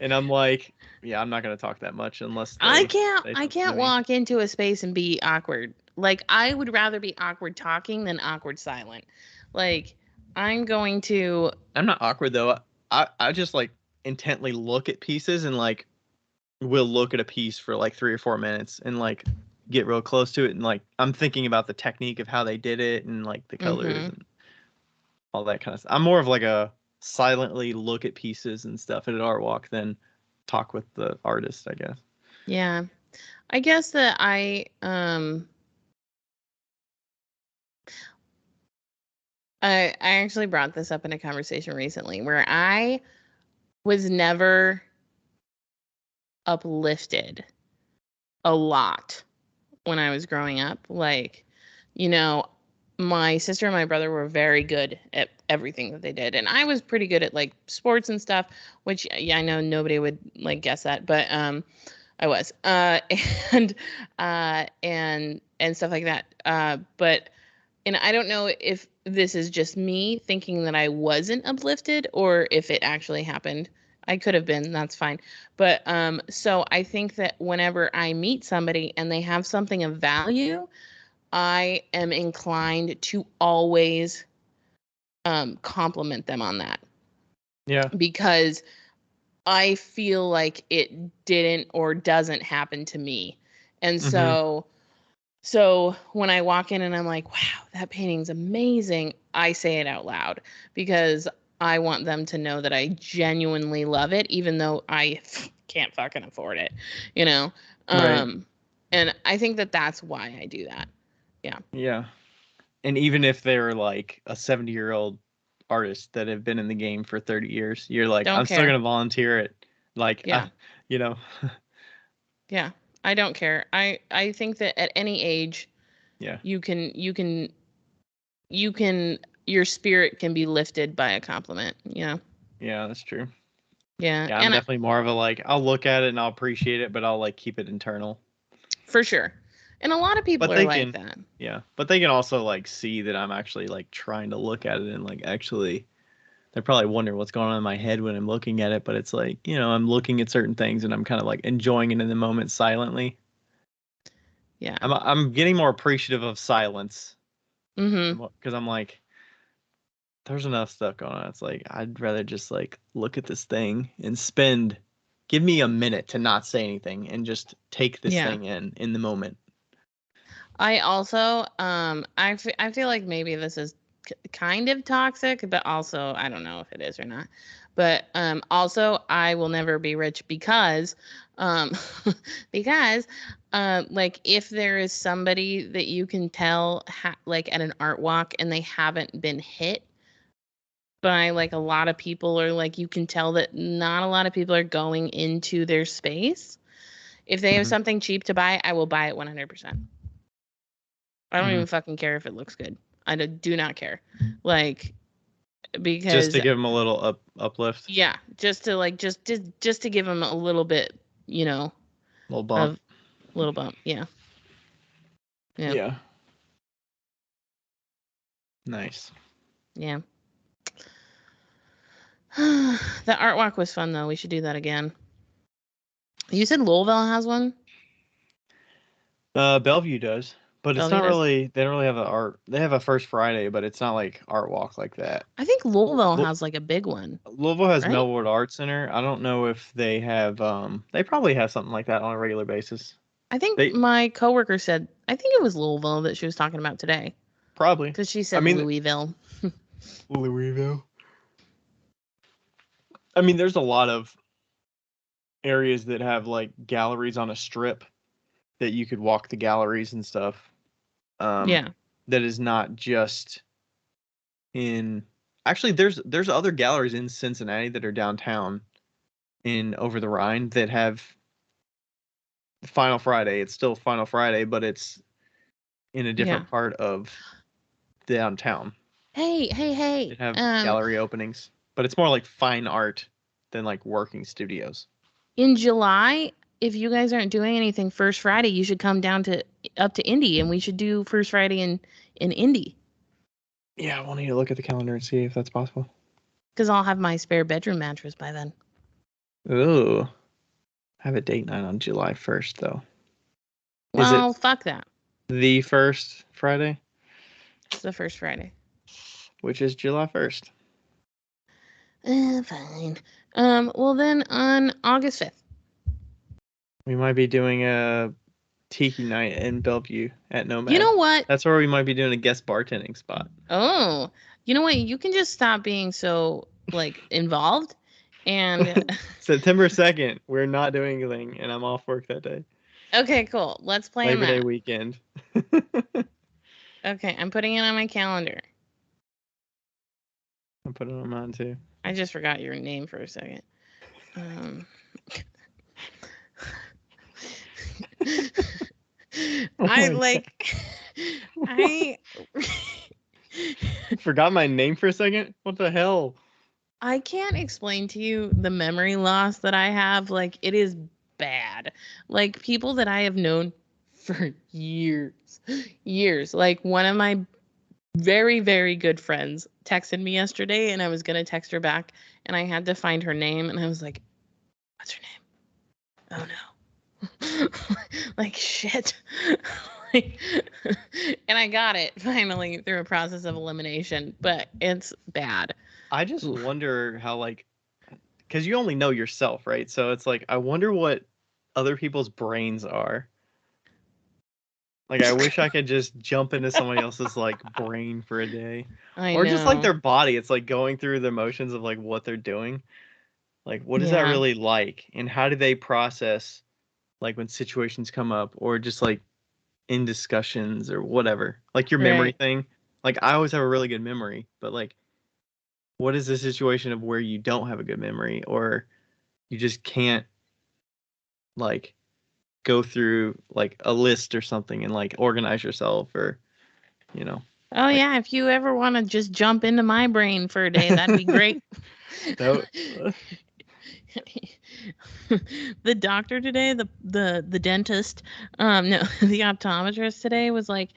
Speaker 2: And I'm like, yeah, I'm not going to talk that much unless
Speaker 1: I
Speaker 2: they
Speaker 1: can't
Speaker 2: say
Speaker 1: I
Speaker 2: something to
Speaker 1: can't
Speaker 2: me.
Speaker 1: walk into a space and be awkward. Like I would rather be awkward talking than awkward silent. Like I'm going to.
Speaker 2: I'm not awkward though. I just like intently look at pieces and like we'll look at a piece for like 3 or 4 minutes and like get real close to it and like I'm thinking about the technique of how they did it and like the colors and all that kind of stuff. I'm more of like a silently look at pieces and stuff at an art walk than talk with the artist, I guess.
Speaker 1: Yeah. I guess that I actually brought this up in a conversation recently where I was never uplifted a lot when I was growing up. Like, you know, my sister and my brother were very good at everything that they did, and I was pretty good at like sports and stuff, which yeah, I know nobody would like guess that, but I was and and stuff like that. But and I don't know if this is just me thinking that I wasn't uplifted or if it actually happened. I could have been, that's fine. But so I think that whenever I meet somebody and they have something of value, I am inclined to always compliment them on that
Speaker 2: Yeah.
Speaker 1: because I feel like it didn't or doesn't happen to me. And
Speaker 2: Mm-hmm.
Speaker 1: so when I walk in and I'm like, wow, that painting's amazing, I say it out loud because I want them to know that I genuinely love it, even though I can't fucking afford it, you know?
Speaker 2: Right.
Speaker 1: And I think that that's why I do that. Yeah.
Speaker 2: Yeah. And even if they're like a 70-year-old artist that have been in the game for 30 years, you're like,
Speaker 1: Don't
Speaker 2: I'm still
Speaker 1: care.
Speaker 2: gonna volunteer it. Like,
Speaker 1: Yeah.
Speaker 2: you know,
Speaker 1: Yeah. I don't care. I think that at any age
Speaker 2: yeah,
Speaker 1: you can your spirit can be lifted by a compliment, you know?
Speaker 2: yeah, that's true.
Speaker 1: Yeah.
Speaker 2: Yeah, I'm
Speaker 1: And
Speaker 2: definitely more of a like, I'll look at it and I'll appreciate it, but I'll like keep it internal.
Speaker 1: for sure. And a lot of people
Speaker 2: But
Speaker 1: are
Speaker 2: they
Speaker 1: like
Speaker 2: can,
Speaker 1: that.
Speaker 2: yeah, but they can also like see that I'm actually like trying to look at it and like actually, they're probably wondering what's going on in my head when I'm looking at it. But it's like, I'm looking at certain things and I'm kind of like enjoying it in the moment silently.
Speaker 1: Yeah.
Speaker 2: I'm getting more appreciative of silence
Speaker 1: Mhm.
Speaker 2: because I'm like, there's enough stuff going on. It's like I'd rather just like look at this thing and give me a minute to not say anything and just take this
Speaker 1: Yeah.
Speaker 2: thing in the moment.
Speaker 1: I also I feel like maybe this is kind of toxic, but also I don't know if it is or not. But also I will never be rich because um because like if there is somebody that you can tell like at an art walk and they haven't been hit by like a lot of people, or like you can tell that not a lot of people are going into their space. If they have
Speaker 2: Hmm.
Speaker 1: something cheap to buy, I will buy it 100%. I don't
Speaker 2: Hmm.
Speaker 1: even fucking care if it looks good. I do not care. Like
Speaker 2: Just
Speaker 1: because
Speaker 2: to give them a little uplift,
Speaker 1: yeah, just to like just to give them a little bit, you know,
Speaker 2: little bump.
Speaker 1: of little bump. Yeah. Yeah.
Speaker 2: Yeah, nice.
Speaker 1: Yeah. The art walk was fun though. We should do that again. You said Louisville has one?
Speaker 2: Bellevue does, but it's
Speaker 1: Bellevue
Speaker 2: not
Speaker 1: does?
Speaker 2: really. They don't really have a art. They have a First Friday, but it's not like art walk like that.
Speaker 1: I think Louisville
Speaker 2: Lou-
Speaker 1: has like a big one,
Speaker 2: Louisville has
Speaker 1: right?
Speaker 2: Melwood Art Center. I don't know if they have. They probably have something like that on a regular basis.
Speaker 1: I think
Speaker 2: They
Speaker 1: my coworker said I think it was Louisville that she was talking about today
Speaker 2: probably.
Speaker 1: because she
Speaker 2: I
Speaker 1: said
Speaker 2: mean,
Speaker 1: Louisville.
Speaker 2: Louisville. I mean, there's a lot of areas that have like galleries on a strip that you could walk the galleries and stuff. Um,
Speaker 1: Yeah.
Speaker 2: that is not just in. Actually, there's other galleries in Cincinnati that are downtown in over the Rhine that have Final Friday. It's still Final Friday, but it's in a
Speaker 1: Yeah.
Speaker 2: different part of downtown.
Speaker 1: Hey, hey, hey.
Speaker 2: It have gallery openings, but it's more like fine art than like working studios.
Speaker 1: In July, if you guys aren't doing anything First Friday, you should come down to up to Indy and we should do First Friday in Indy
Speaker 2: Yeah, I want you to look at the calendar and see if that's possible.
Speaker 1: because I'll have my spare bedroom mattress by then.
Speaker 2: Ooh, I have a date night on July 1st though. Is it
Speaker 1: Well, fuck that.
Speaker 2: the first Friday,
Speaker 1: It's the first Friday.
Speaker 2: which is July 1st?
Speaker 1: Fine. Well then on August 5th.
Speaker 2: We might be doing a tiki night in Bellevue at
Speaker 1: You
Speaker 2: Nomad.
Speaker 1: know what?
Speaker 2: That's where we might be doing a guest bartending spot.
Speaker 1: Oh, you know what? You can just stop being so like involved and
Speaker 2: September 2nd, we're not doing anything, and I'm off work that day.
Speaker 1: okay, cool. Let's plan
Speaker 2: Labor Day
Speaker 1: that.
Speaker 2: weekend.
Speaker 1: Okay, I'm putting it on my calendar.
Speaker 2: I'll put it on mine too.
Speaker 1: I just forgot your name for a second. Um,
Speaker 2: Oh
Speaker 1: I
Speaker 2: my God.
Speaker 1: like, I,
Speaker 2: Forgot my name for a second? What the hell?
Speaker 1: I can't explain to you the memory loss that I have. Like, it is bad. Like, people that I have known for years. Like, one of my very, very good friends texted me yesterday, and I was going to text her back, and I had to find her name, and I was like, what's her name? Oh, no. Like, shit. Like, and I got it finally through a process of elimination, but it's bad.
Speaker 2: I just
Speaker 1: Oof.
Speaker 2: wonder how, like, because you only know yourself, right? So it's like, I wonder what other people's brains are. Like, I wish I could just jump into somebody else's, like, brain for a day.
Speaker 1: I
Speaker 2: Or just, like,
Speaker 1: know.
Speaker 2: their body. It's, like, going through the motions of, like, what they're doing. Like, what is that
Speaker 1: Yeah.
Speaker 2: really like? And how do they process, like, when situations come up? Or just, like, in discussions or whatever. Like, your memory
Speaker 1: Right.
Speaker 2: thing. Like, I always have a really good memory. But, like, what is the situation of where you don't have a good memory? Or you just can't, like, go through, like, a list or something and, like, organize yourself or, you know.
Speaker 1: Oh
Speaker 2: Like,
Speaker 1: yeah, if you ever want to just jump into my brain for a day, that'd be great.
Speaker 2: that,
Speaker 1: The doctor today, the dentist, no, the optometrist today was like,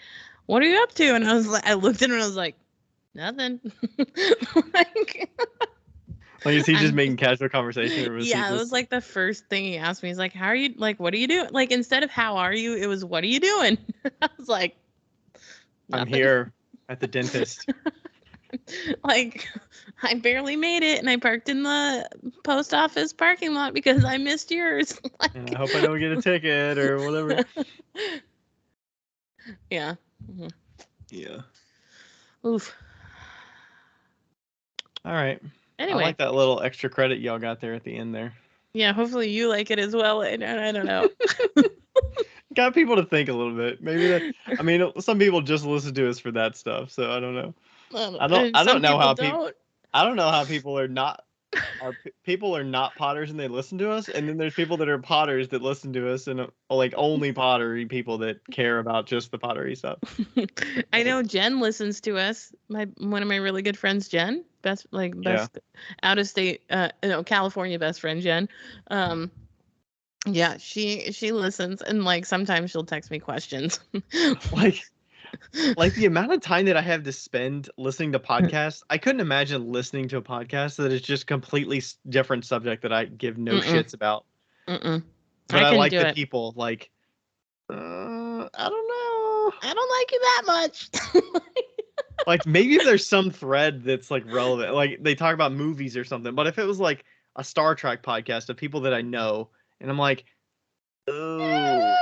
Speaker 1: "What are you up to?" And I was like, I looked at him and I was like, "Nothing." Like,
Speaker 2: like, is he just
Speaker 1: I'm
Speaker 2: making casual conversation or was he
Speaker 1: yeah, it was
Speaker 2: just,
Speaker 1: like the first thing he asked me. He's like, "How are you? Like, what are you doing?" Like, instead of "How are you?" it was "What are you doing?" I was like,
Speaker 2: I'm
Speaker 1: "Nothing."
Speaker 2: here at the dentist.
Speaker 1: Like, I barely made it, and I parked in the post office parking lot because I missed yours.
Speaker 2: And I
Speaker 1: Like,
Speaker 2: hope I don't get a ticket or whatever.
Speaker 1: yeah. Mhm.
Speaker 2: Yeah.
Speaker 1: Oof.
Speaker 2: All right. I
Speaker 1: Anyway,
Speaker 2: like that little extra credit y'all got there at the end there.
Speaker 1: yeah. Hopefully you like it as well. I don't know.
Speaker 2: Got people to think a little bit. Maybe that. I mean, some people just listen to us for that stuff. So I don't know. I
Speaker 1: Some
Speaker 2: don't know
Speaker 1: people
Speaker 2: how people.
Speaker 1: don't.
Speaker 2: I don't know how people are not. People are not potters and they listen to us, and then there's people that are potters that listen to us, and like only pottery people that care about just the pottery stuff.
Speaker 1: I
Speaker 2: Like,
Speaker 1: know Jen listens to us. One of my really good friends, Jen,
Speaker 2: yeah.
Speaker 1: best out of state, California best friend Jen. Um, yeah, she listens, and like sometimes she'll text me questions.
Speaker 2: Like like the amount of time that I have to spend listening to podcasts, I couldn't imagine listening to a podcast that is just completely different subject that I give no
Speaker 1: Mm-mm,
Speaker 2: shits about.
Speaker 1: mm-mm.
Speaker 2: But
Speaker 1: I
Speaker 2: I
Speaker 1: couldn't
Speaker 2: like
Speaker 1: do
Speaker 2: the
Speaker 1: it.
Speaker 2: people. Like, I don't know.
Speaker 1: I don't like you that much.
Speaker 2: Like maybe if there's some thread that's like relevant, like they talk about movies or something. But if it was like a Star Trek podcast of people that I know, and I'm like, oh,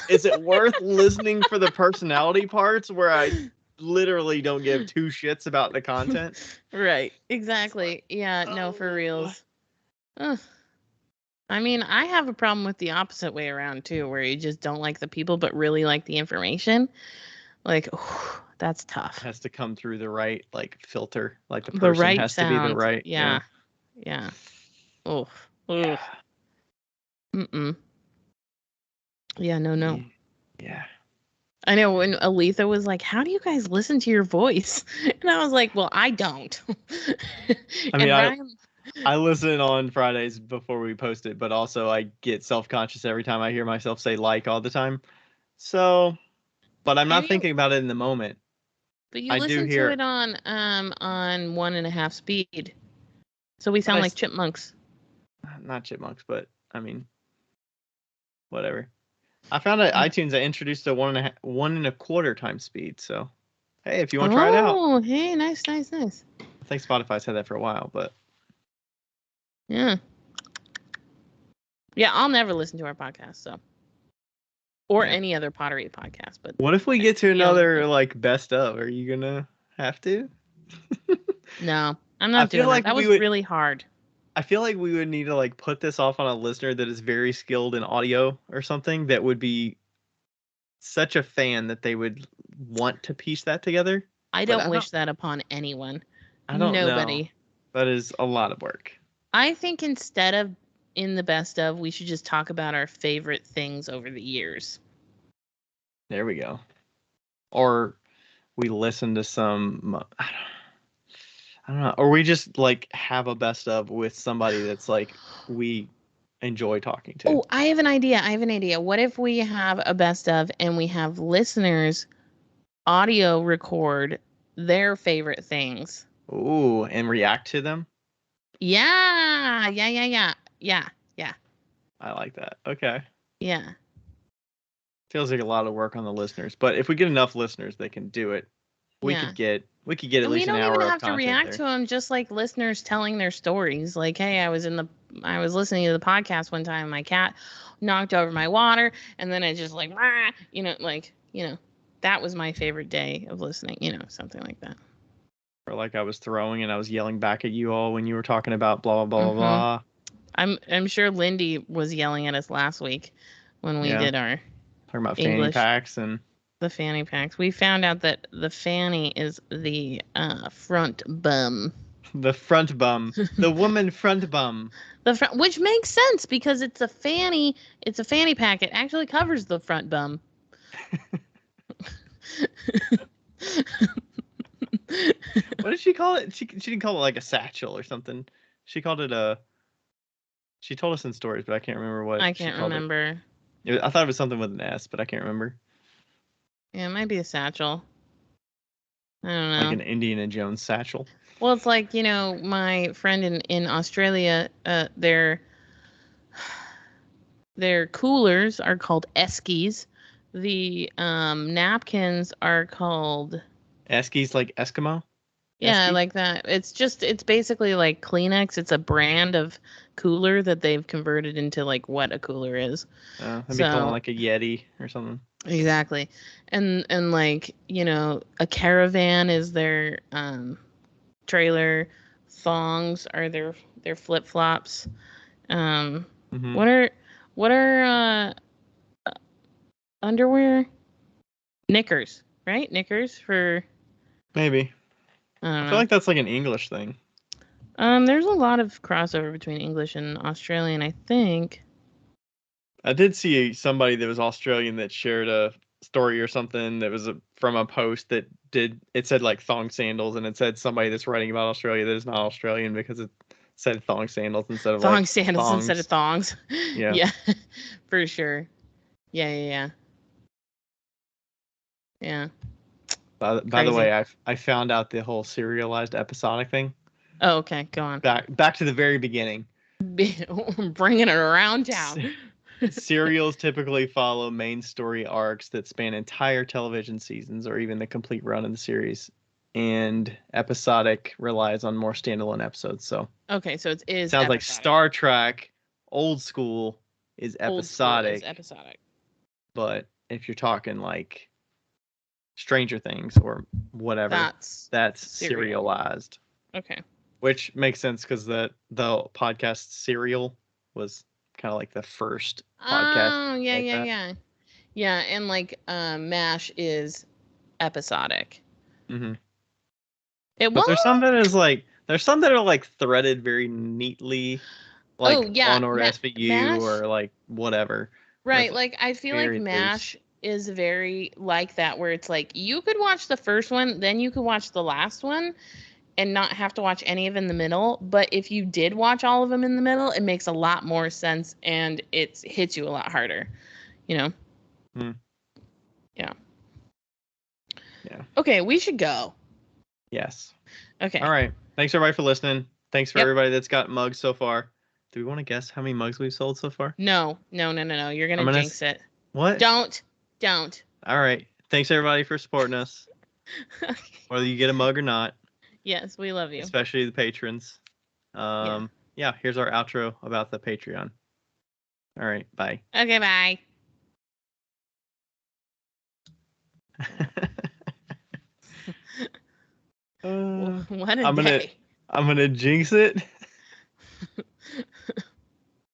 Speaker 2: is it worth listening for the personality parts where I literally don't give two shits about the content?
Speaker 1: Right,
Speaker 2: It's like,
Speaker 1: exactly. Yeah, no, for
Speaker 2: oh.
Speaker 1: reals. Ugh. I mean, I have a problem with the opposite way around too, where you just don't like the people but really like the information. Like, that's
Speaker 2: It
Speaker 1: tough.
Speaker 2: has to come through the right like filter. Like the
Speaker 1: The
Speaker 2: person
Speaker 1: right
Speaker 2: has to be the
Speaker 1: sound.
Speaker 2: right. Yeah.
Speaker 1: Yeah. Yeah. Oof.
Speaker 2: Yeah.
Speaker 1: Oof. Mm-mm. Yeah, no, no.
Speaker 2: Yeah. Yeah.
Speaker 1: I know when Aletha was like, "How do you guys listen to your voice?" And I was like, "Well, I don't."
Speaker 2: I mean,
Speaker 1: And Ryan,
Speaker 2: I listen on Fridays before we post it, but also I get self-conscious every time I hear myself say like all the time. So, but I'm
Speaker 1: and
Speaker 2: not thinking about it in the moment.
Speaker 1: but you
Speaker 2: I do
Speaker 1: listen to
Speaker 2: hear,
Speaker 1: it on 1.5 speed, so we
Speaker 2: but
Speaker 1: sound like chipmunks.
Speaker 2: not chipmunks, but I mean, whatever. I found at iTunes I introduced a 1.25 times speed. So, hey, if you want to try it out,
Speaker 1: Oh, hey, nice, nice, nice.
Speaker 2: I think Spotify's had that for a while, but
Speaker 1: Yeah, yeah. I'll never listen to our podcast, so or
Speaker 2: yeah.
Speaker 1: any other pottery podcast, but
Speaker 2: What if we get to
Speaker 1: the only
Speaker 2: another
Speaker 1: one.
Speaker 2: like best of? Are you gonna have to?
Speaker 1: No, I'm
Speaker 2: I
Speaker 1: not
Speaker 2: feel
Speaker 1: doing that.
Speaker 2: like
Speaker 1: That
Speaker 2: we
Speaker 1: was
Speaker 2: would.
Speaker 1: really hard.
Speaker 2: I feel like we would need to like put this off on a listener that is very skilled in audio or something that would be such a fan that they would want to piece that together.
Speaker 1: I
Speaker 2: But
Speaker 1: don't wish that upon anyone.
Speaker 2: I don't know.
Speaker 1: Nobody.
Speaker 2: That is a lot of work.
Speaker 1: I think instead of in the best of, we should just talk about our favorite things over the years.
Speaker 2: There we go. Or we listen to some, I don't know, or we just like have a best of with somebody that's like we enjoy talking to.
Speaker 1: Oh, I have an idea. What if we have a best of and we have listeners audio record their favorite things?
Speaker 2: Ooh, and react to them?
Speaker 1: Yeah.
Speaker 2: I like that. Okay.
Speaker 1: Yeah.
Speaker 2: Feels like a lot of work on the listeners, but if we get enough listeners, they can do it. We
Speaker 1: Yeah.
Speaker 2: could get at
Speaker 1: And we
Speaker 2: least an
Speaker 1: don't even
Speaker 2: hour of
Speaker 1: have to
Speaker 2: content
Speaker 1: react
Speaker 2: there.
Speaker 1: to them, just like listeners telling their stories. Like, hey, I was listening to the podcast one time, my cat knocked over my water, and then it just like, that was my favorite day of listening, something like that.
Speaker 2: Or like I was throwing and I was yelling back at you all when you were talking about blah blah blah blah.
Speaker 1: I'm sure Lindy was yelling at us last week when we did our
Speaker 2: talking about fanny
Speaker 1: English.
Speaker 2: packs and
Speaker 1: the fanny packs. We found out that the fanny is the front bum.
Speaker 2: The front bum. The woman front bum.
Speaker 1: The front, which makes sense because it's a fanny. It's a fanny pack. It actually covers the front bum.
Speaker 2: What did she call it? She didn't call it like a satchel or something. She called it a. She told us in stories, but I can't remember what.
Speaker 1: I can't remember.
Speaker 2: I thought it was something with an S, but I can't remember.
Speaker 1: Yeah, it might be a satchel. I don't know.
Speaker 2: Like an Indiana Jones satchel.
Speaker 1: Well, it's like, my friend in Australia, their coolers are called eskies. The napkins are called
Speaker 2: Eskies, like Eskimo?
Speaker 1: Yeah,
Speaker 2: Esky?
Speaker 1: like that. It's basically like Kleenex. It's a brand of cooler that they've converted into like what a cooler is.
Speaker 2: That'd be called like a Yeti or something.
Speaker 1: Exactly. And like, a caravan is their trailer. Thongs are their flip-flops.
Speaker 2: Mm-hmm.
Speaker 1: What are underwear? Knickers, right? Knickers for
Speaker 2: Maybe.
Speaker 1: I
Speaker 2: I feel like that's like an English thing.
Speaker 1: There's a lot of crossover between English and Australian, I think.
Speaker 2: I did see somebody that was Australian that shared a story or something that was from a post that it said like thong sandals, and it said somebody that's writing about Australia that is not Australian because it said thong sandals instead of
Speaker 1: Thong
Speaker 2: like
Speaker 1: sandals
Speaker 2: thongs.
Speaker 1: instead of thongs.
Speaker 2: Yeah.
Speaker 1: Yeah, for sure. Yeah.
Speaker 2: By the way, I found out the whole serialized episodic thing.
Speaker 1: Oh, okay. Go on.
Speaker 2: Back to the very beginning.
Speaker 1: Bringing it around town.
Speaker 2: Serials typically follow main story arcs that span entire television seasons or even the complete run of the series, and episodic relies on more standalone episodes. So
Speaker 1: okay, so it is
Speaker 2: sounds
Speaker 1: episodic.
Speaker 2: like Star Trek old school is episodic. But if you're talking like Stranger Things or whatever, that's serialized.
Speaker 1: Okay.
Speaker 2: Which makes sense because the podcast Serial was kind of like the first podcast.
Speaker 1: Oh, yeah. Yeah, and like MASH is episodic.
Speaker 2: Mm-hmm.
Speaker 1: But
Speaker 2: there's some that are like threaded very neatly, like on or SVU or like whatever.
Speaker 1: Right, like I feel like MASH is very like that, where it's like you could watch the first one, then you could watch the last one, and not have to watch any of them in the middle. But if you did watch all of them in the middle, it makes a lot more sense and it hits you a lot harder, Yeah. Okay, we should go.
Speaker 2: Yes.
Speaker 1: Okay.
Speaker 2: All right. Thanks everybody for listening. Thanks for everybody that's got mugs so far. Do we want to guess how many mugs we've sold so far?
Speaker 1: No. You're gonna jinx it.
Speaker 2: What?
Speaker 1: Don't.
Speaker 2: All right. Thanks everybody for supporting us. Whether you get a mug or not.
Speaker 1: Yes, we love you.
Speaker 2: Especially the patrons. Yeah, here's our outro about the Patreon. All right, bye.
Speaker 1: Okay, bye. What a day.
Speaker 2: I'm gonna jinx it.